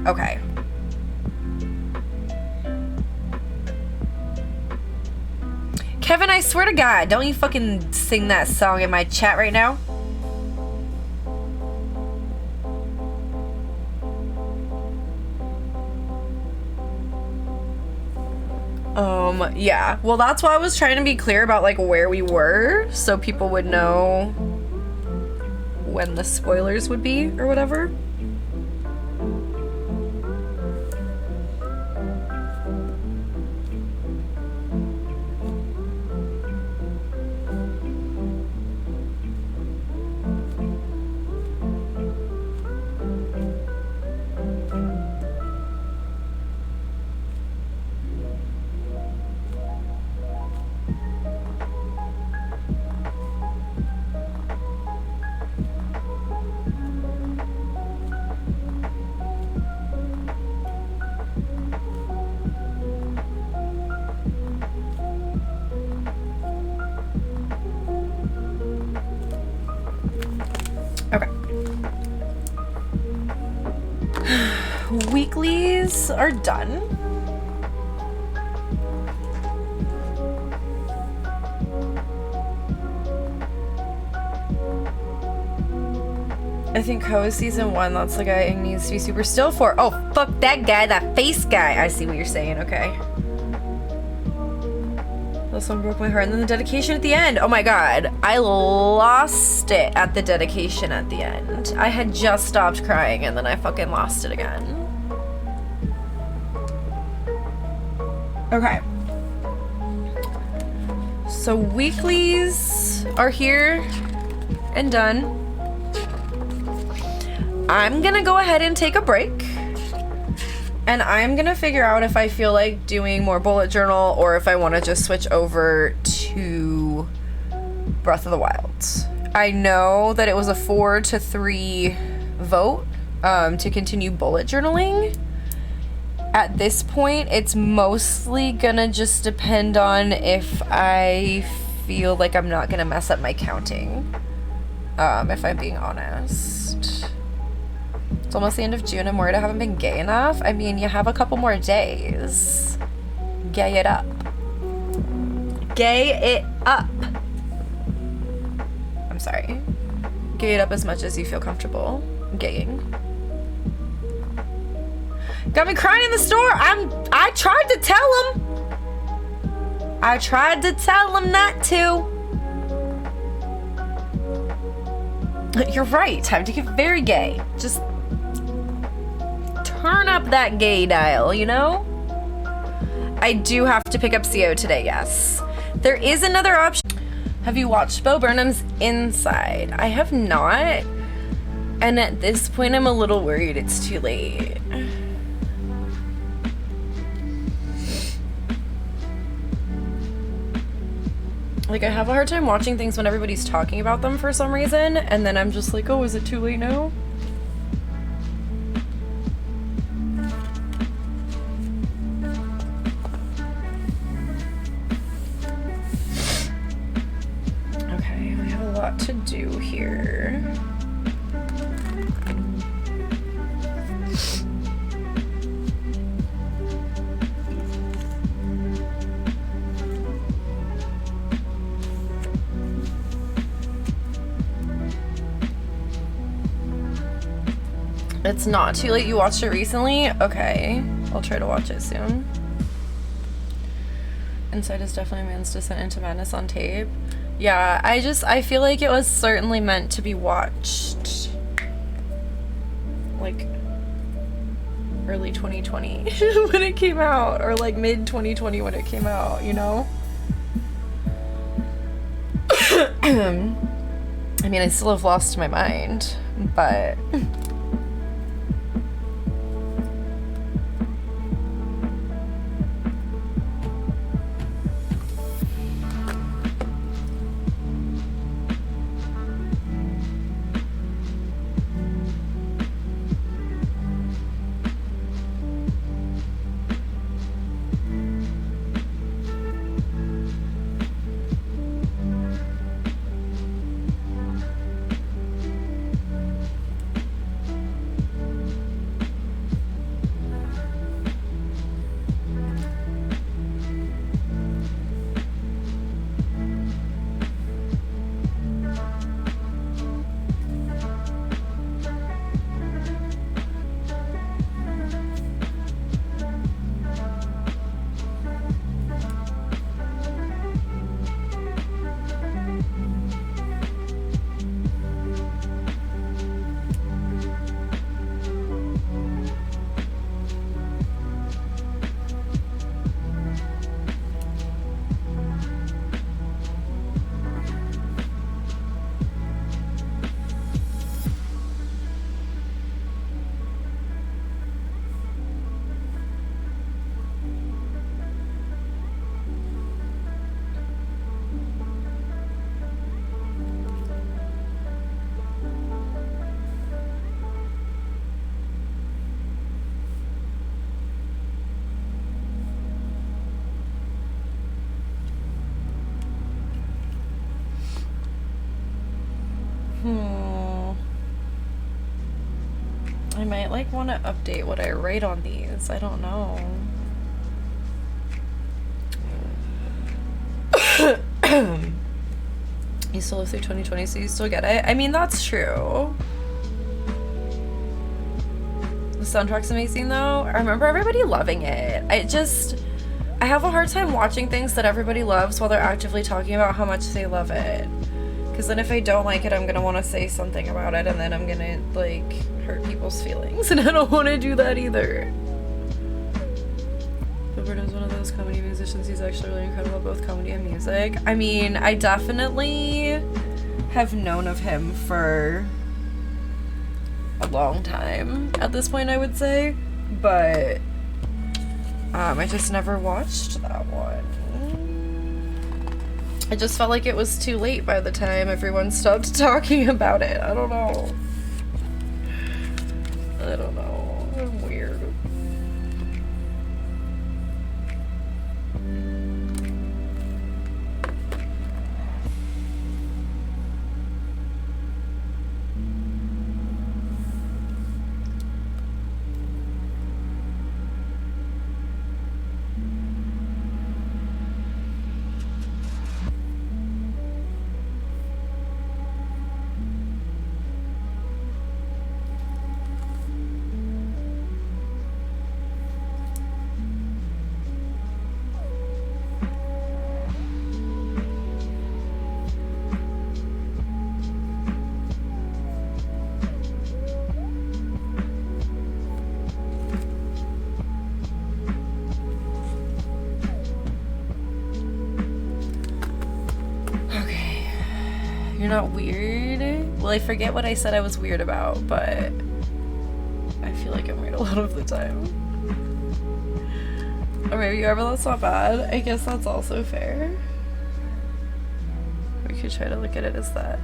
Kevin, I swear to God, don't you fucking sing that song in my chat right now. Yeah. Well, that's why I was trying to be clear about like where we were so people would know when the spoilers would be or whatever. Okay. Weeklies are done. I think Ho is season 1. That's the guy Ing needs to be super still for. Oh, fuck that guy, that face guy. I see what you're saying. Okay. This one broke my heart. And then the dedication at the end. Oh my god. I lost it at the dedication at the end. I had just stopped crying and then I fucking lost it again. Okay. So weeklies are here and done. I'm gonna go ahead and take a break. And I'm gonna figure out if I feel like doing more bullet journal or if I want to just switch over to Breath of the Wild. I know that it was a 4-3 vote to continue bullet journaling. At this point, it's mostly gonna just depend on if I feel like I'm not gonna mess up my counting, if I'm being honest. It's almost the end of June. I'm worried I haven't been gay enough. I mean, you have a couple more days. Gay it up. Gay it up. I'm sorry. Gay it up as much as you feel comfortable gaying. Got me crying in the store. I tried to tell him. I tried to tell him not to. You're right. Time to get very gay. Just turn up that gay dial, you know? I do have to pick up CO today, yes. There is another option. Have you watched Bo Burnham's Inside? I have not. And at this point, I'm a little worried it's too late. Like, I have a hard time watching things when everybody's talking about them for some reason, and then I'm just like, oh, is it too late now? Okay, we have a lot to do here. It's not too late. You watched it recently? Okay. I'll try to watch it soon. Inside is definitely a man's descent into madness on tape. Yeah, I feel like it was certainly meant to be watched like early 2020 when it came out, or like mid 2020 when it came out, you know? I mean, I still have lost my mind, but I might like want to update what I write on these. I don't know. You still live through 2020, so you still get it. I mean, that's true. The soundtrack's amazing though. I remember everybody loving it. I have a hard time watching things that everybody loves while they're actively talking about how much they love it. Because then if I don't like it, I'm gonna want to say something about it, and then I'm gonna like hurt people's feelings, and I don't want to do that either. Gilbert is one of those comedy musicians. He's actually really incredible at both comedy and music. I mean, I definitely have known of him for a long time at this point, I would say, but I just never watched that one. I just felt like it was too late by the time everyone stopped talking about it. I don't know. I'm weird. Not weird. Well, I forget what I said I was weird about, but I feel like I'm weird a lot of the time. Or maybe you are, but that's not bad. I guess that's also fair. We could try to look at it as that.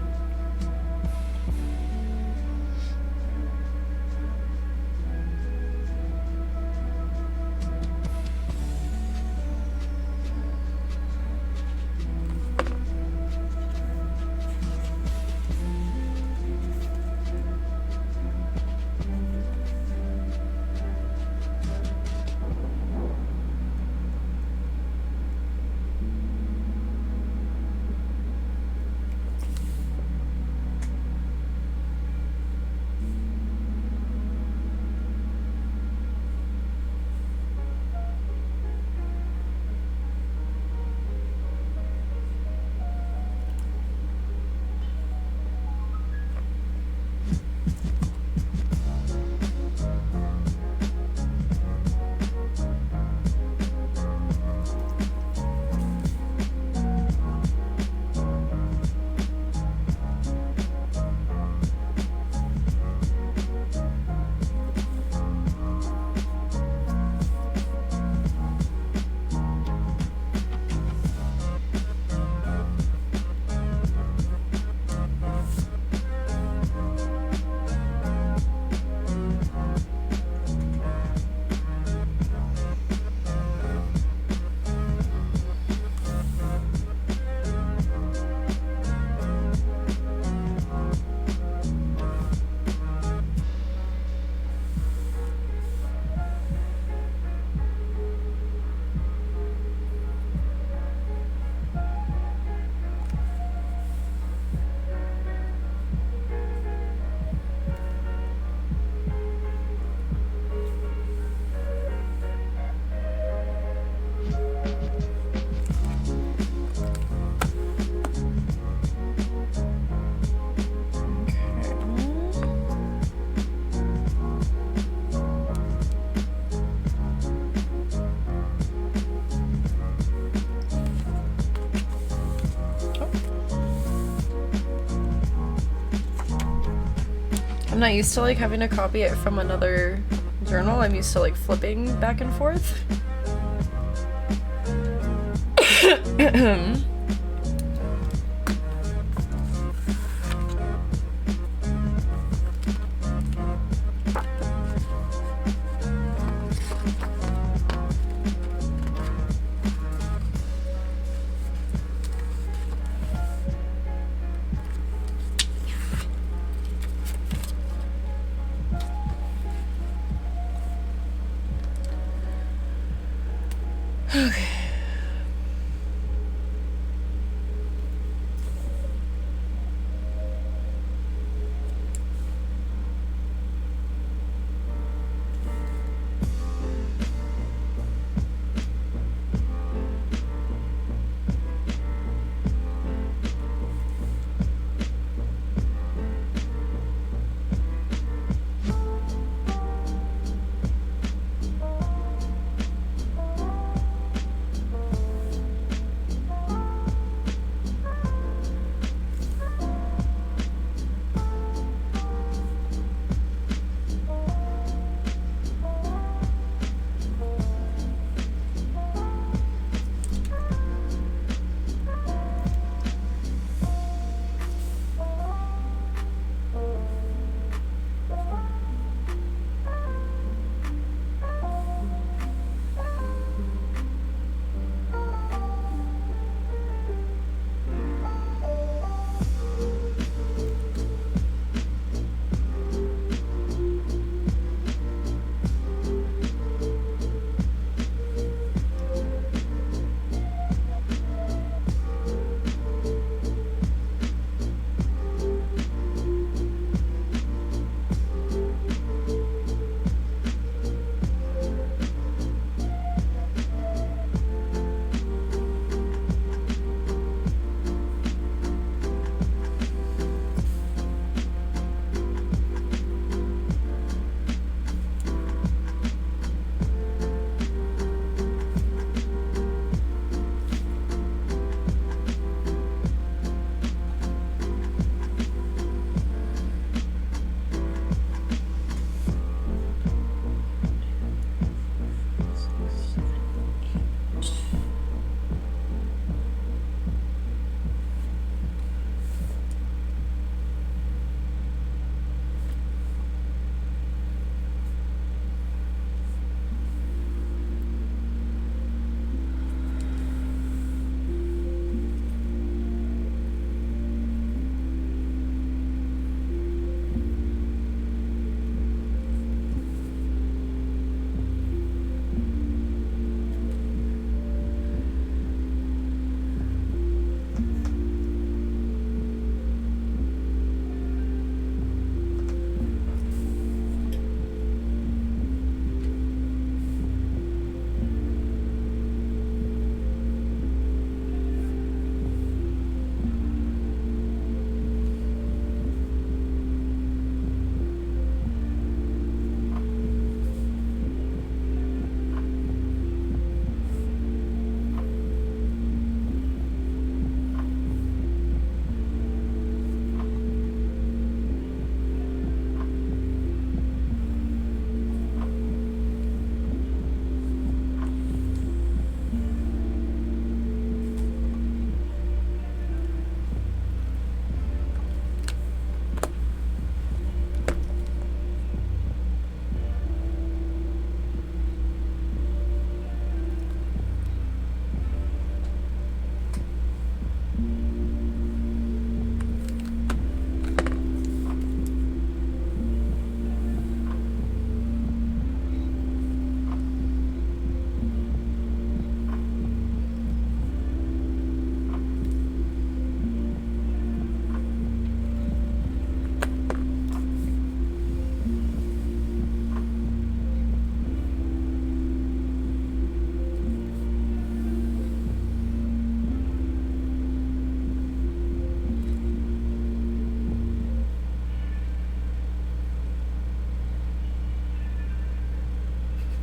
I'm not used to like having to copy it from another journal. I'm used to like flipping back and forth.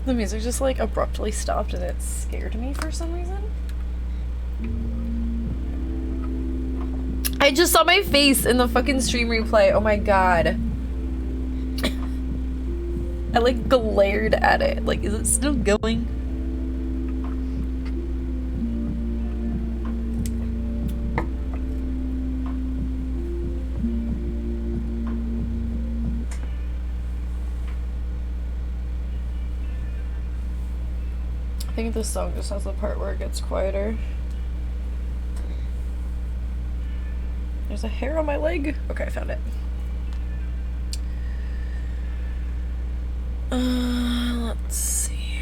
The music just like abruptly stopped and it scared me for some reason. I just saw my face in the fucking stream replay. Oh my god. I like glared at it. Like, is it still going? I think this song just has the part where it gets quieter. There's a hair on my leg. Okay, I found it. Let's see.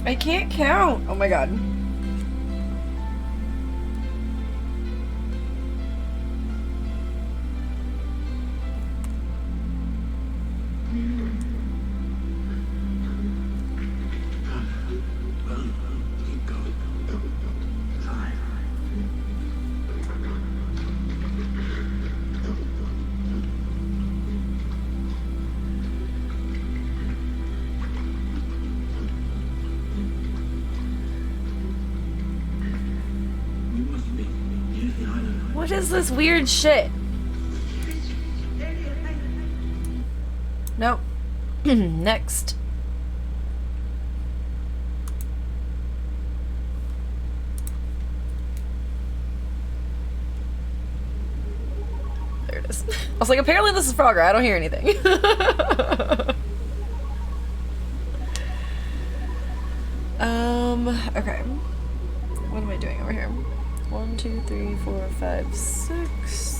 I can't count. Oh my god. What is this weird shit? Nope. Next. There it is. I was like, apparently this is Frogger. I don't hear anything. Okay. What am I doing over here? 1, 2, 3, 4, 5, 6.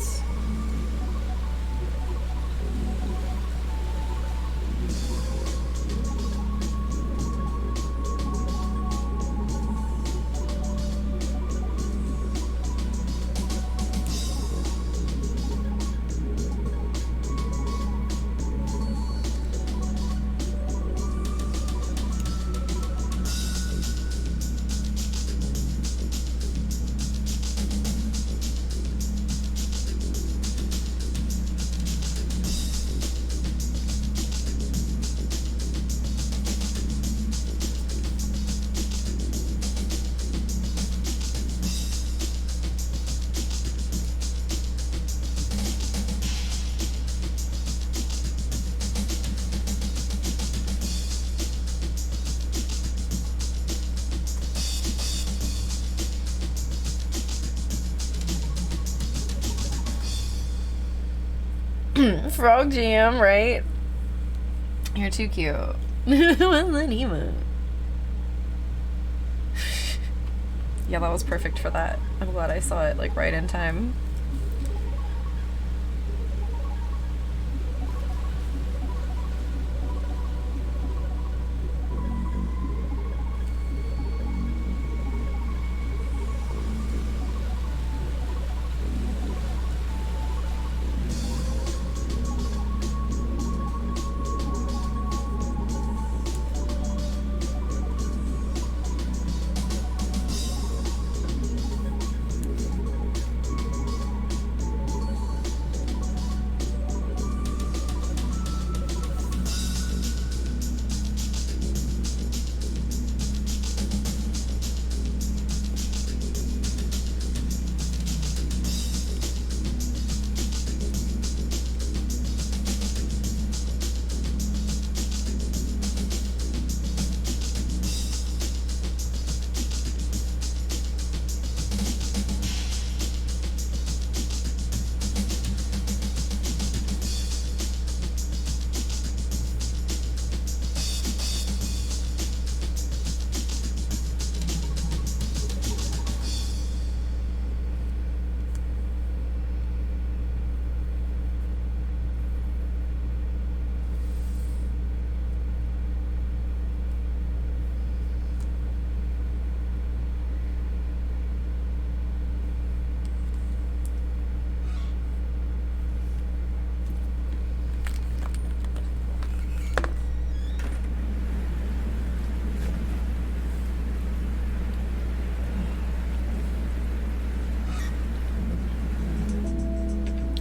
Frog Jam, right? You're too cute. What's the name? Yeah, that was perfect for that. I'm glad I saw it like right in time.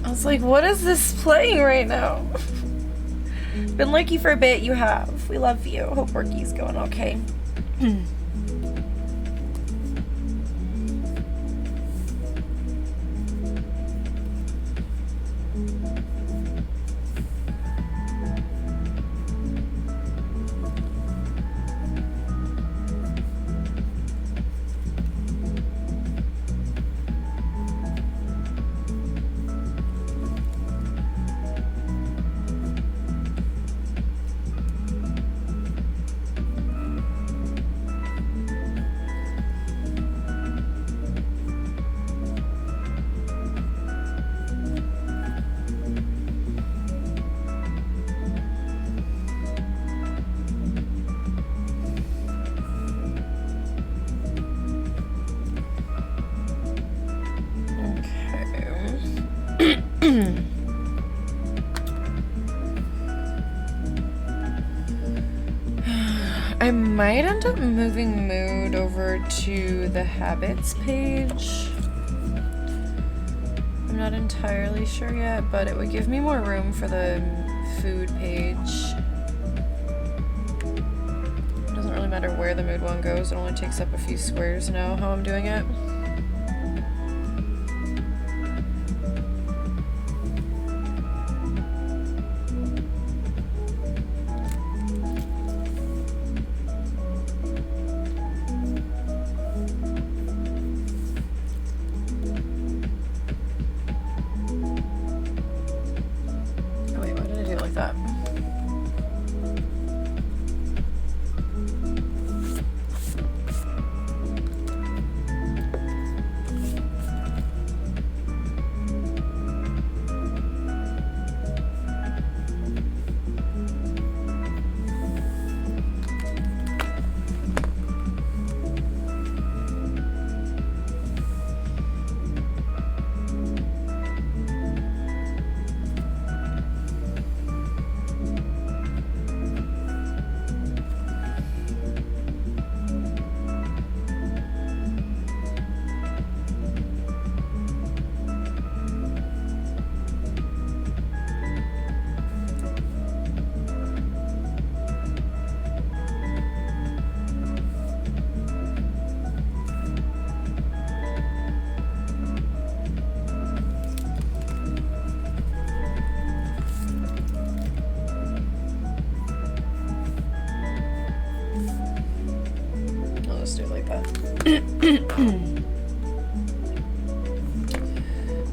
I was like, what is this playing right now? Been like you for a bit, you have. We love you. Hope Worky's going okay. I might end up moving mood over to the habits page. I'm not entirely sure yet, but it would give me more room for the food page. It doesn't really matter where the mood one goes, it only takes up a few squares now how I'm doing it.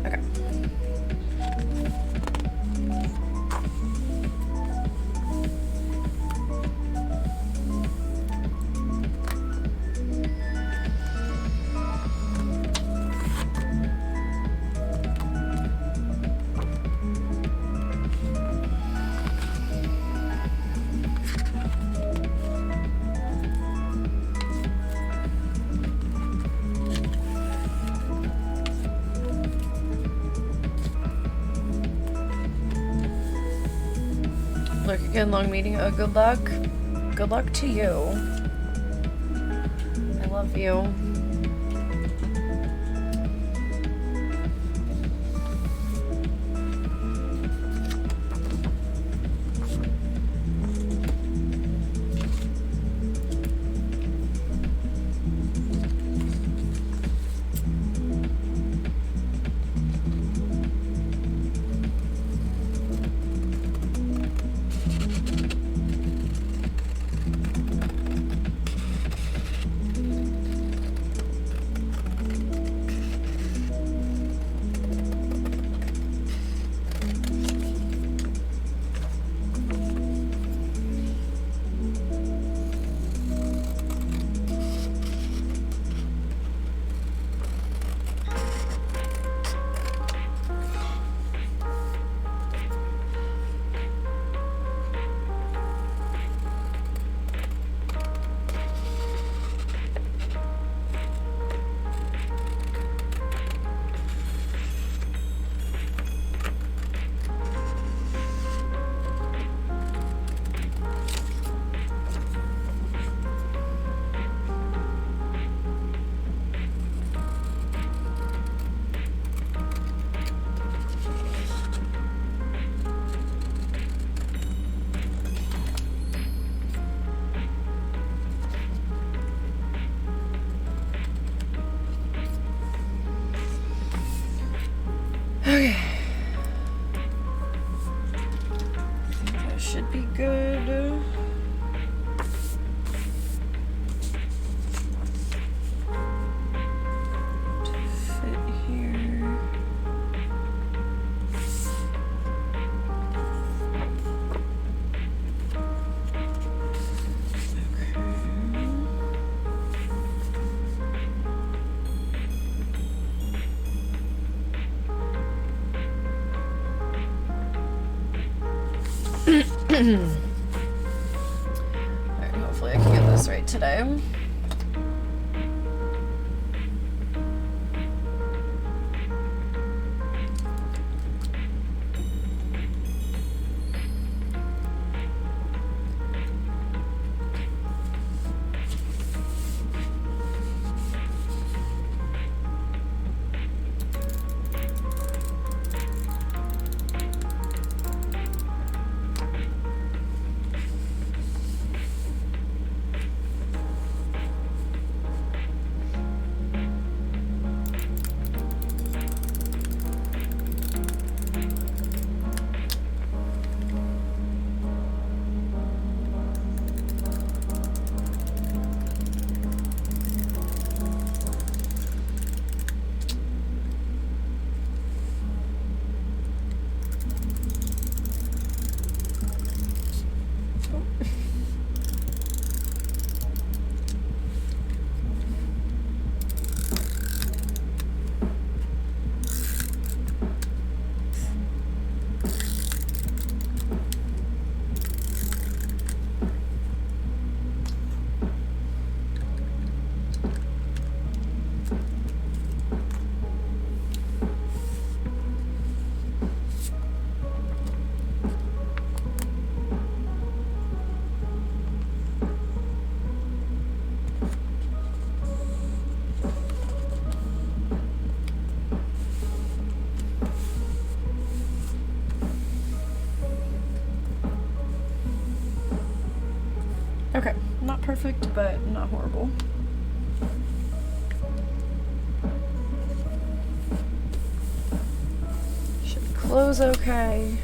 Okay. Look again, long meeting. Oh, good luck. Good luck to you. I love you. Okay. I think that should be good. To fit here. Alright, hopefully I can get this right today. Okay, not perfect, but not horrible. Should close okay.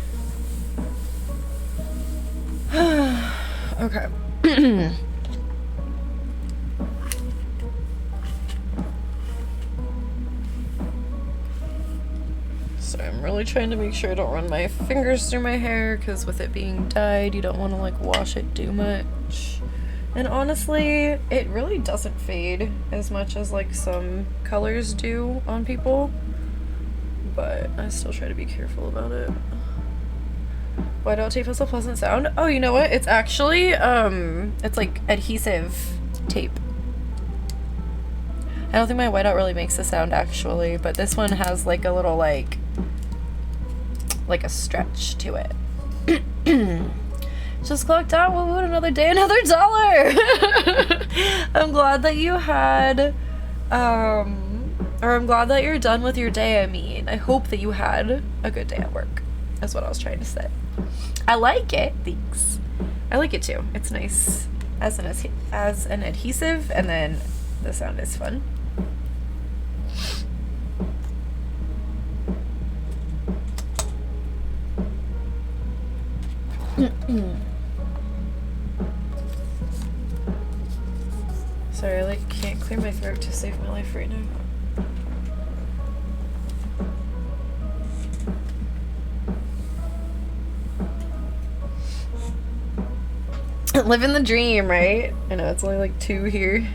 Okay. So I'm really trying to make sure I don't run my fingers through my hair, because with it being dyed, you don't want to like wash it too much. And honestly, it really doesn't fade as much as like some colors do on people, but I still try to be careful about it. Whiteout tape has a pleasant sound. Oh, you know what? It's actually, it's like adhesive tape. I don't think my whiteout really makes a sound actually, but this one has like a little like a stretch to it. Just clocked out. Woo woo, another day, another dollar. I'm glad that you had, or I'm glad that you're done with your day. I mean, I hope that you had a good day at work. That's what I was trying to say. I like it. Thanks. I like it too. It's nice as an adhesive, and then the sound is fun. Sorry, I like can't clear my throat to save my life right now. Living the dream, right? I know it's only like 2 here.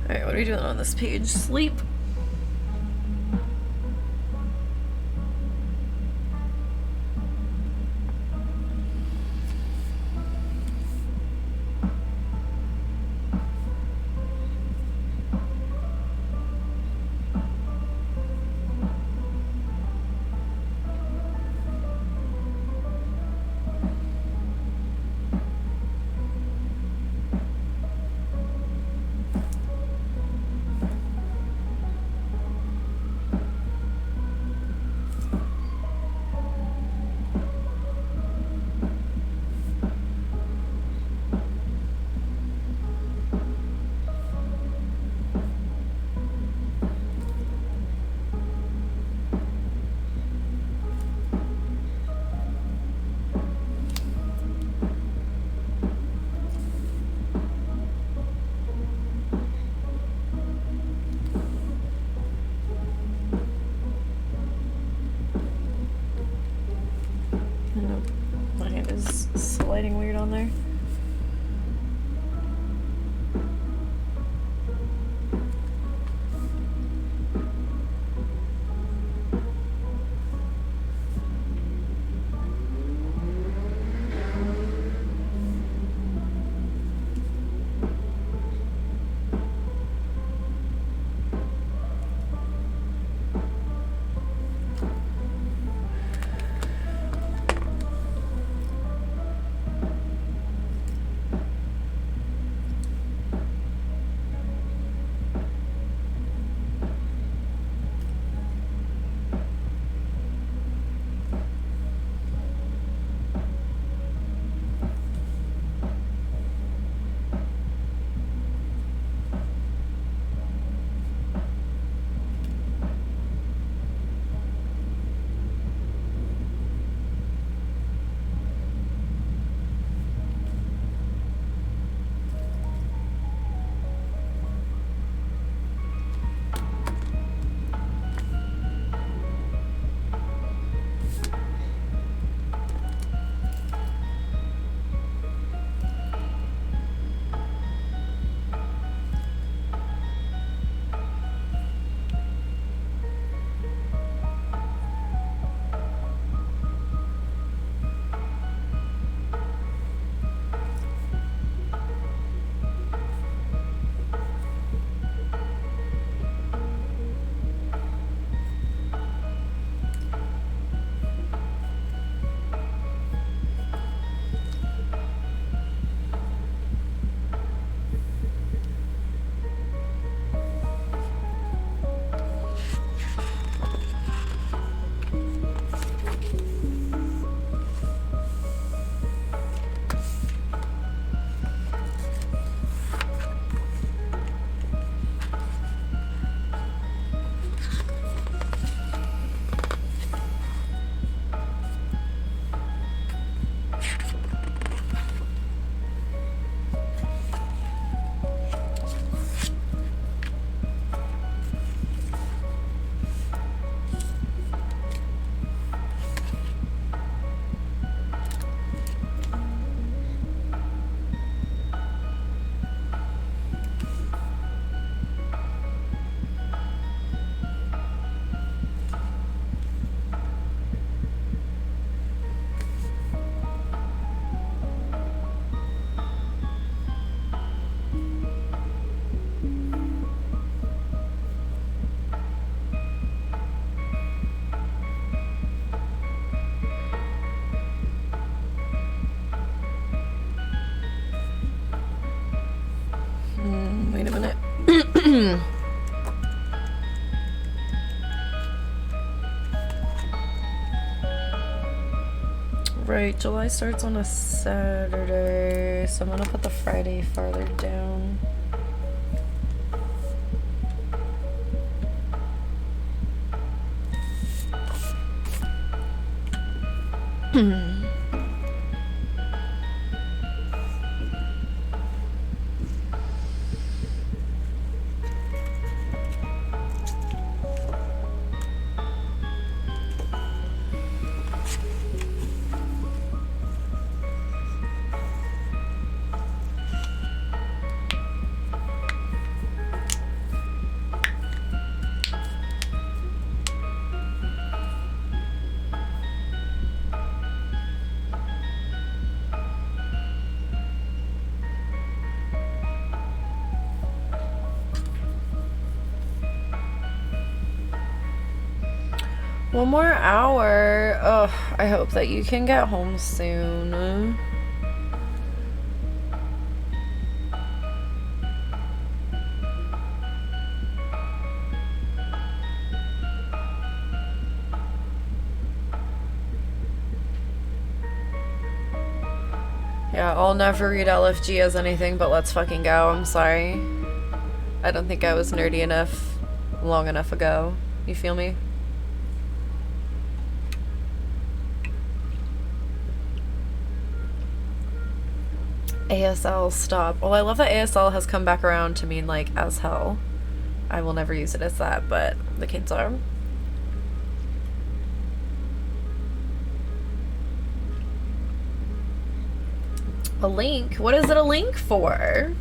Alright, what are we doing on this page? Sleep. My hand is sliding weird on there. Right, July starts on a Saturday, so I'm gonna put the Friday farther down. One more hour. Ugh, I hope that you can get home soon. Yeah, I'll never read LFG as anything but let's fucking go. I'm sorry. I don't think I was nerdy enough long enough ago. You feel me? ASL, stop. Oh, I love that ASL has come back around to mean, like, as hell. I will never use it as that, but the kids are. A link? What is it a link for?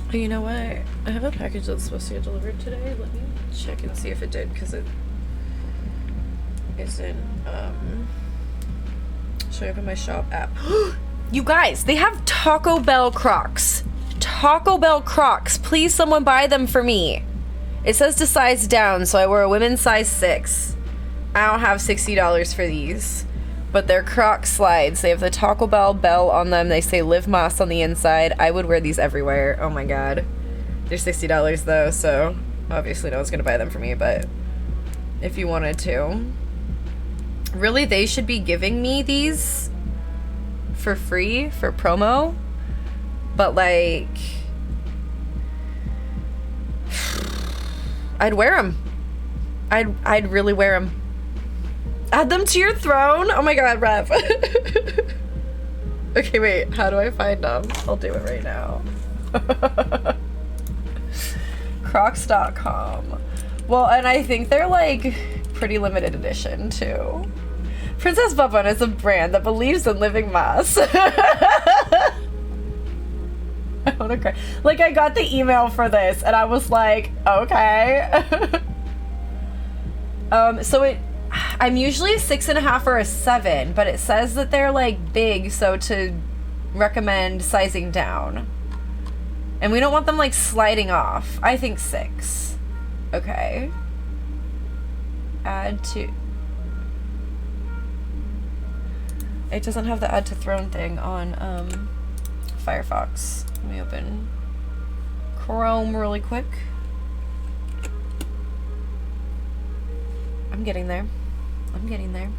Oh, you know what? I have a package that's supposed to get delivered today. Let me check and see if it did, because it isn't showing up in my shop app. You guys, they have Taco Bell Crocs. Taco Bell Crocs. Please, someone buy them for me. It says to size down, so I wear a women's size 6. I don't have $60 for these. But they're Croc slides. They have the Taco Bell bell on them. They say Live Moss on the inside. I would wear these everywhere. Oh my god. They're $60 though, so obviously no one's gonna buy them for me, but if you wanted to. Really, they should be giving me these for free for promo. But like, I'd wear them. I'd really wear them. Add them to your throne? Oh my god, Rev. Okay, wait. How do I find them? I'll do it right now. Crocs.com. Well, and I think they're like pretty limited edition too. Princess Bubba is a brand that believes in living moss. I wanna cry. Like, I got the email for this and I was like, okay. So I'm usually a 6.5 or a 7, but it says that they're like big, so to recommend sizing down. And we don't want them like sliding off. I think 6. Okay. Add to. It doesn't have the add to throne thing on Firefox. Let me open Chrome really quick. I'm getting there. I'm getting there.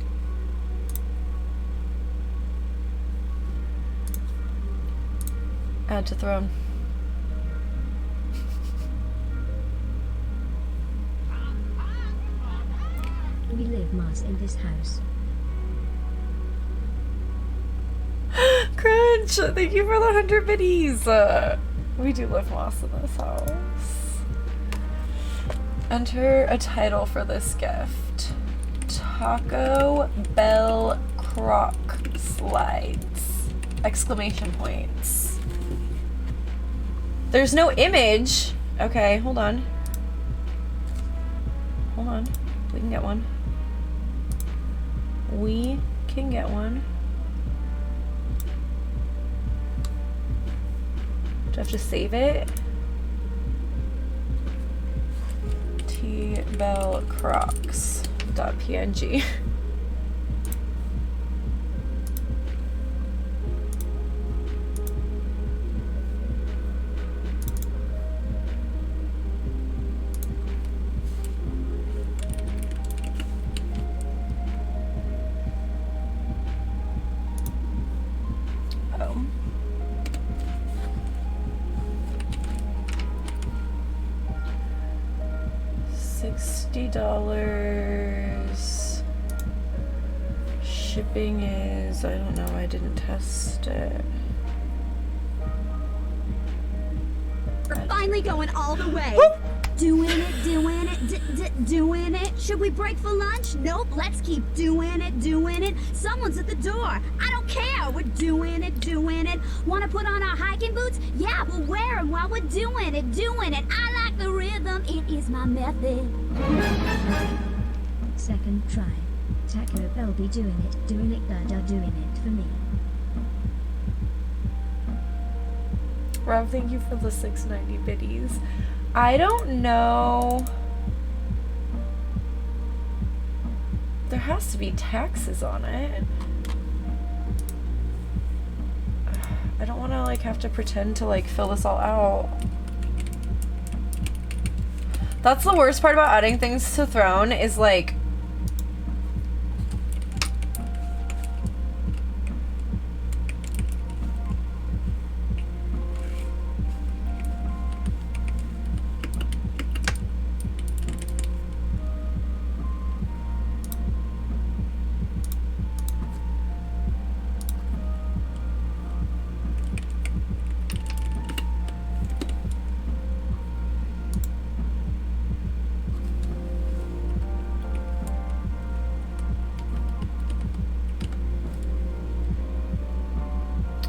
Add to throne. We live Mars in this house. Crunch! Thank you for the 100 biddies! We do live moss in this house. Enter a title for this gift. Taco Bell Croc slides. Exclamation points. There's no image. Okay, hold on. Hold on. We can get one. We can get one. Do I have to save it? T-Bell Crocs.png. $60. Shipping is, I don't know, I didn't test it. We're finally going all the way. Doing it, doing it. Should we break for lunch? Nope, let's keep doing it. Someone's at the door. I don't care. We're doing it. Want to put on our hiking boots? Yeah, we'll wear them while we're doing it. I like the rhythm. It is my method. Second try. Taco Bell be doing it, doing it for me. Rob, thank you for the 690 biddies. I don't know. There has to be taxes on it. I don't want to like have to pretend to like fill this all out. That's the worst part about adding things to Throne is like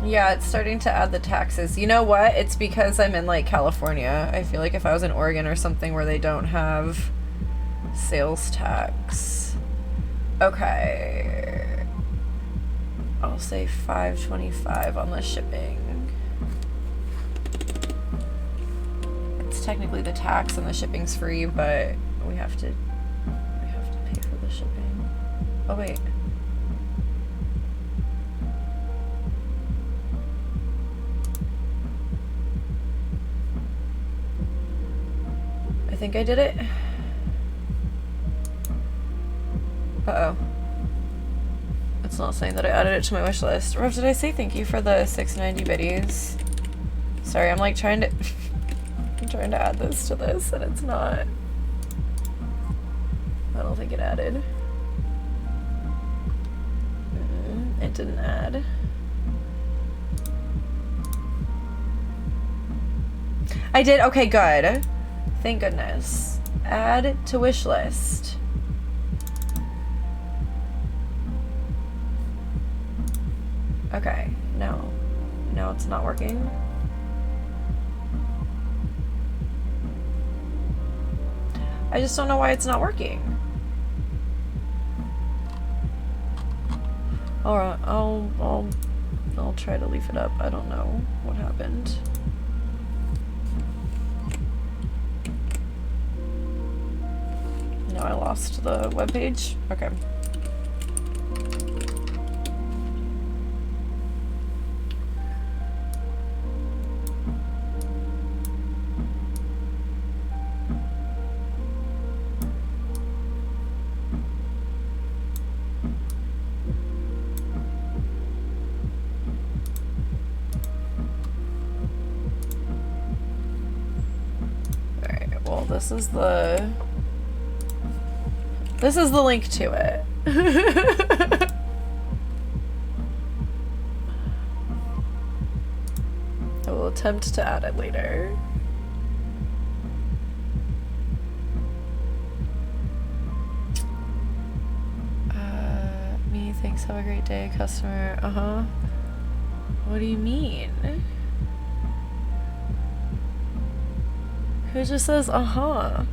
yeah, it's starting to add the taxes. You know what? It's because I'm in like California. I feel like if I was in Oregon or something where they don't have sales tax. Okay. I'll say $5.25 on the shipping. It's technically the tax and the shipping's free, but we have to pay for the shipping. Oh wait. I think I did it. Uh-oh. It's not saying that I added it to my wish list. Or did I say thank you for the 690 biddies? Sorry, I'm like trying to I'm trying to add this to this and it's not. I don't think it added. It didn't add. I did? Okay, good. Thank goodness. Add to wish list. Okay, no. No, it's not working. I just don't know why it's not working. Alright, I'll try to leave it up. I don't know what happened. No, I lost the webpage. Okay. Alright, well, this is the link to it. I will attempt to add it later. thanks, have a great day, customer. Uh-huh. What do you mean? Who just says, uh-huh?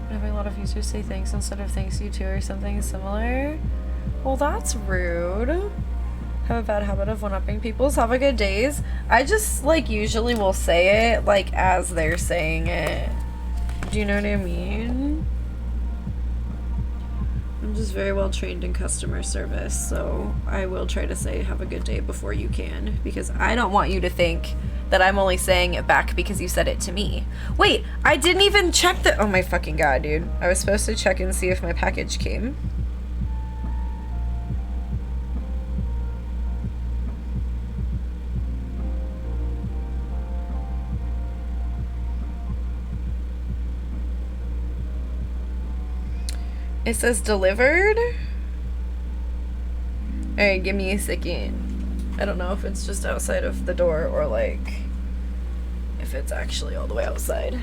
Having a lot of users say thanks instead of thanks you too or something similar. Well, that's rude. Have a bad habit of one-upping people's have a good days. I just, like, usually will say it, like, as they're saying it. Do you know what I mean? I'm just very well trained in customer service, so I will try to say have a good day before you can, because I don't want you to think that I'm only saying it back because you said it to me. Wait, I didn't even check the— oh my fucking god, dude. I was supposed to check and see if my package came. It says delivered. Alright, give me a second. I don't know if it's just outside of the door or like if it's actually all the way outside.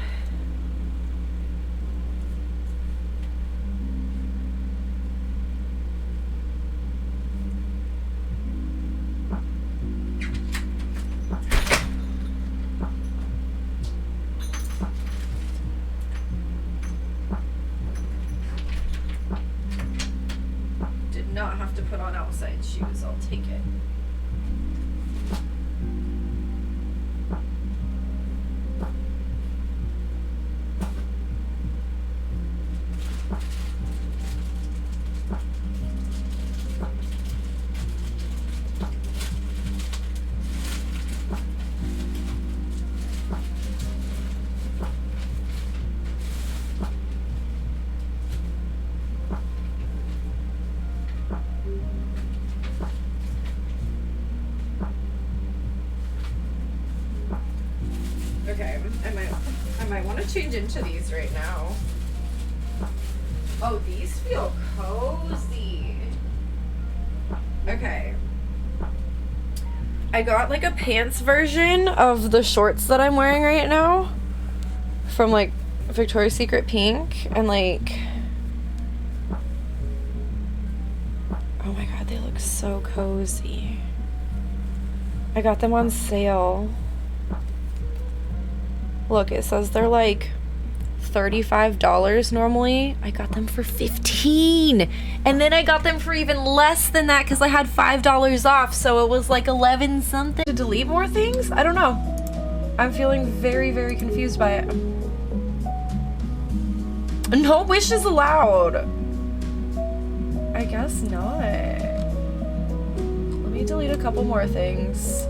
Did not have to put on outside shoes. I'll take it. Okay, I might want to change into these right now. Oh, these feel cozy. Okay. I got like a pants version of the shorts that I'm wearing right now from like Victoria's Secret Pink, and like, oh my god, they look so cozy. I got them on sale. Look, it says they're like $35 normally. I got them for $15. And then I got them for even less than that because I had $5 off. So it was like 11 something. To delete more things? I don't know. I'm feeling very, very confused by it. No wishes allowed. I guess not. Let me delete a couple more things.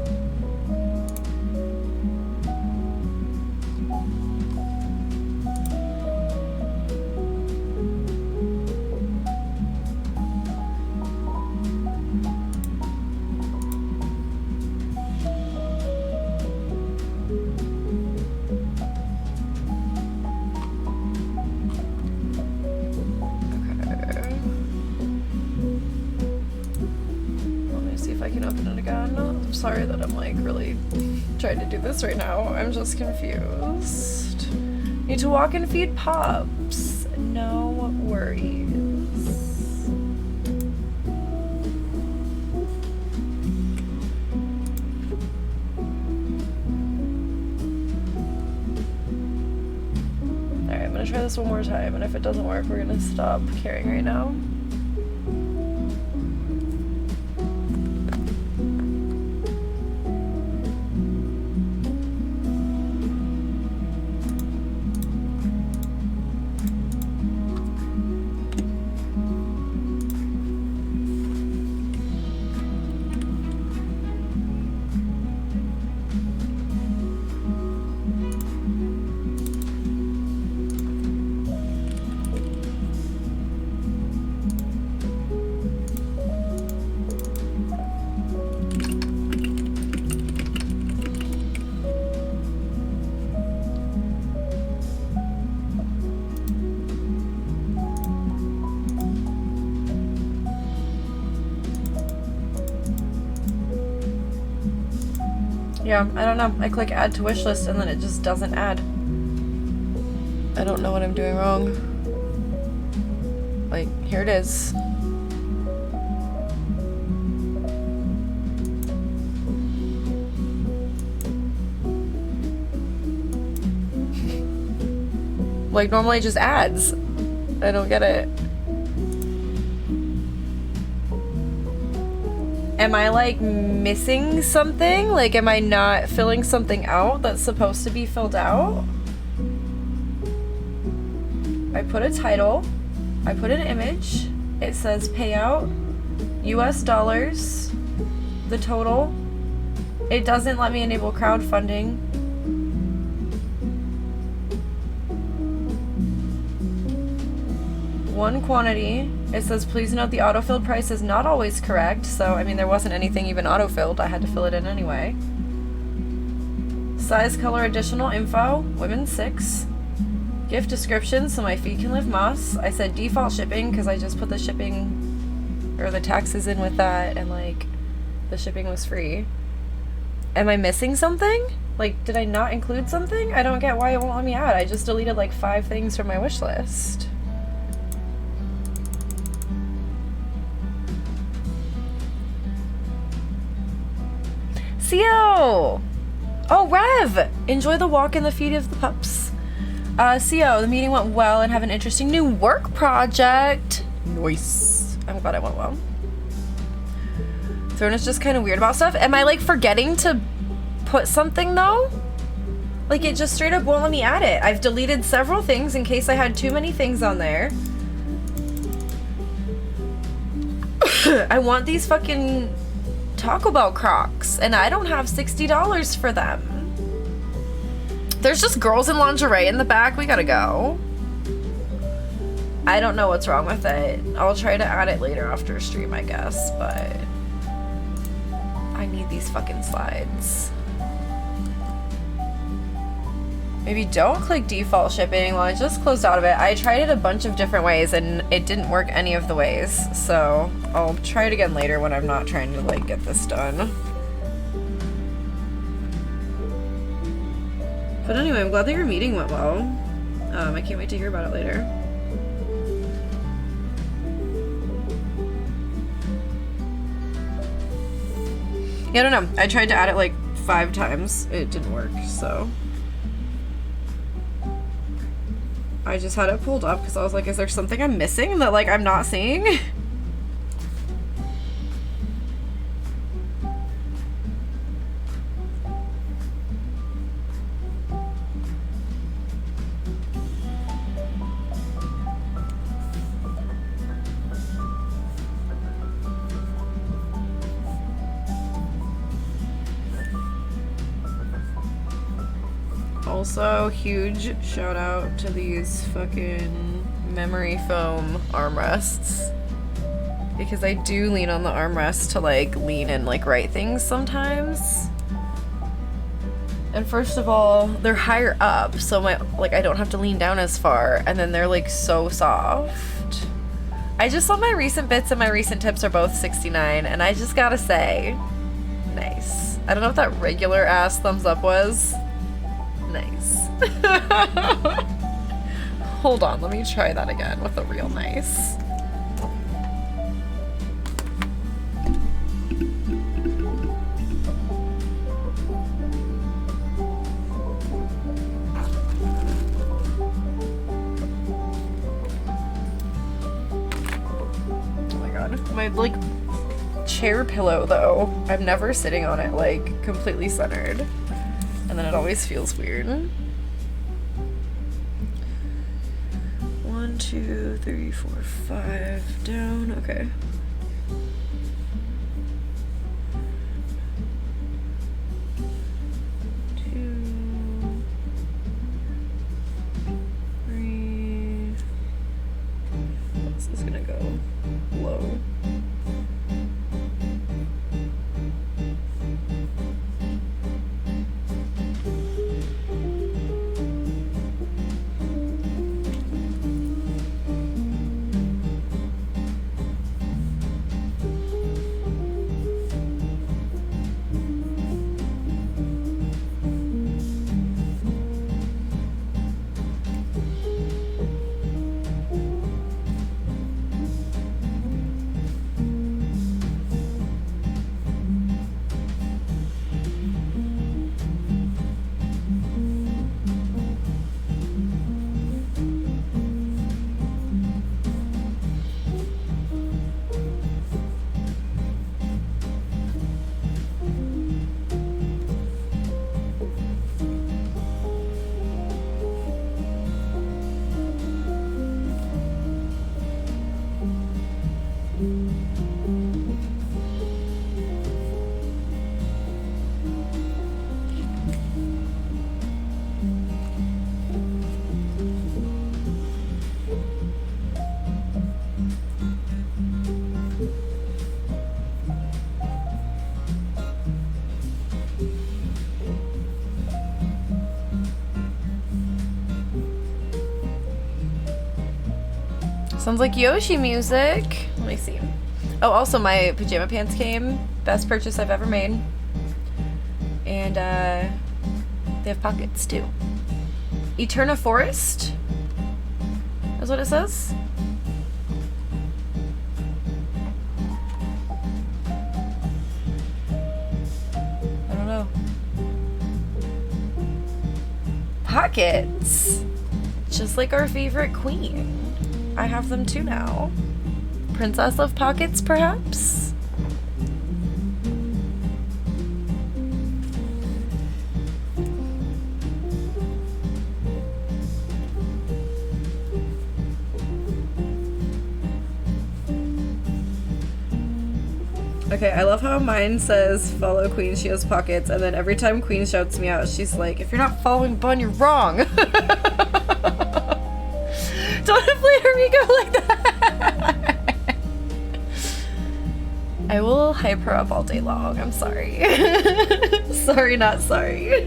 Sorry that I'm like really trying to do this right now. I'm just confused. Need to walk and feed pups. No worries. Alright, I'm gonna try this one more time, and if it doesn't work, we're gonna stop caring right now. Yeah, I don't know. I click add to wish list and then it just doesn't add. I don't know what I'm doing wrong. Like, here it is. Like, normally just ads. I don't get it. Am I, like, missing something? Like, am I not filling something out that's supposed to be filled out? I put a title. I put an image. It says payout, US dollars, the total. It doesn't let me enable crowdfunding. One quantity. It says please note the autofilled price is not always correct. So, I mean, there wasn't anything even autofilled. I had to fill it in anyway. Size, color, additional info. Women 6. Gift description so my feet can live moss. I said default shipping because I just put the shipping or the taxes in with that, and like the shipping was free. Am I missing something? Like, did I not include something? I don't get why it won't let me add. I just deleted like 5 things from my wish list. CO! Oh, Rev! Enjoy the walk and the feed of the pups. CO, the meeting went well and have an interesting new work project. Nice. I'm glad it went well. Throne is just kind of weird about stuff. Am I like forgetting to put something though? Like it just straight up won't let me add it. I've deleted several things in case I had too many things on there. I want these fucking Taco Bell Crocs and I don't have $60 for them. There's just girls in lingerie in the back. We gotta go. I don't know what's wrong with it. I'll try to add it later after stream, I guess, but I need these fucking slides. Maybe don't click default shipping. Well, I just closed out of it. I tried it a bunch of different ways and it didn't work any of the ways. So I'll try it again later when I'm not trying to like get this done. But anyway, I'm glad that your meeting went well. I can't wait to hear about it later. Yeah, I don't know. I tried to add it like 5 times. It didn't work, so. I just had it pulled up because I was like, is there something I'm missing that like I'm not seeing? Also, huge shout out to these fucking memory foam armrests. Because I do lean on the armrest to like lean and like write things sometimes. And first of all, they're higher up, so my like I don't have to lean down as far, and then they're like so soft. I just saw my recent bits and my recent tips are both $69, and I just gotta say, nice. I don't know what that regular ass thumbs up was. Nice. Hold on, let me try that again with a real nice. Oh my god. My like chair pillow though, I'm never sitting on it like completely centered. And then it always feels weird. 1, 2, 3, 4, 5 down. Okay. 2, 3. This is gonna go low. Sounds like Yoshi music. Let me see. Oh, also my pajama pants came. Best purchase I've ever made. And they have pockets too. Eterna Forest? That's what it says? I don't know. Pockets! Just like our favorite queen. I have them too now. Princess of Pockets, perhaps? Okay, I love how mine says follow Queen, she has pockets, and then every time Queen shouts me out, she's like, if you're not following Bun, you're wrong. Don't let me go like that. I will hype her up all day long. I'm sorry. Sorry, not sorry.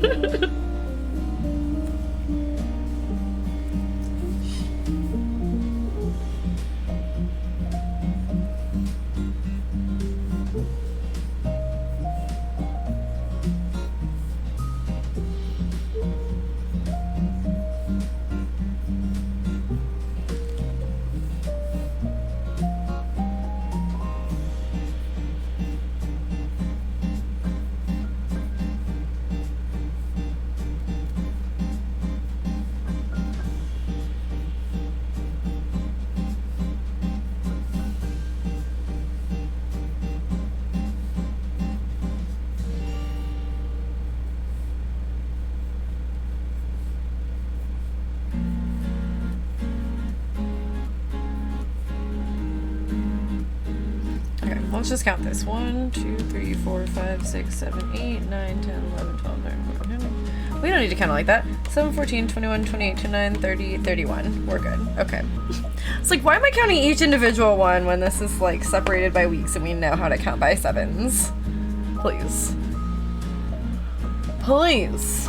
Let's just count this. 1, 2, 3, 4, 5, 6, 7, 8, 9, 10, 11, 12, 13, 14. We don't need to count it like that. 7, 14, 21, 28, 29, 30, 31. We're good. Okay. It's like, why am I counting each individual one when this is like separated by weeks and we know how to count by sevens? Please. Please.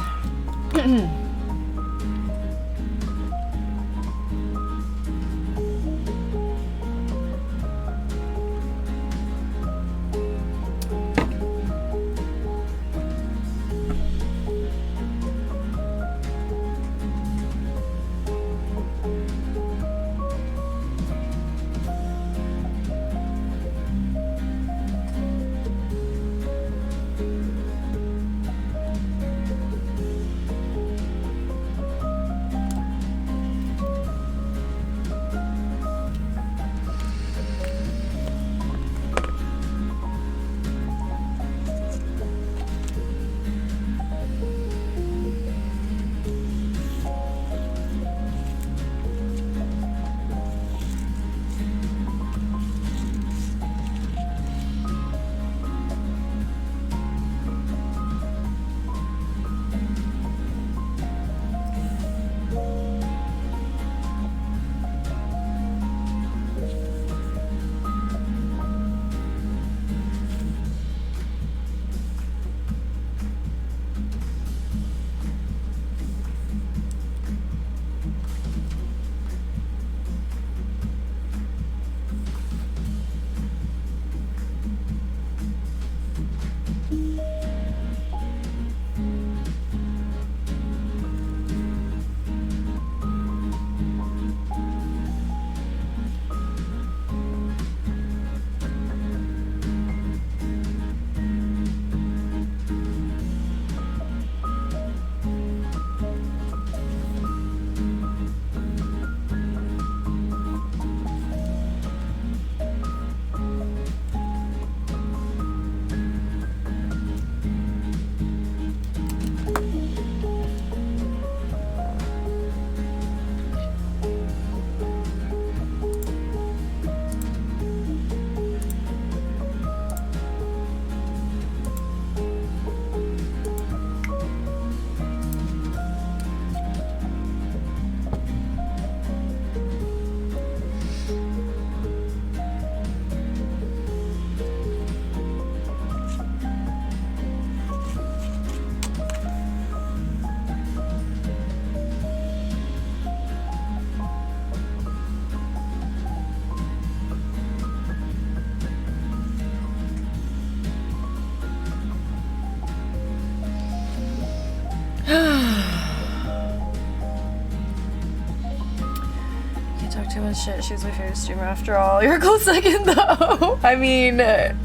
too much shit. She's my favorite streamer after all. You're a close second though. I mean, that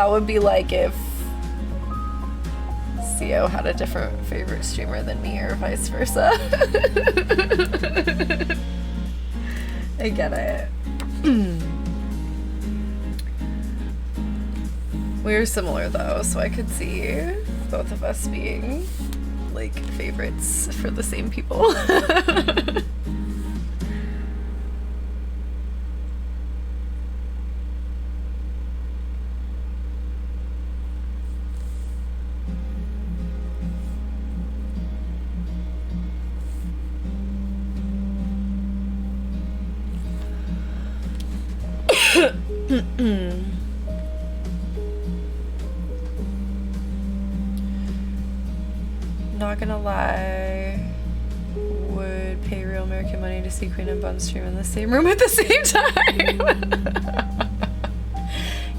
would be like if CO had a different favorite streamer than me or vice versa. I get it. We're similar though, so I could see both of us being like favorites for the same people. Not gonna lie, would pay real American money to see Queen and Bun stream in the same room at the same time.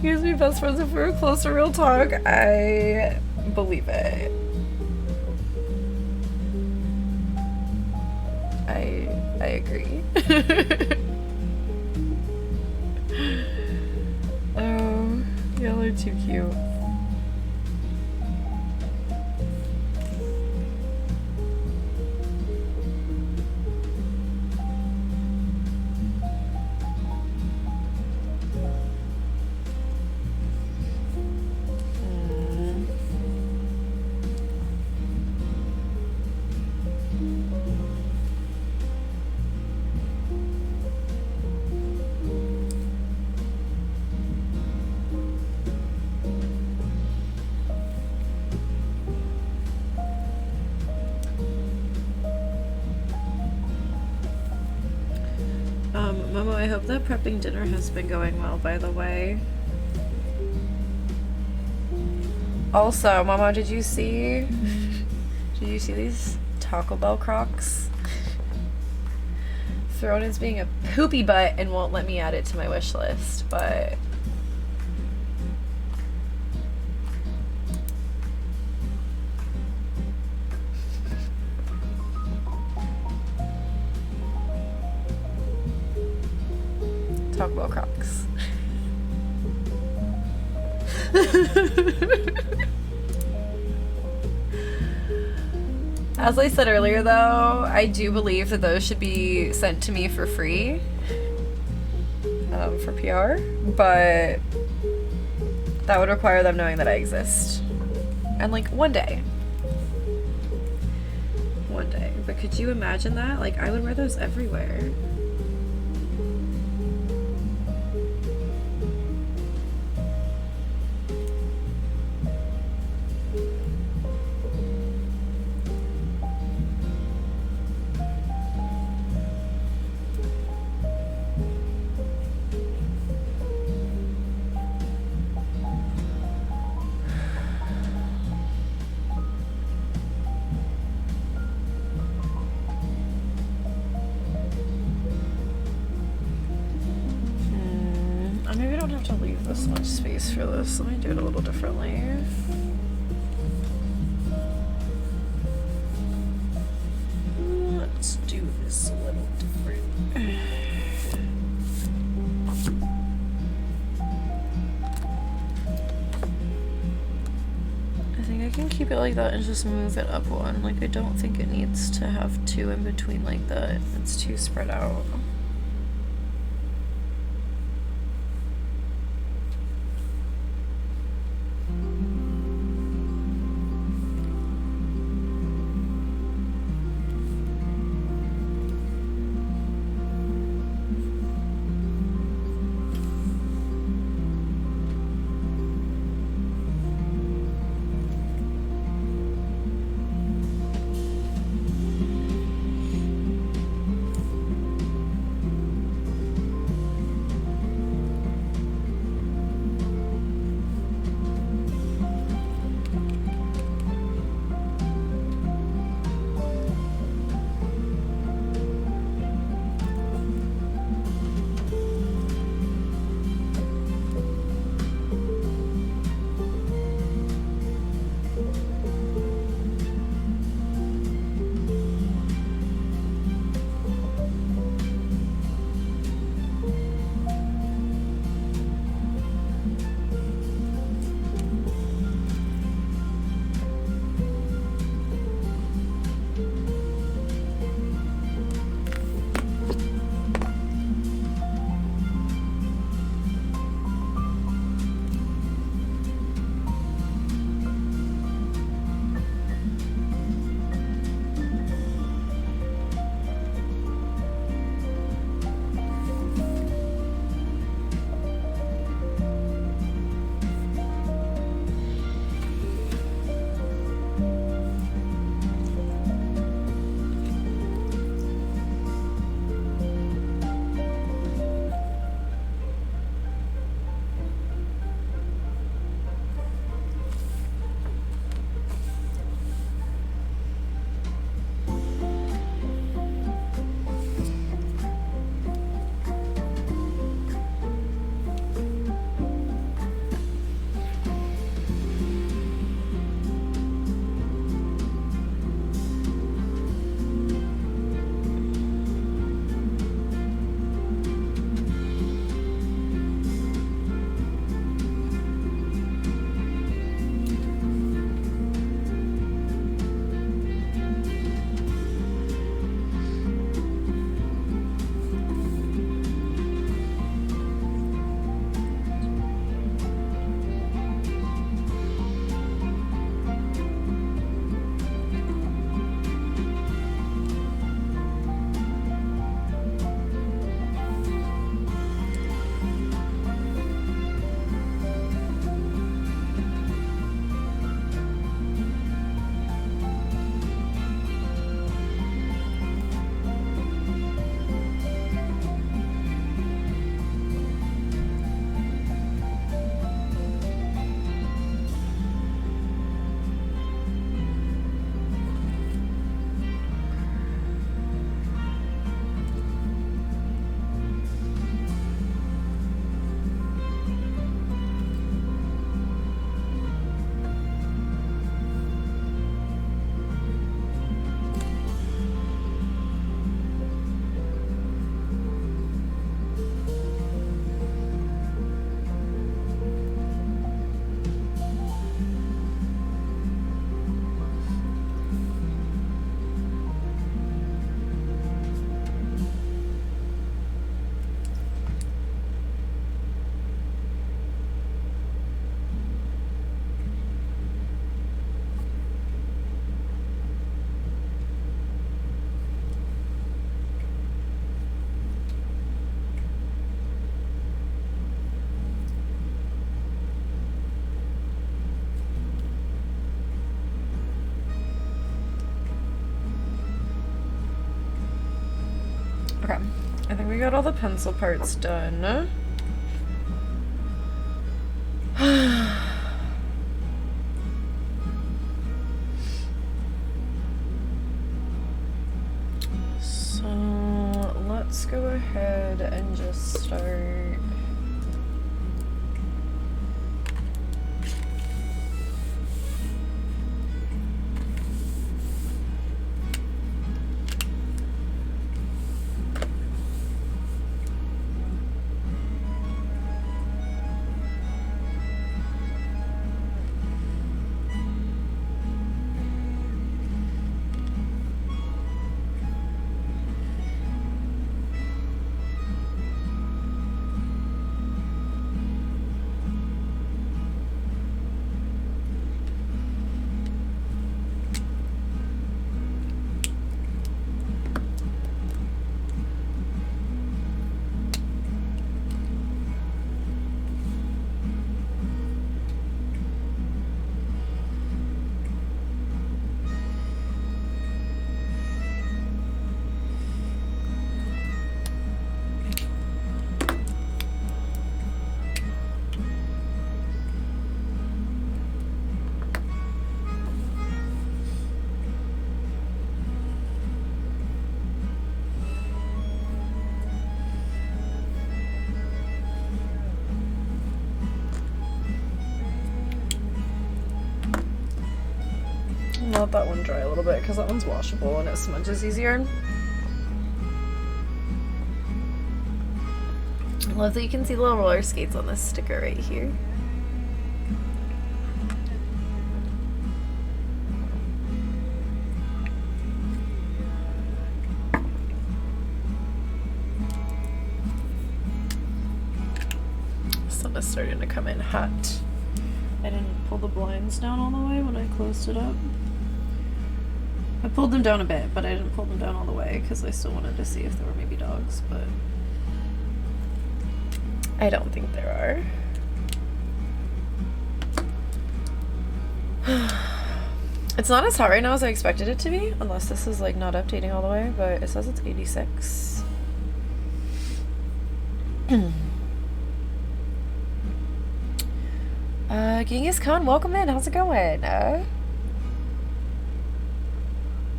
You guys be best friends if we were close to real talk. I believe it. I agree. Oh, y'all are too cute. Momo, I hope that prepping dinner has been going well, by the way. Also, Momo, did you see these Taco Bell Crocs? Thrown as being a poopy butt and won't let me add it to my wish list, but Taco Bell Crocs. As I said earlier though, I do believe that those should be sent to me for free for PR, but that would require them knowing that I exist. And like one day. But could you imagine that? Like I would wear those everywhere. Maybe I don't have to leave this much space for this. Let me do it a little differently. Let's do this a little different. I think I can keep it like that and just move it up one. Like I don't think it needs to have two in between like that. It's too spread out. Okay. I think we got all the pencil parts done. So let's go ahead and just start. Let that one dry a little bit because that one's washable and it smudges easier. I love that you can see the little roller skates on this sticker right here. Sun is starting to come in hot. I didn't pull the blinds down all the way when I closed it up. I pulled them down a bit, but I didn't pull them down all the way because I still wanted to see if there were maybe dogs, but I don't think there are. It's not as hot right now as I expected it to be, unless this is like not updating all the way, but it says it's 86. Genghis Khan, welcome in. How's it going?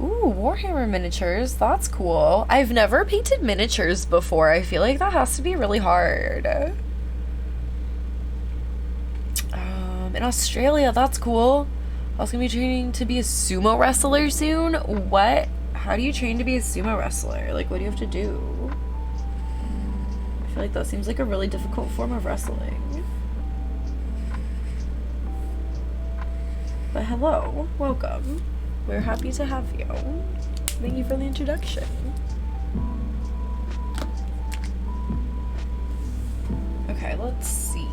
Ooh, Warhammer miniatures. That's cool. I've never painted miniatures before. I feel like that has to be really hard. In Australia, that's cool. I was gonna be training to be a sumo wrestler soon. What? How do you train to be a sumo wrestler? Like, what do you have to do? I feel like that seems like a really difficult form of wrestling. But hello, welcome. We're happy to have you. Thank you for the introduction. Okay, let's see.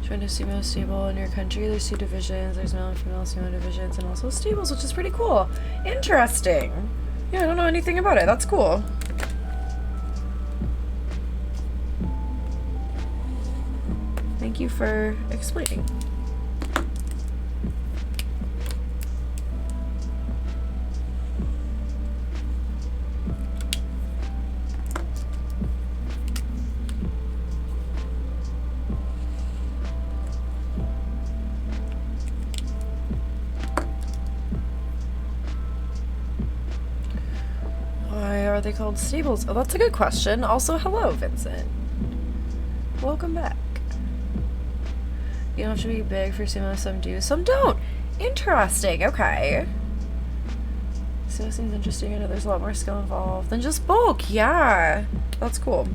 Trying to sumo stable in your country. There's 2 divisions. There's male and female sumo divisions and also stables, which is pretty cool. Interesting. Yeah, I don't know anything about it. That's cool. Thank you for explaining. Why are they called stables? Oh, that's a good question. Also, hello, Vincent. Welcome back. You don't have to be big for sumo, some do, some don't. Interesting, okay. Sumo seems interesting. I know there's a lot more skill involved than just bulk. Yeah, that's cool.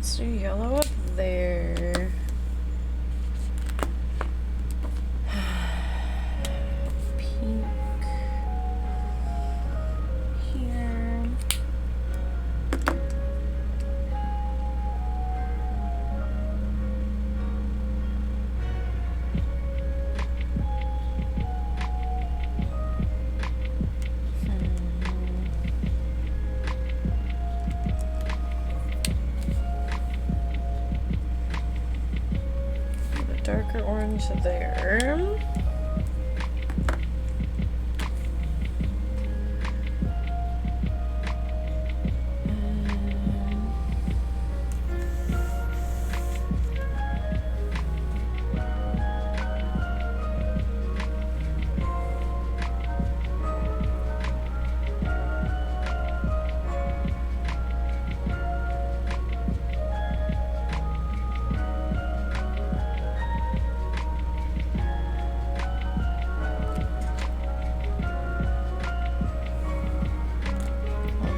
Let's do yellow up there. Pink here. Darker orange there.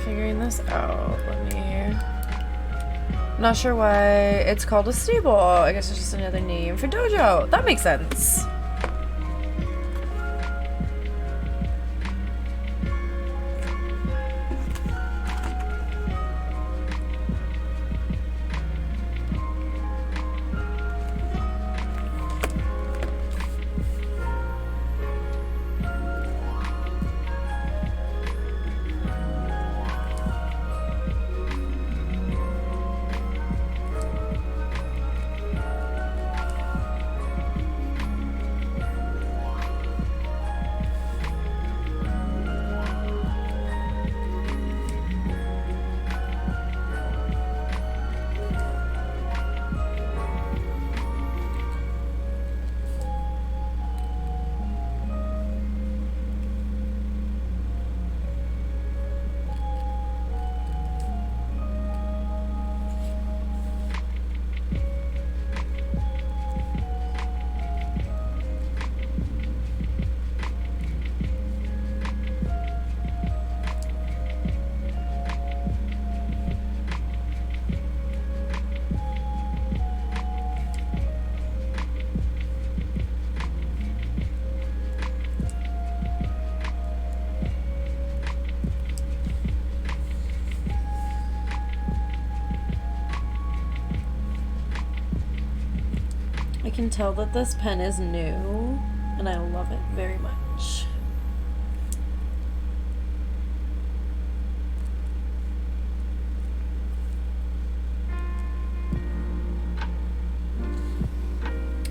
Figuring this out. I'm not sure why it's called a stable. I guess it's just another name for dojo. That makes sense. I can tell that this pen is new, and I love it very much.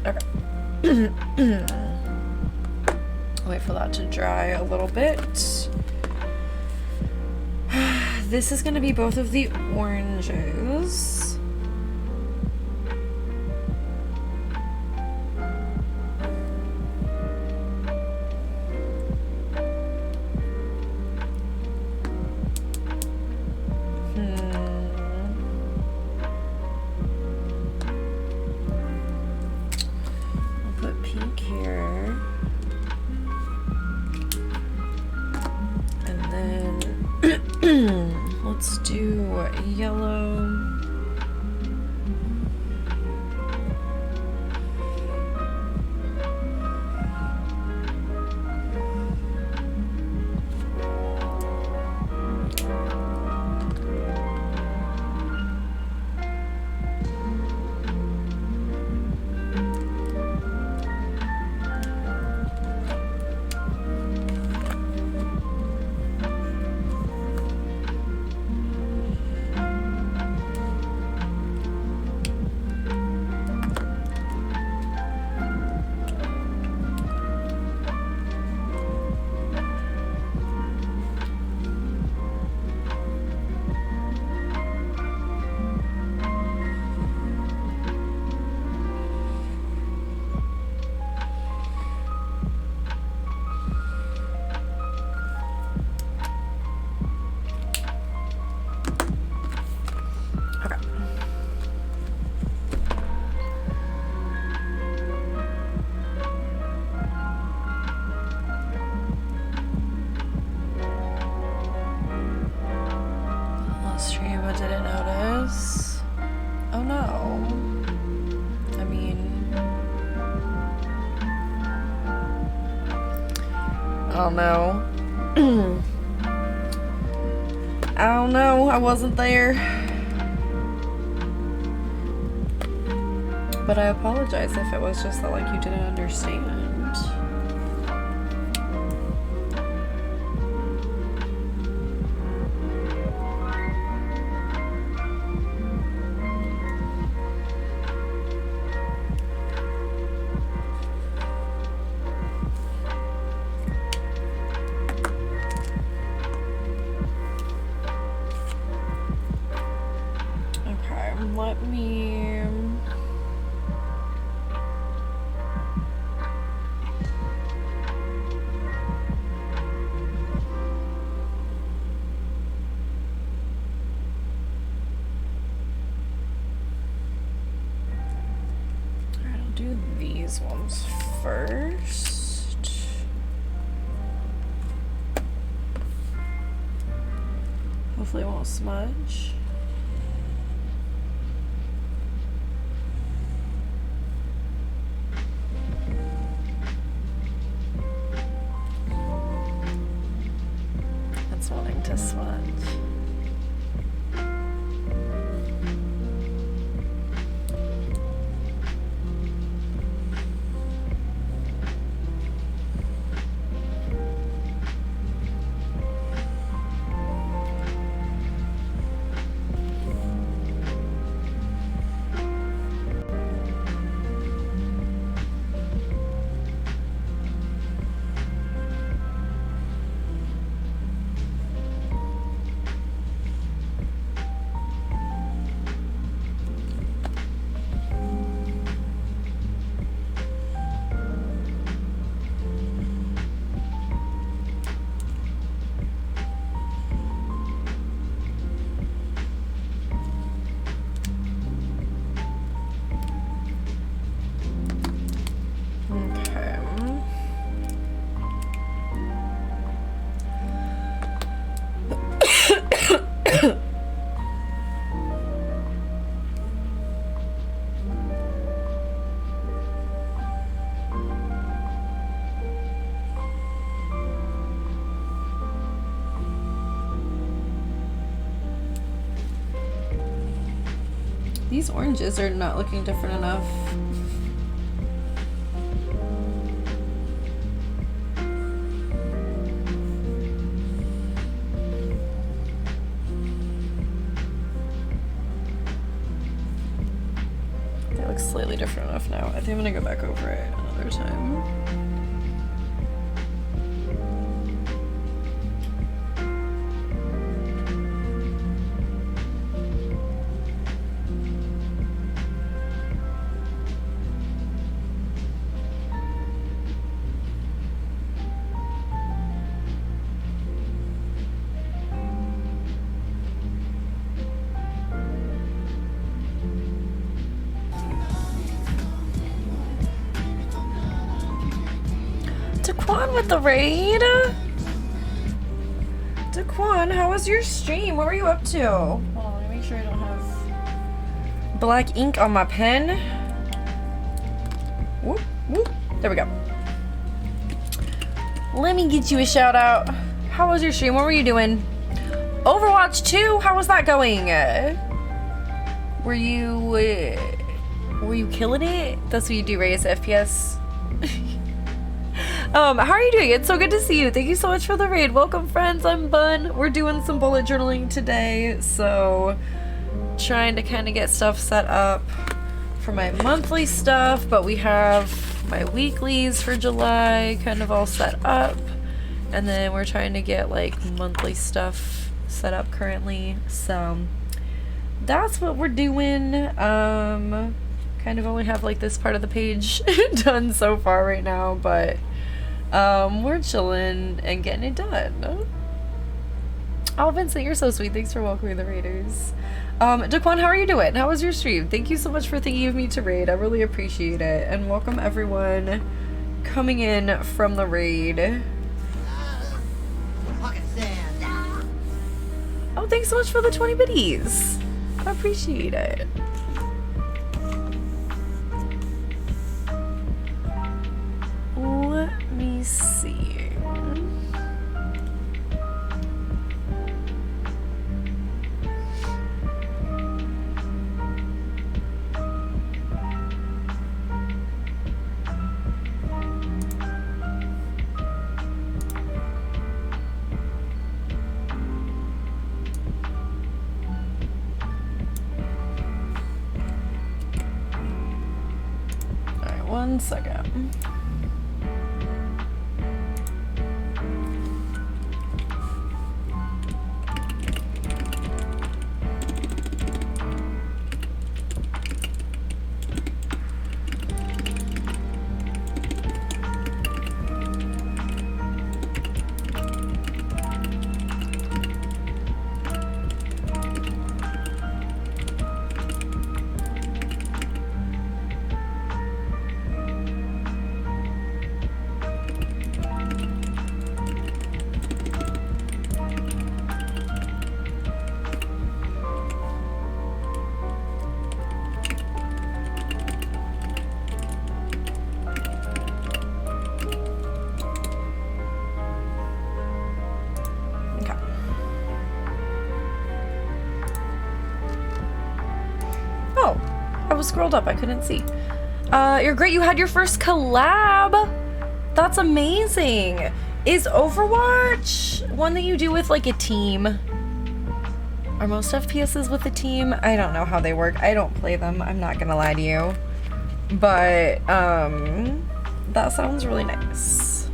Okay. Wait for that to dry a little bit. This is going to be both of the oranges. Let's do yellow. Oh no. I mean, I don't know. I don't know. I wasn't there. But I apologize if it was just that, like, you didn't understand. Okay, let me... do these ones first. Hopefully it won't smudge. That's wanting to smudge. These oranges are not looking different enough. They look slightly different enough now. I think I'm gonna go back over it another time. With the raid? Daquan, how was your stream? What were you up to? Hold on, let me make sure I don't have black ink on my pen. Whoop, whoop. There we go. Let me get you a shout out. How was your stream? What were you doing? Overwatch 2? How was that going? Were you killing it? That's what you do, raise FPS. How are you doing? It's so good to see you. Thank you so much for the raid. Welcome, friends. I'm Bun. We're doing some bullet journaling today, so trying to kind of get stuff set up for my monthly stuff, but we have my weeklies for July kind of all set up, and then we're trying to get like monthly stuff set up currently, so that's what we're doing. Kind of only have like this part of the page done so far right now, but we're chilling and getting it done. Oh, Vincent, you're so sweet. Thanks for welcoming the raiders. Daquan, how are you doing? How was your stream? Thank you so much for thinking of me to raid. I really appreciate it. And welcome everyone coming in from the raid. Oh, thanks so much for the 20 biddies. I appreciate it. see. All right, 1 second. Okay. Oh, I was scrolled up. I couldn't see. You're great. You had your first collab. That's amazing. Is Overwatch one that you do with like a team? Are most FPSs with a team? I don't know how they work. I don't play them. I'm not gonna lie to you. But that sounds really nice.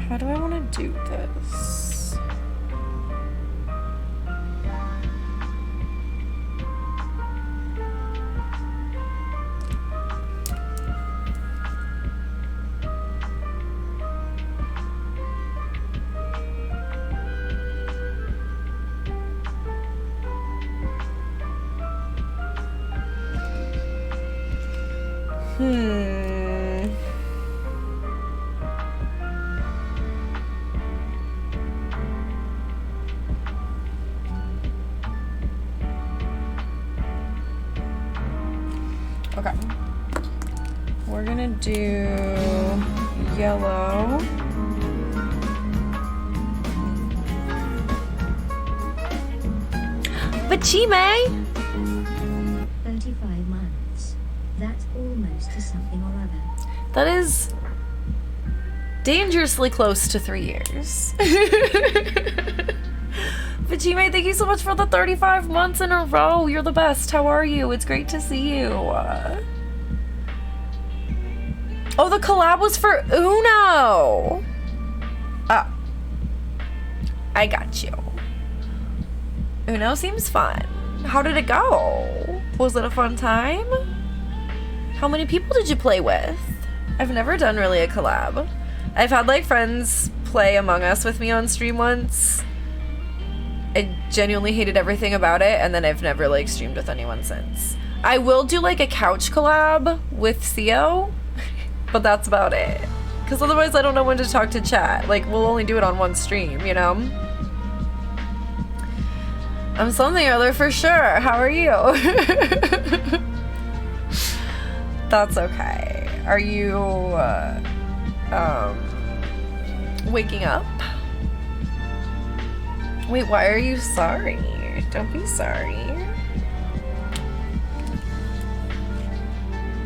How do I want to do this? Okay. We're gonna do yellow. Bachime! 35 months. That's almost to something or other. That is dangerously close to 3 years. Vajime, thank you so much for the 35 months in a row. You're the best. How are you? It's great to see you. Oh, the collab was for Uno. Ah, I got you. Uno seems fun. How did it go? Was it a fun time? How many people did you play with? I've never done really a collab. I've had like friends play Among Us with me on stream once. I genuinely hated everything about it, and then I've never like streamed with anyone since. I will do like a couch collab with Theo, but that's about it. Because otherwise I don't know when to talk to chat. Like, we'll only do it on one stream, you know? I'm something or other for sure. How are you? That's okay. Are you waking up? Wait, why are you sorry? Don't be sorry.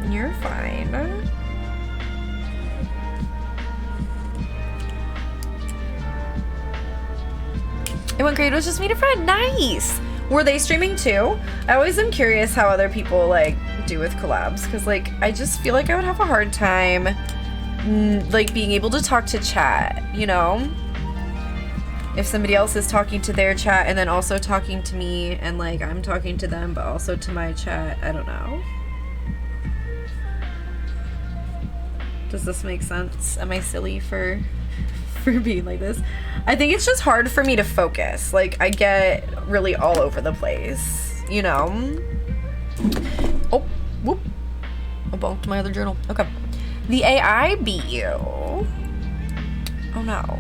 You're fine. It went great. It was just meet a friend. Nice. Were they streaming too? I always am curious how other people like do with collabs, because like I just feel like I would have a hard time like being able to talk to chat, you know? If somebody else is talking to their chat and then also talking to me, and like I'm talking to them but also to my chat, I don't know. Does this make sense? Am I silly for being like this? I think it's just hard for me to focus. Like I get really all over the place, you know? Oh, whoop. I bumped my other journal. Okay. The AI beat you. Oh no.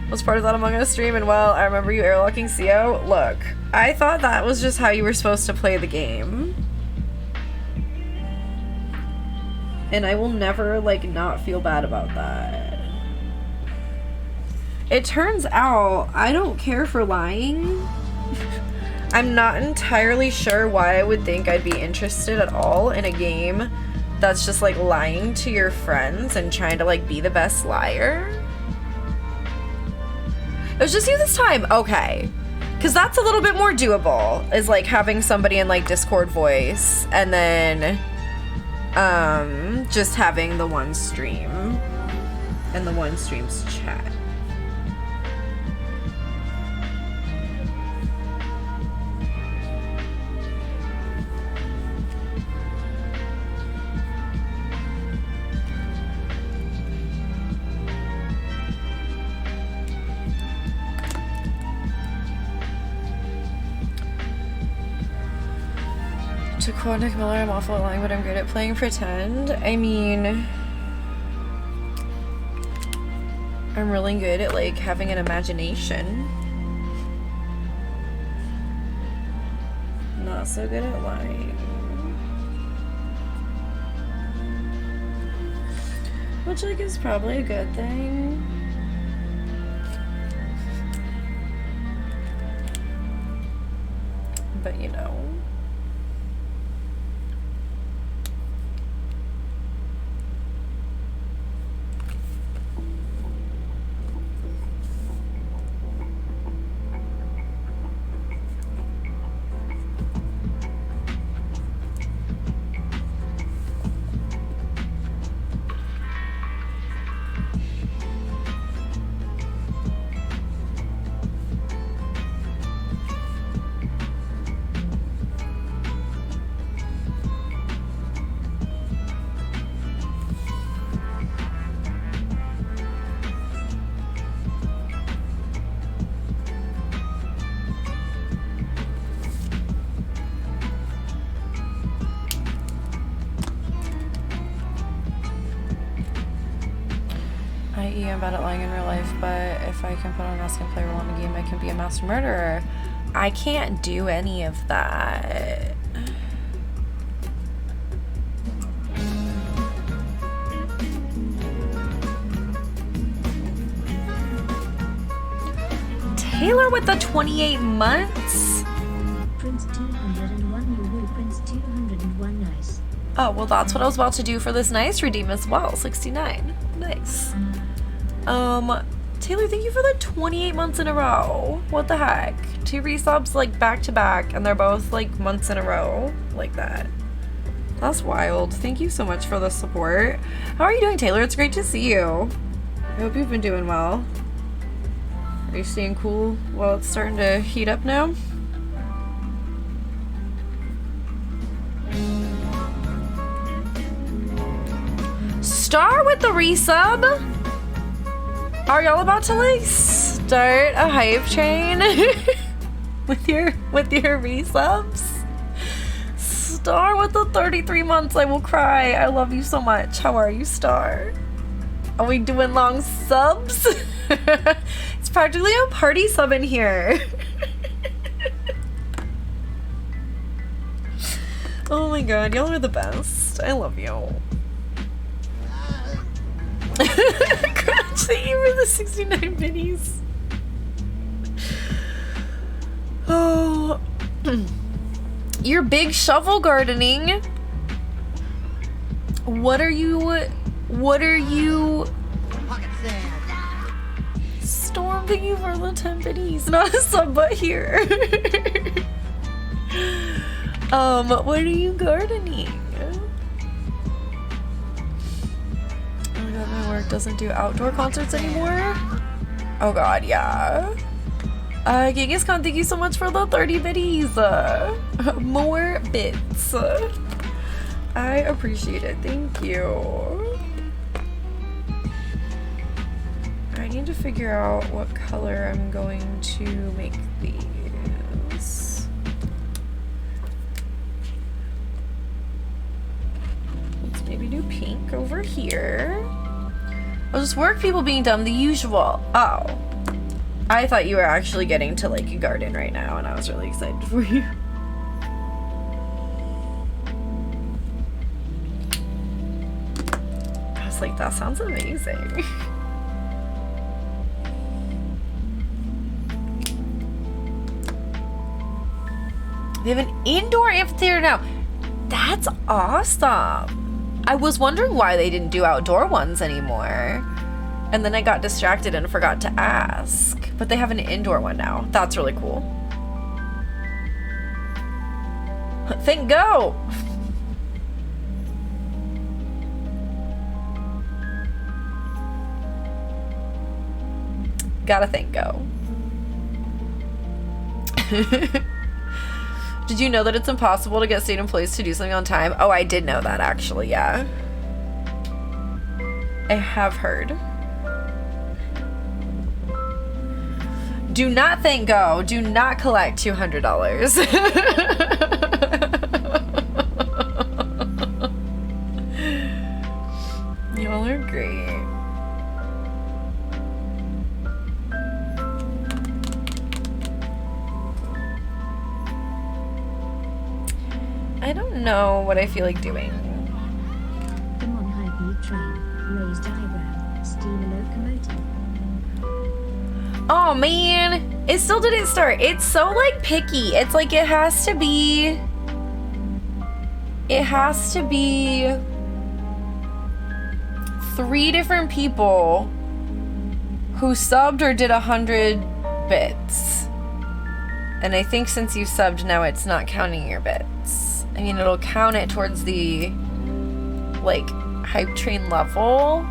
Was part of that Among Us stream, and well, I remember you airlocking CO. Look, I thought that was just how you were supposed to play the game. And I will never, like, not feel bad about that. It turns out I don't care for lying. I'm not entirely sure why I would think I'd be interested at all in a game that's just, like, lying to your friends and trying to, like, be the best liar. It was just you this time. Okay. Because that's a little bit more doable, is like having somebody in like Discord voice and then just having the one stream and the one stream's chat. To quote Nick Miller, I'm awful at lying, but I'm good at playing pretend. I mean, I'm really good at like having an imagination. Not so good at lying. Which like is probably a good thing. But you know. I'm bad at lying in real life, but if I can put on a mask and play a role in a game, I can be a master murderer. I can't do any of that. Taylor with the 28 months? Prince 201, you will Prince 201, nice. Oh, well that's what I was about to do for this nice redeem as well, 69. Nice. Taylor, thank you for the 28 months in a row. What the heck? 2 resubs like back to back, and they're both like months in a row like that. That's wild. Thank you so much for the support. How are you doing, Taylor? It's great to see you. I hope you've been doing well. Are you staying cool while it's starting to heat up now? Star with the resub? Are y'all about to like start a hype train with your resubs? Star with the 33 months, I will cry. I love you so much. How are you, Star? Are we doing long subs? It's practically a party sub in here. Oh my god, y'all are the best. I love you. Crunch, thank you for the 69 minis. Oh, you're big shovel gardening. What are you? Storm, thank you for the 10 minis. Not a sub, but here. What are you gardening? My work doesn't do outdoor concerts anymore. Oh god, yeah. Genghis Khan, thank you so much for the 30 biddies. More bits. I appreciate it. Thank you. I need to figure out what color I'm going to make these. Let's maybe do pink over here. I'll just work people being dumb, the usual. Oh. I thought you were actually getting to like a garden right now, and I was really excited for you. I was like, that sounds amazing. They have an indoor amphitheater now. That's awesome. I was wondering why they didn't do outdoor ones anymore. And then I got distracted and forgot to ask. But they have an indoor one now. That's really cool. Think go! Gotta think go. Did you know that it's impossible to get state employees to do something on time? Oh, I did know that actually, yeah. I have heard. Do not think go. Do not collect $200. Y'all are great. I don't know what I feel like doing. Come on, high-speed train. Raised eyebrow. Steam locomotive. Oh man, it still didn't start. It's so like picky. It's like it has to be 3 different people who subbed or did 100 bits. And I think since you subbed now, it's not counting your bits. I mean, it'll count it towards the like hype train level,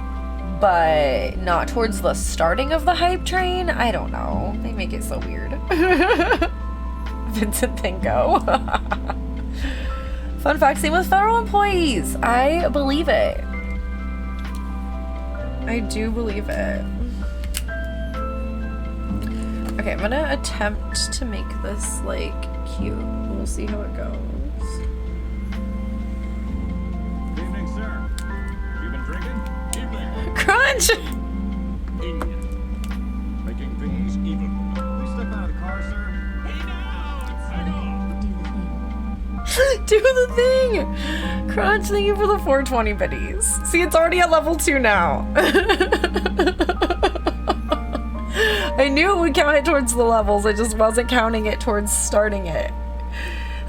but not towards the starting of the hype train. I don't know. They make it so weird. Vincent Thinko. Fun fact, same with federal employees. I believe it. I do believe it. Okay, I'm gonna attempt to make this like cute. We'll see how it goes. Good evening, sir. You been drinking? Evening. Crunch! Idiot. Making things even. Please step out of the car, sir. Hey now! Do the thing. Do the thing! Crunch, thank you for the 420 biddies. See, it's already at level 2 now. I knew it would count it towards the levels, I just wasn't counting it towards starting it.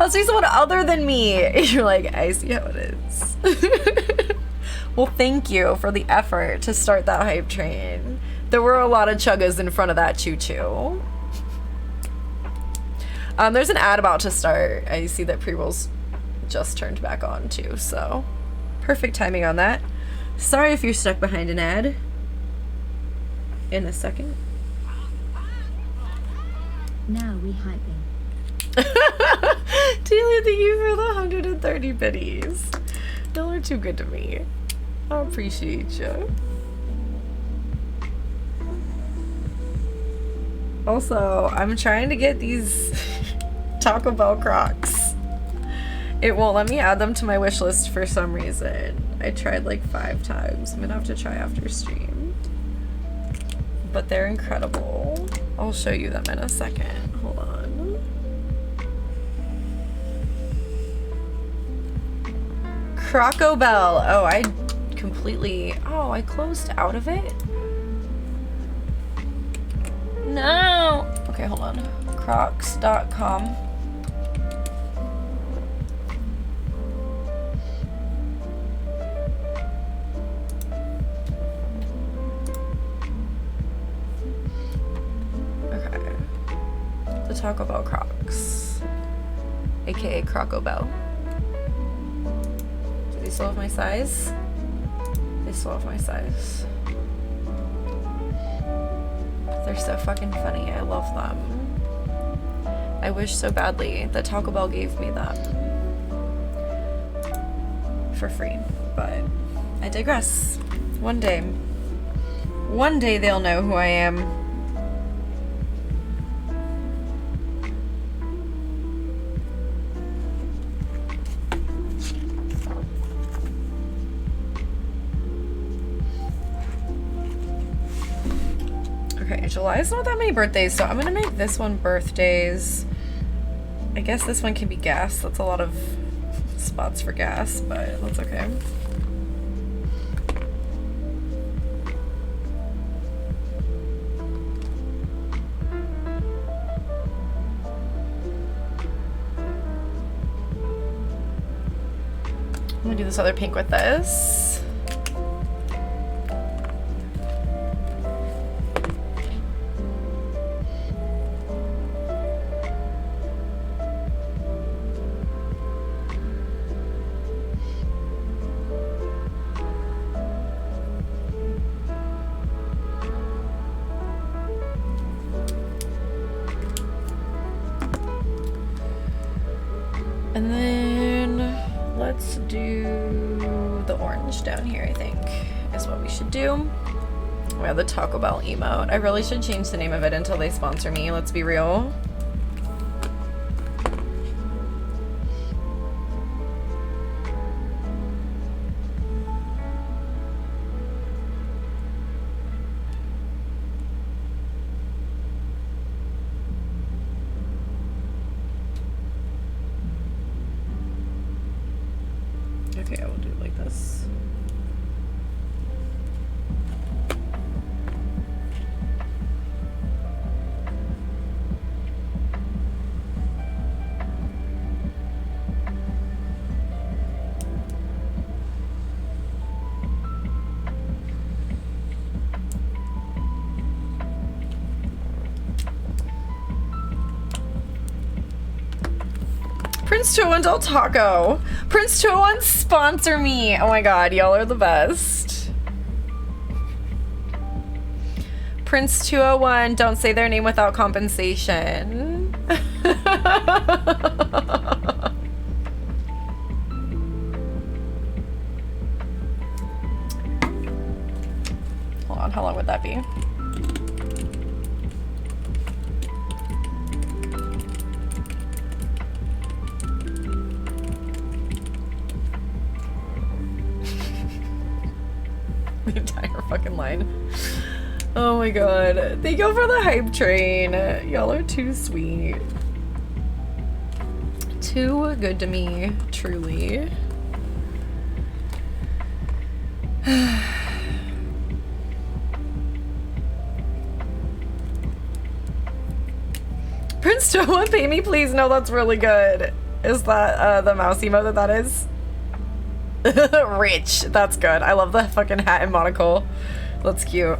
Let's see someone other than me. You're like, I see how it is. Well, thank you for the effort to start that hype train. There were a lot of chuggas in front of that choo-choo. There's an ad about to start. I see that pre-rolls just turned back on too, so perfect timing on that. Sorry if you're stuck behind an ad. In a second. Now we hyping. Taylor, thank you for the 130 biddies. Y'all are too good to me. I appreciate you. Also, I'm trying to get these Taco Bell Crocs. It won't let me add them to my wish list for some reason. I tried like 5 times. I'm gonna have to try after stream. But they're incredible. I'll show you them in a second. Hold on. Croco Bell. Oh, I completely... Oh, I closed out of it? No! Okay, hold on. Crocs.com. Taco Bell Crocs, aka Croco Bell. Do they still have my size? They still have my size. They're so fucking funny. I love them. I wish so badly that Taco Bell gave me them for free, but I digress. One day they'll know who I am. Okay, July's not that many birthdays, so I'm gonna make this one birthdays. I guess this one can be gas. That's a lot of spots for gas, but that's okay. I'm gonna do this other pink with this. And then let's do the orange down here, I think, is what we should do. We have the Taco Bell emote. I really should change the name of it until they sponsor me, let's be real. Okay, I will do it like this. Prince 201 Del Taco. Prince 201, sponsor me. Oh my god, y'all are the best. Prince 201, don't say their name without compensation. Hold on, how long would that be? The entire fucking line. Oh my god. Thank you for the hype train. Y'all are too sweet. Too good to me, truly. Prince Joa, pay me please. No, that's really good. Is that the mouse emote that is? Rich. That's good. I love the fucking hat and monocle. That's cute.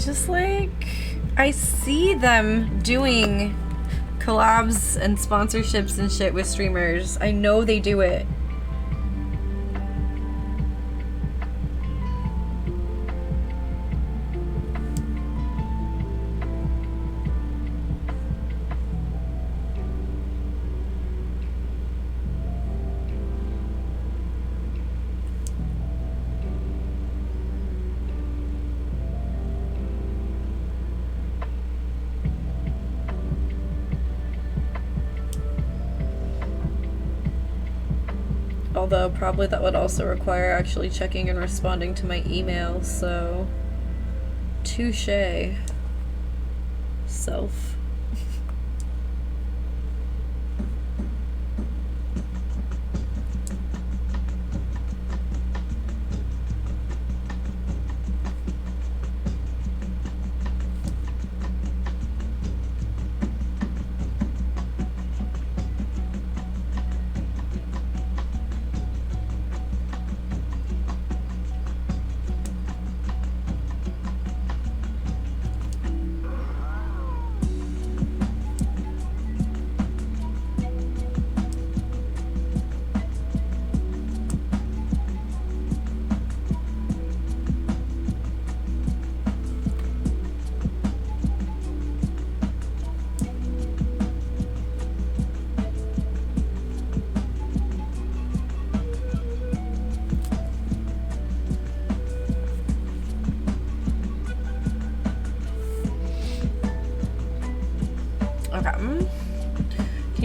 Just like, I see them doing collabs and sponsorships and shit with streamers. I know they do it. Although probably that would also require actually checking and responding to my email, so touche. Self.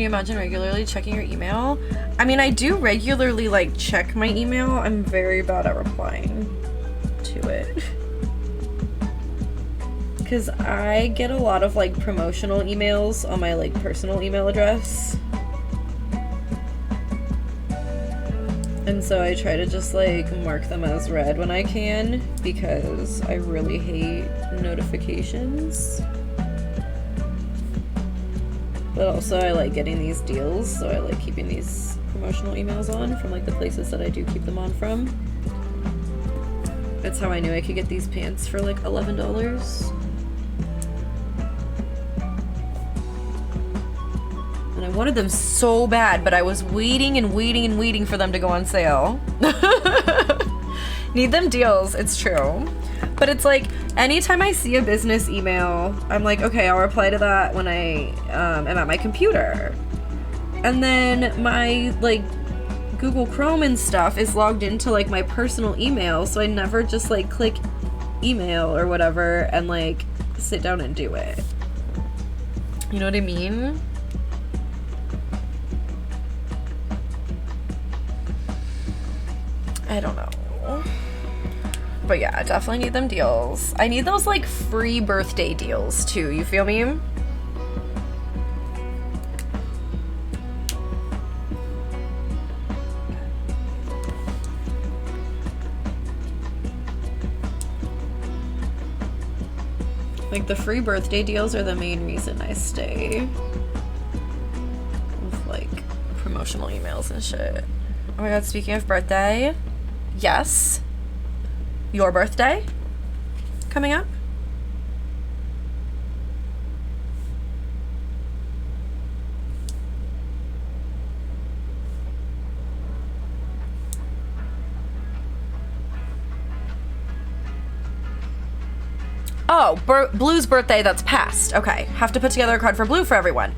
you imagine regularly checking your email? I mean, I do regularly like check my email. I'm very bad at replying to it. Because I get a lot of like promotional emails on my like personal email address. And so I try to just like mark them as read when I can because I really hate notifications. But also I like getting these deals, so I like keeping these promotional emails on from like the places that I do keep them on from. That's how I knew I could get these pants for like $11. And I wanted them so bad, but I was waiting and waiting and waiting for them to go on sale. Need them deals, it's true. But it's like, anytime I see a business email, I'm like, okay, I'll reply to that when I am at my computer. And then my, like, Google Chrome and stuff is logged into, like, my personal email, so I never just, like, click email or whatever and, like, sit down and do it. You know what I mean? I don't know. But yeah, definitely need them deals. I need those like free birthday deals too, you feel me? Like the free birthday deals are the main reason I stay with like promotional emails and shit. Oh my god, speaking of birthday, yes. Your birthday coming up? Oh, Blue's birthday that's passed. Okay, have to put together a card for Blue for everyone.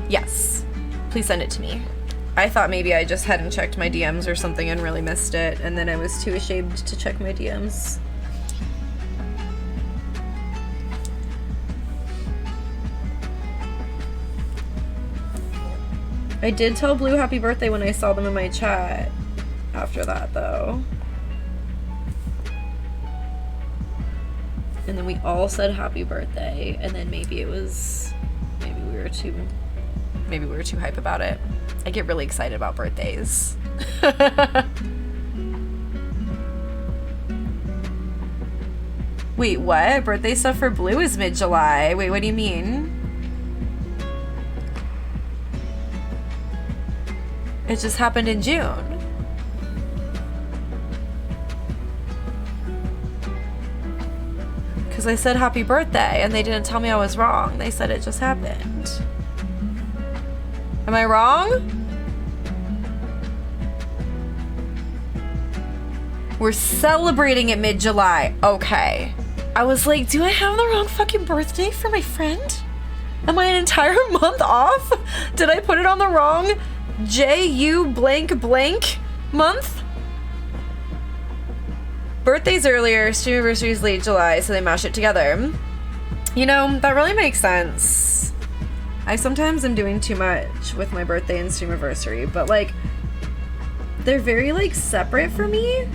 Yes, please send it to me. I thought maybe I just hadn't checked my DMs or something and really missed it, and then I was too ashamed to check my DMs. I did tell Blue happy birthday when I saw them in my chat after that, though. And then we all said happy birthday, and then maybe we were too hype about it. I get really excited about birthdays. Wait, what? Birthday stuff for Blue is mid-July. Wait, what do you mean? It just happened in June. Because I said happy birthday and they didn't tell me I was wrong. They said it just happened. Am I wrong? We're celebrating it mid-July. Okay. I was like, do I have the wrong fucking birthday for my friend? Am I an entire month off? Did I put it on the wrong J-U blank blank month? Birthday's earlier, stream anniversary's late July, so they mash it together. You know, that really makes sense. I sometimes am doing too much with my birthday and stream anniversary, but like, they're very like separate for me.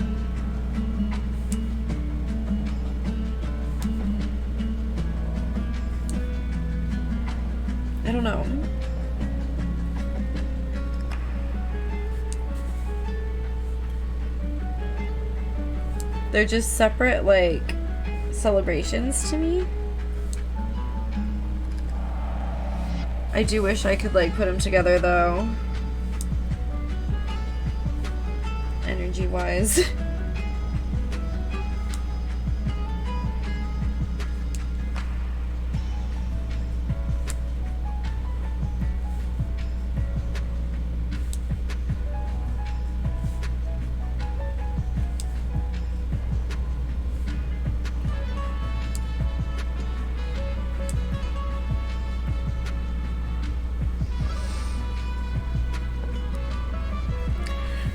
I don't know. They're just separate like celebrations to me. I do wish I could like put them together though. Energy wise.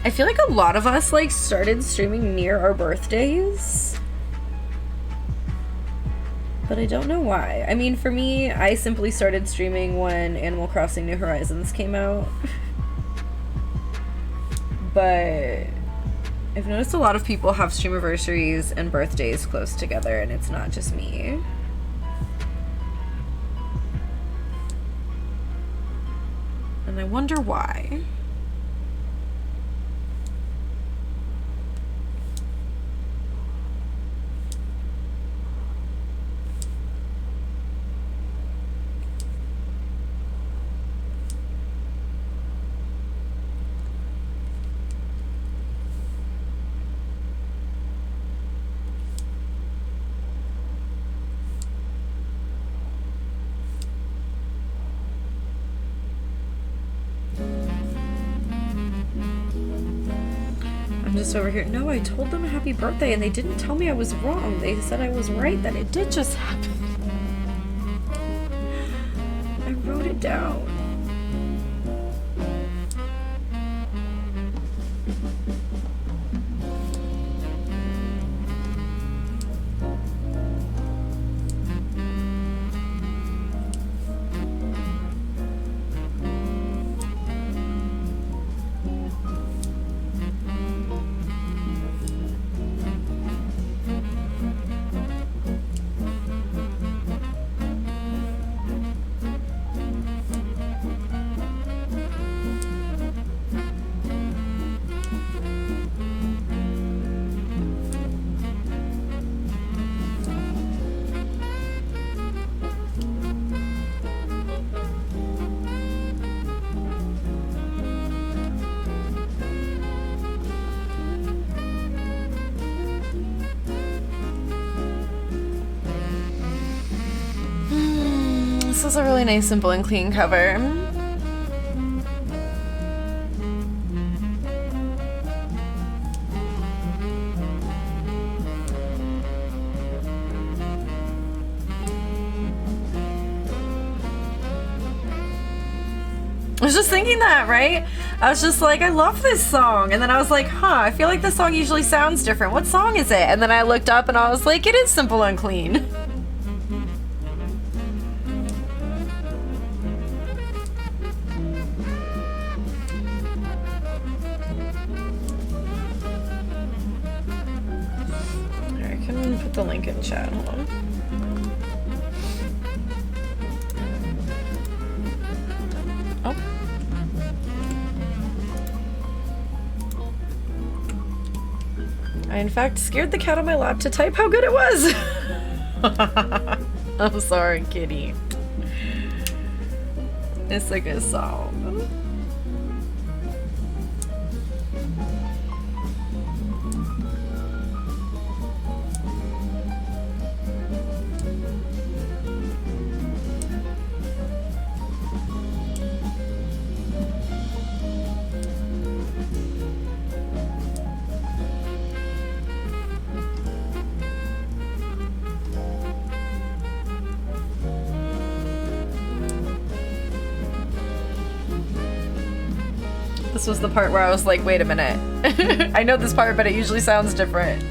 I feel like a lot of us like started streaming near our birthdays. But I don't know why. I mean, for me, I simply started streaming when Animal Crossing New Horizons came out. But I've noticed a lot of people have streamiversaries and birthdays close together, and it's not just me. And I wonder why. I'm just over here. No, I told them happy birthday and they didn't tell me I was wrong. They said I was right, that it did just happen. I wrote it down. This is a really nice, simple, and clean cover. I was just thinking that, right? I was just like, I love this song. And then I was like, huh, I feel like this song usually sounds different. What song is it? And then I looked up and I was like, it is Simple and Clean. I can put the link in chat. Hold on. Oh. I, in fact, scared the cat on my lap to type how good it was. I'm sorry, kitty. It's a good song. This was the part where I was like, wait a minute. I know this part, but it usually sounds different.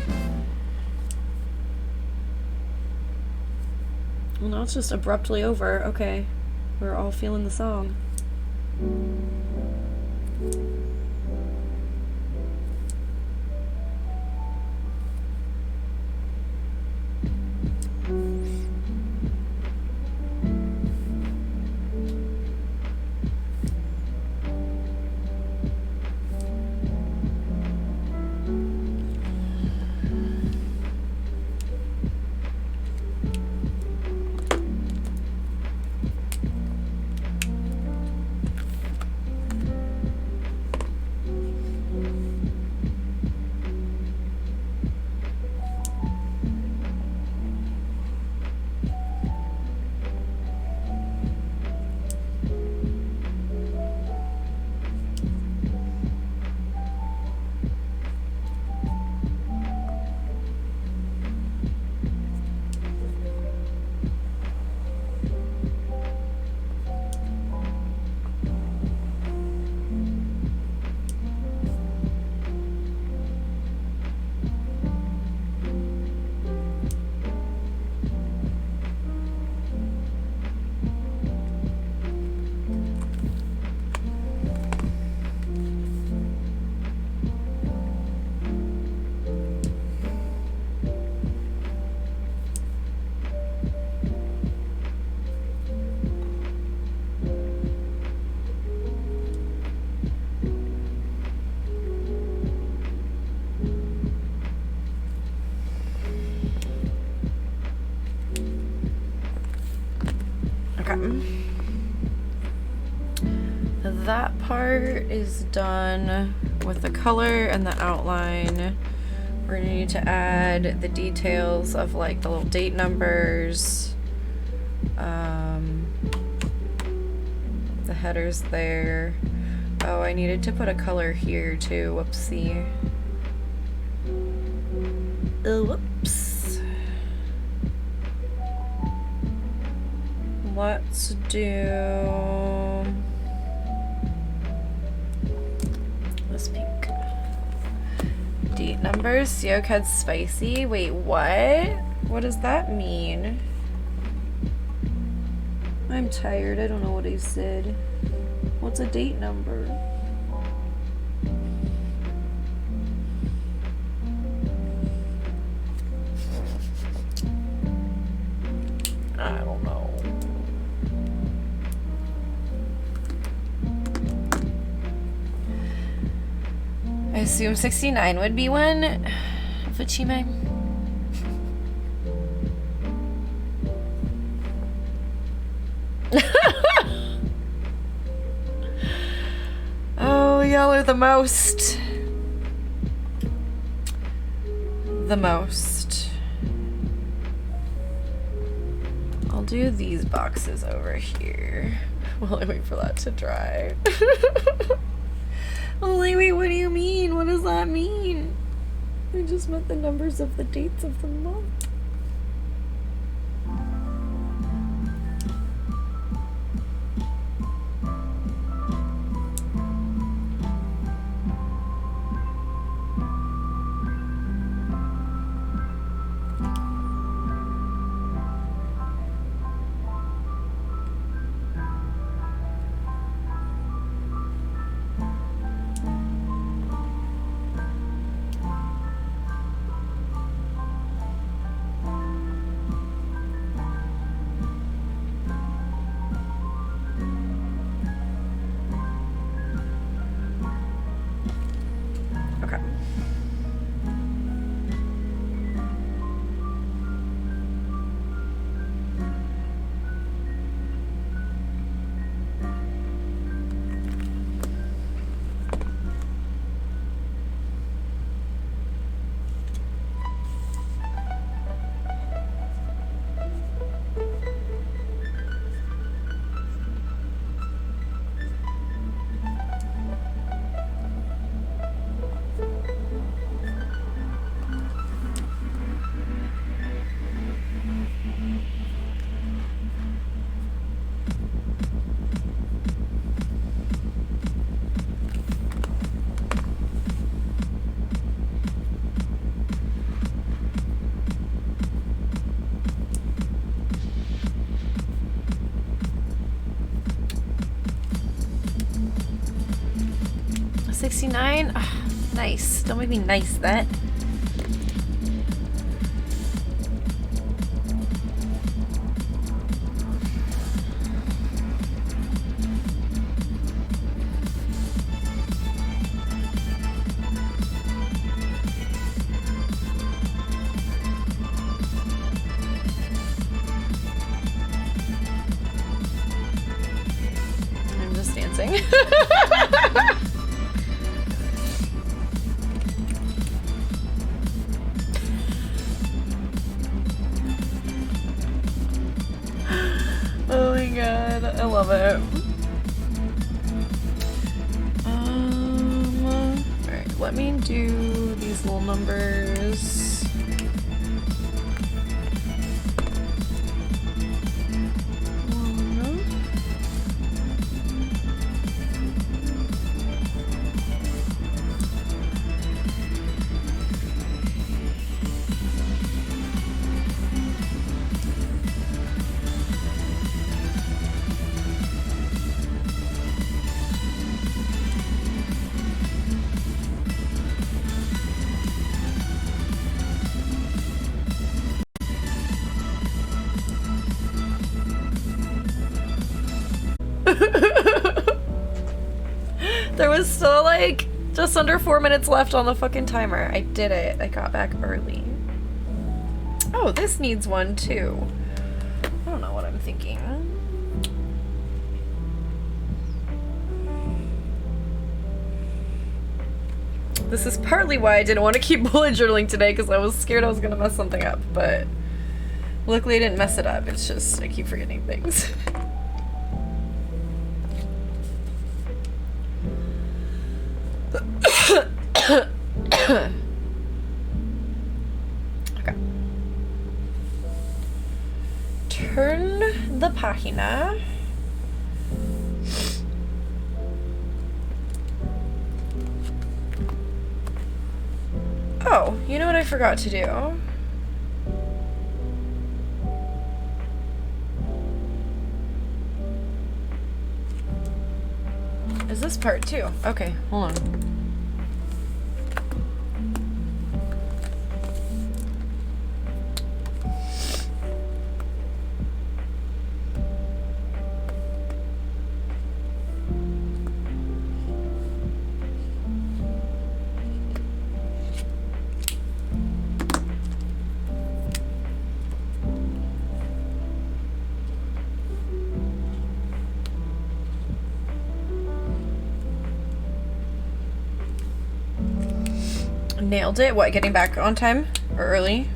Well, now it's just abruptly over. Okay. We're all feeling the song. That part is done with the color and the outline. We're gonna need to add the details of like the little date numbers, the headers there. Oh, I needed to put a color here too. Whoopsie. Whoops. Let's do this pink. Date numbers. Yolk had spicy. Wait, what? What does that mean? I'm tired. I don't know what he said. What's a date number? I don't know. I assume 69 would be one. Fuchime. Oh, y'all are the most. The most. I'll do these boxes over here while I wait for that to dry. Oh, like, wait, what do you mean? What does that mean? I just meant the numbers of the dates of the month. $69? Oh, nice. Don't make me nice that. I'm just dancing. Oh my god, I love it. Alright, let me do these little numbers. There was still like just under 4 minutes left on the fucking timer. I did it. I got back early. Oh, this needs one too. I don't know what I'm thinking. This is partly why I didn't want to keep bullet journaling today, because I was scared I was gonna mess something up, but luckily I didn't mess it up. It's just I keep forgetting things. Okay. Turn the página. Oh, you know what I forgot to do? Is this part two? Okay, hold on. Nailed it. What, getting back on time or early?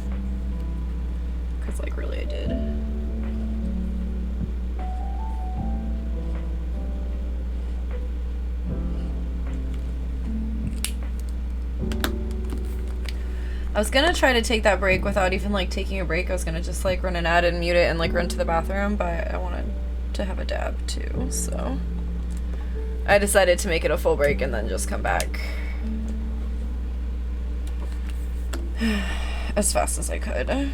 Because like really I did. I was gonna try to take that break without even like taking a break. I was gonna just like run an ad and mute it and like run to the bathroom, but I wanted to have a dab too, so I decided to make it a full break and then just come back as fast as I could.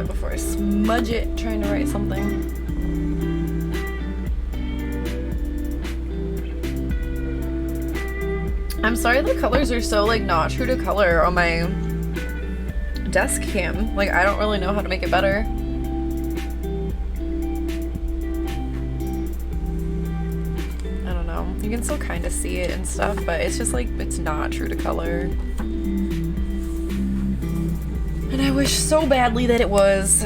Before I smudge it trying to write something. I'm sorry the colors are so like not true to color on my desk cam. Like I don't really know how to make it better. I don't know. You can still kind of see it and stuff, but it's just like it's not true to color. And I wish so badly that it was.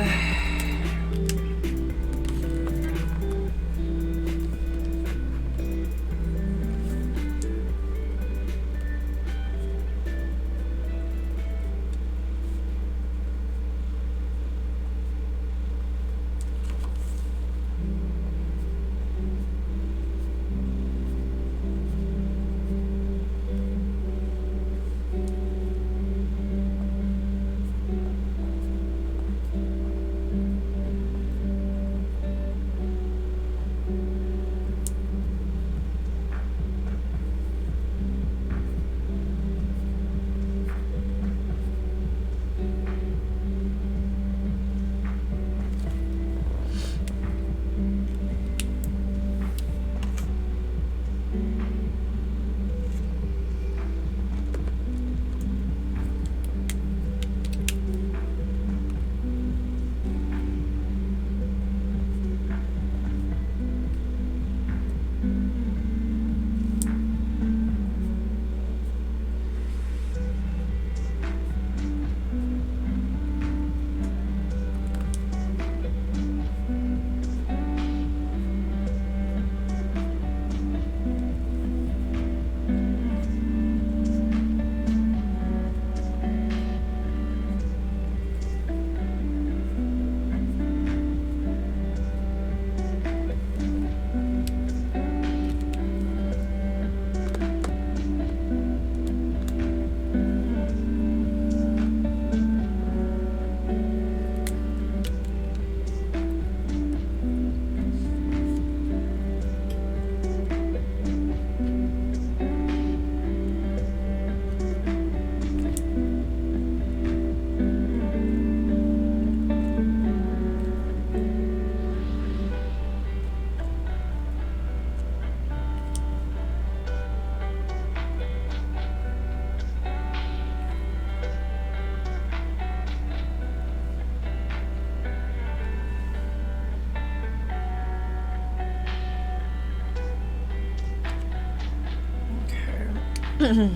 Alright,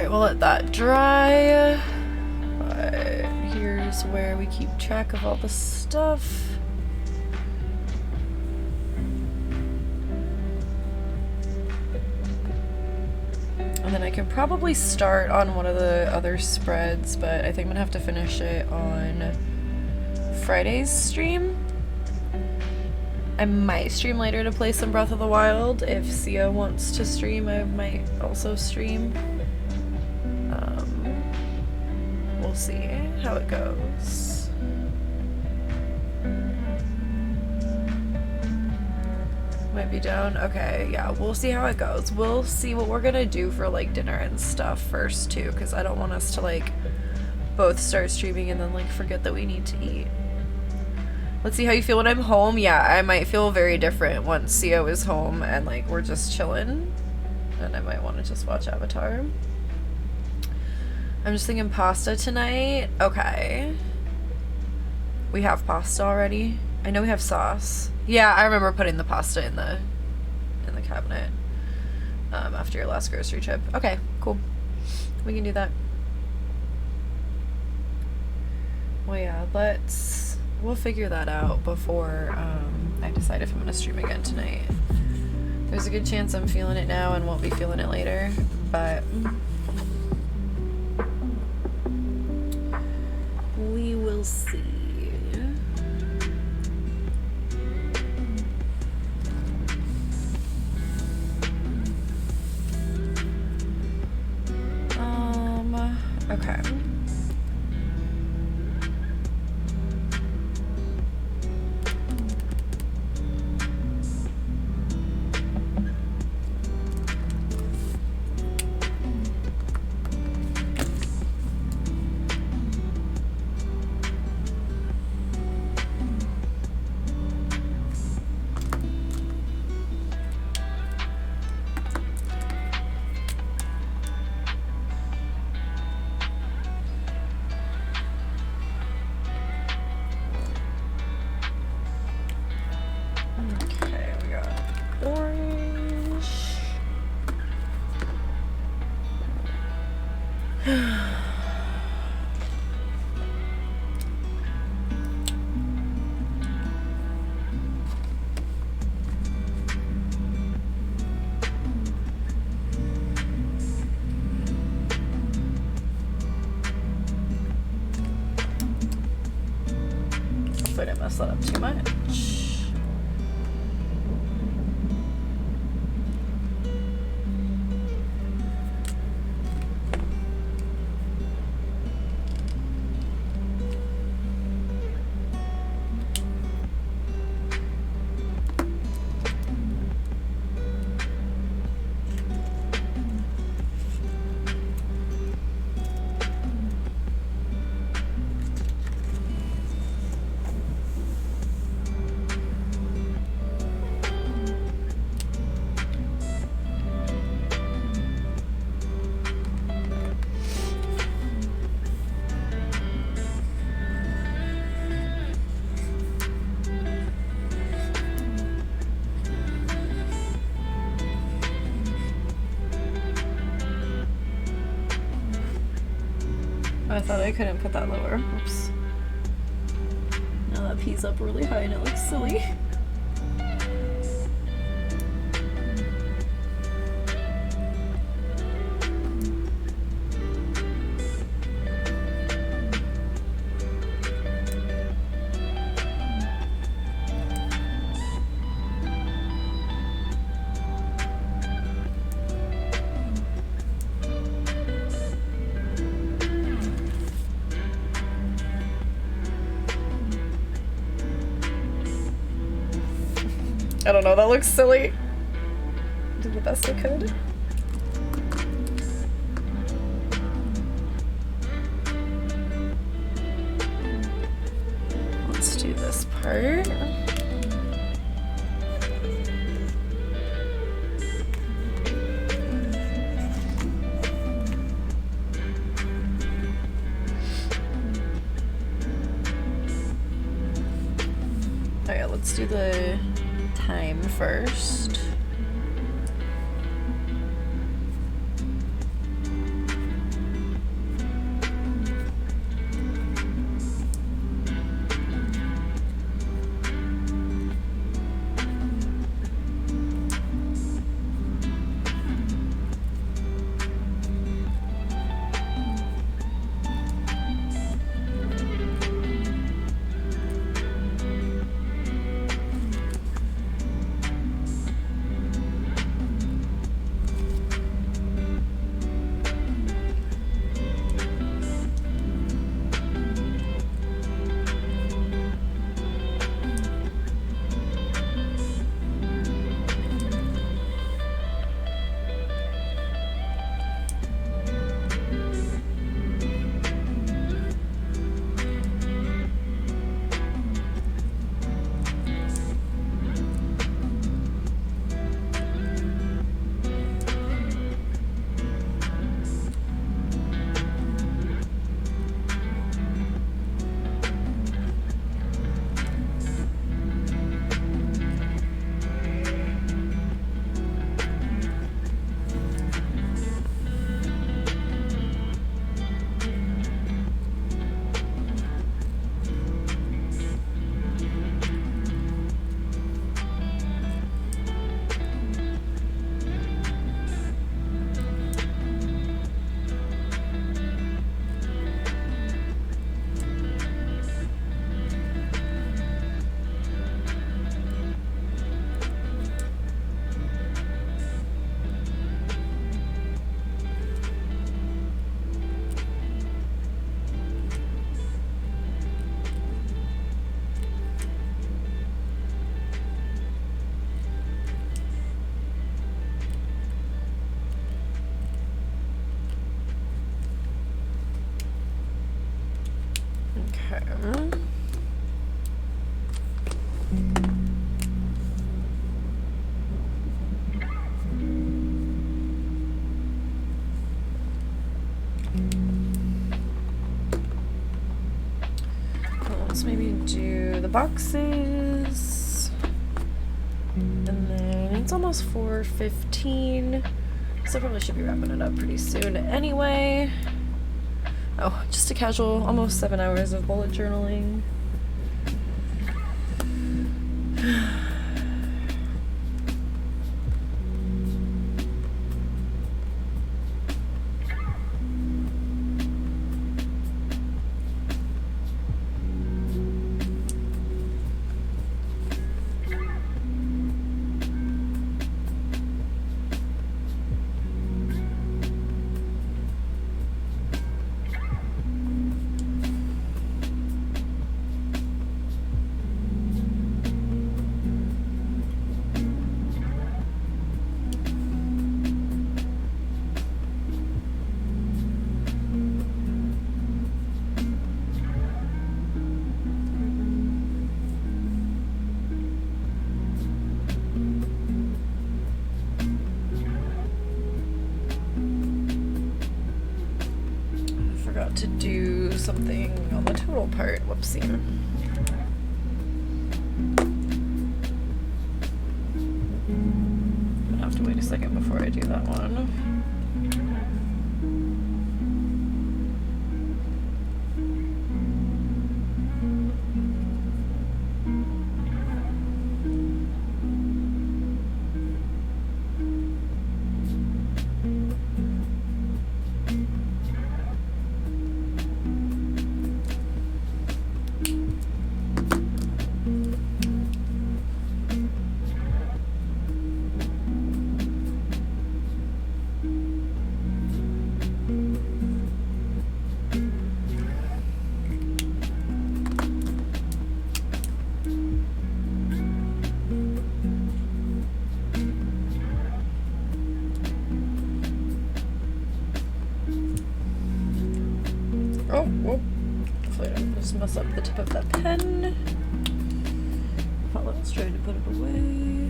we'll let that dry. But here's where we keep track of all the stuff. And then I can probably start on one of the other spreads, but I think I'm gonna have to finish it on Friday's stream. I might stream later to play some Breath of the Wild. If Sia wants to stream, I might also stream. We'll see how it goes. Might be down. Okay, yeah, we'll see how it goes. We'll see what we're gonna do for like dinner and stuff first too, because I don't want us to like both start streaming and then like forget that we need to eat. Let's see how you feel when I'm home. Yeah, I might feel very different once Sia is home and like we're just chilling. And I might want to just watch Avatar. I'm just thinking pasta tonight. Okay. We have pasta already. I know we have sauce. Yeah, I remember putting the pasta in the cabinet after your last grocery trip. Okay, cool. We can do that. Well, yeah, we'll figure that out before I decide if I'm gonna stream again tonight. There's a good chance I'm feeling it now and won't be feeling it later, but we will see. Okay. Hopefully I didn't mess that up too much. I thought I couldn't put that lower. Oops. Now that pee's up really high and it looks silly. I don't know, that looks silly. Did the best I could. Let's do this part. Alright, let's do the time first. Okay. Let's maybe do the boxes. And then it's almost 4:15. So I probably should be wrapping it up pretty soon anyway. Oh, just a casual, almost 7 hours of bullet journaling. To do something on the total part. Whoopsie. I'm gonna have to wait a second before I do that one. Oh, whoop. Hopefully I don't just mess up the tip of that pen. While I was trying to put it away.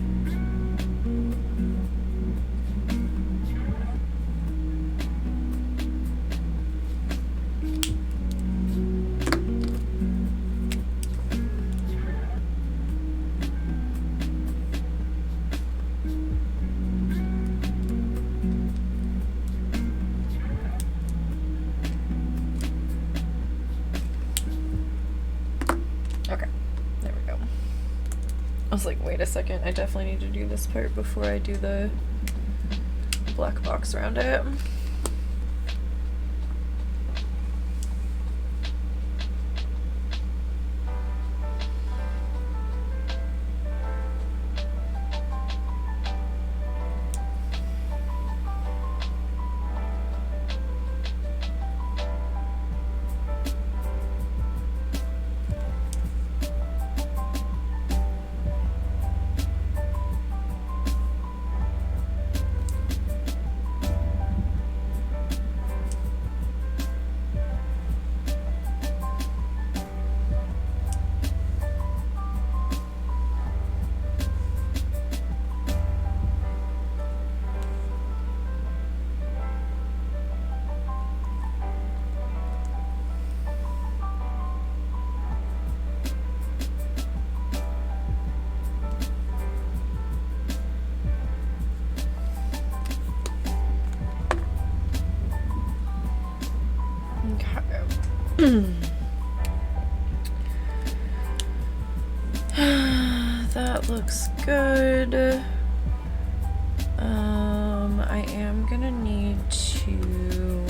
was like, wait a second, I definitely need to do this part before I do the black box around it. That looks good. I am gonna need to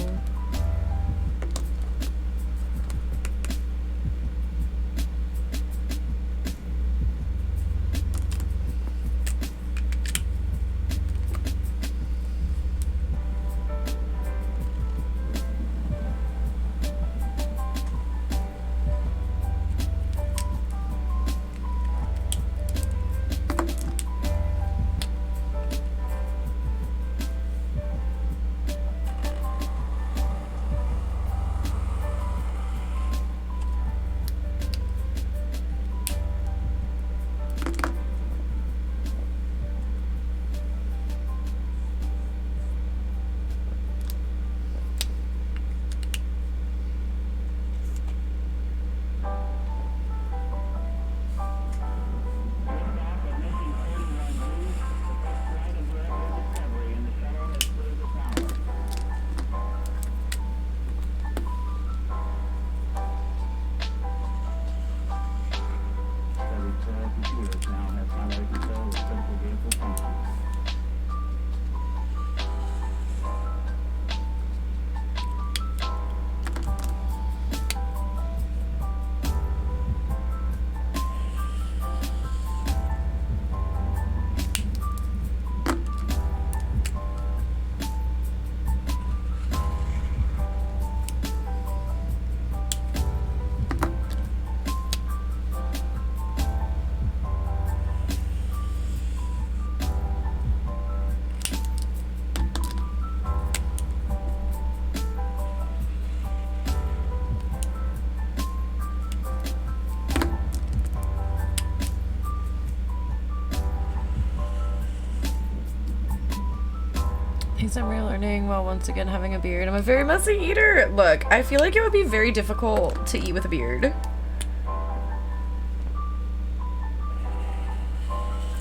things I'm relearning while once again having a beard. I'm a very messy eater. Look, I feel like it would be very difficult to eat with a beard.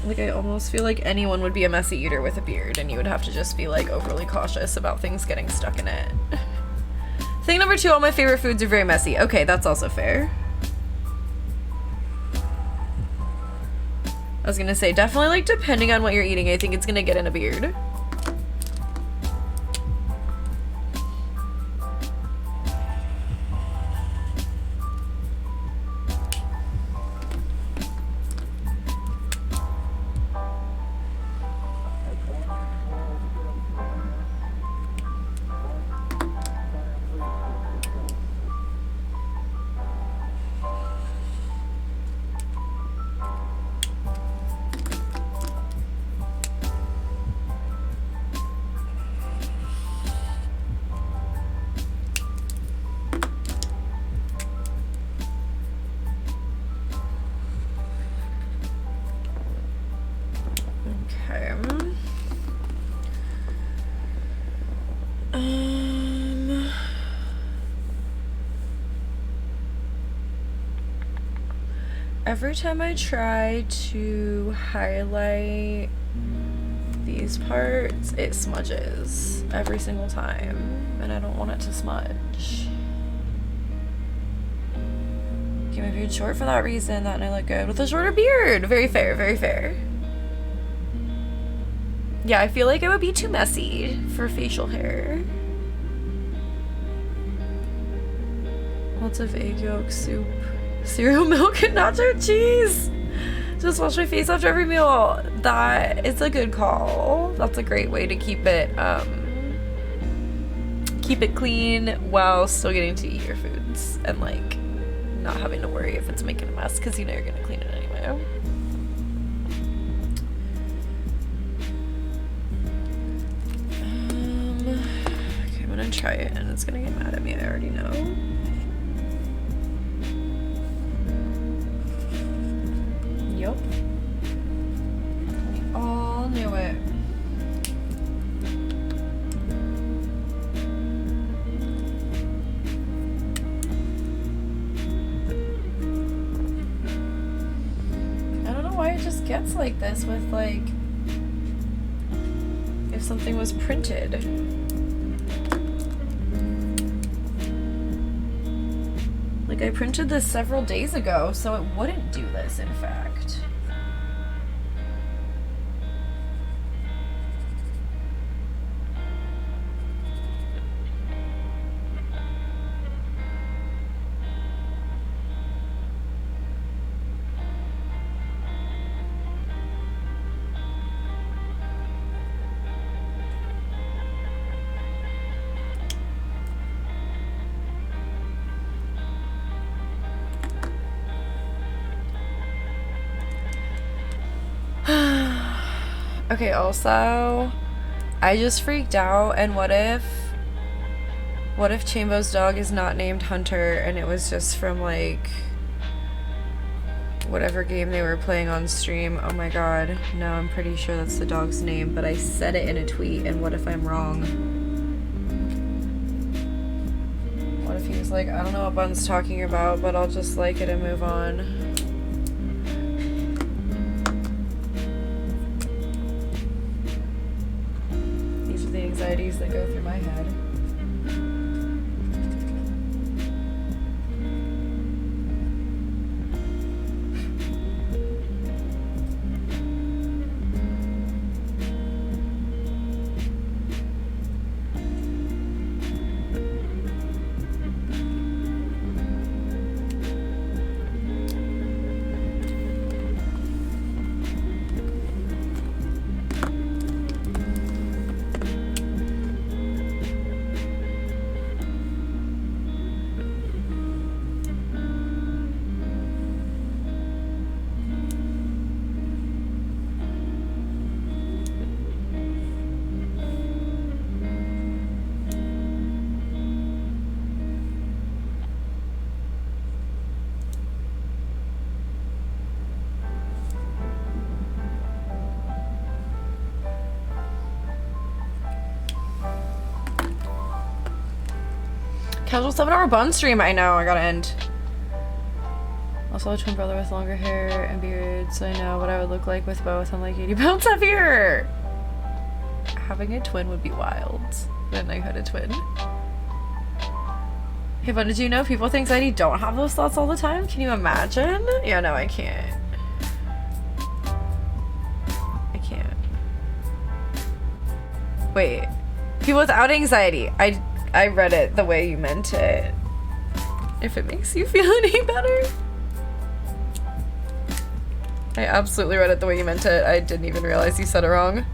Like, I almost feel like anyone would be a messy eater with a beard, and you would have to just be, like, overly cautious about things getting stuck in it. Thing number 2, all my favorite foods are very messy. Okay, that's also fair. I was gonna say, definitely, like, depending on what you're eating, I think it's gonna get in a beard. Every time I try to highlight these parts, it smudges every single time, and I don't want it to smudge. Give Keep my beard short for that reason. That and I look good with a shorter beard. Very fair, very fair. Yeah, I feel like it would be too messy for facial hair. Lots of egg yolk soup, cereal milk, and nacho cheese. Just wash my face after every meal. That is a good call. That's a great way to keep it clean while still getting to eat your foods and like not having to worry if it's making a mess because you know you're gonna clean it anyway. Okay, I'm gonna try it and it's gonna get mad at me. I already know. Yup. We all knew it. I don't know why it just gets like this with like if something was printed. Like I printed this several days ago, so it wouldn't do this, in fact. Okay, also, I just freaked out, and what if Chambo's dog is not named Hunter, and it was just from, like, whatever game they were playing on stream? Oh my god, no, I'm pretty sure that's the dog's name, but I said it in a tweet, and what if I'm wrong? What if he was like, I don't know what Bun's talking about, but I'll just like it and move on? Anxieties that go through my head. Casual 7-hour bun stream, I know, I gotta end. Also a twin brother with longer hair and beard, so I know what I would look like with both. I'm like 80 pounds heavier! Having a twin would be wild. Then I had a twin. Hey, but did you know people with anxiety don't have those thoughts all the time? Can you imagine? Yeah, no, I can't. I can't. Wait. People without anxiety. I read it the way you meant it. If it makes you feel any better. I absolutely read it the way you meant it. I didn't even realize you said it wrong.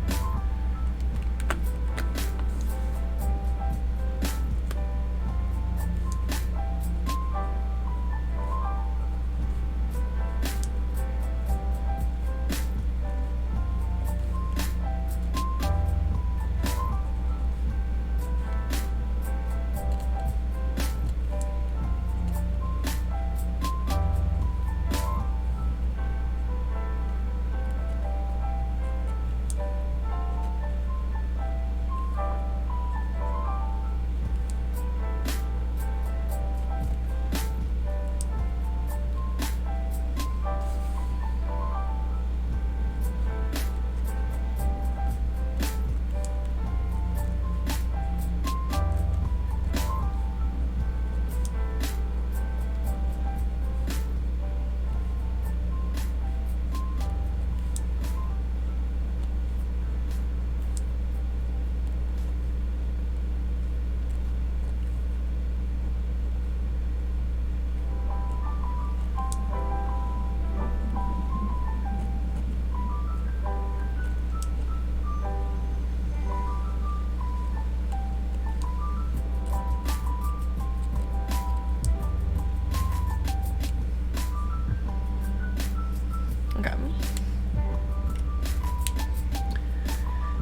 Okay.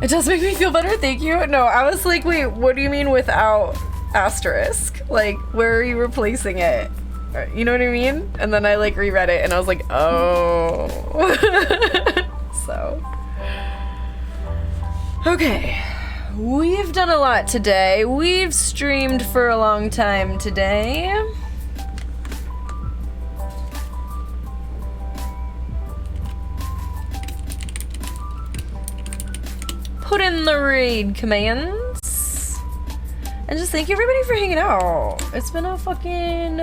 It does make me feel better, thank you. No, I was like, wait, what do you mean without asterisk? Like, where are you replacing it? You know what I mean? And then I like reread it and I was like, oh. So. Okay. We've done a lot today. We've streamed for a long time today. Put in the raid commands. And just thank you everybody for hanging out. It's been a fucking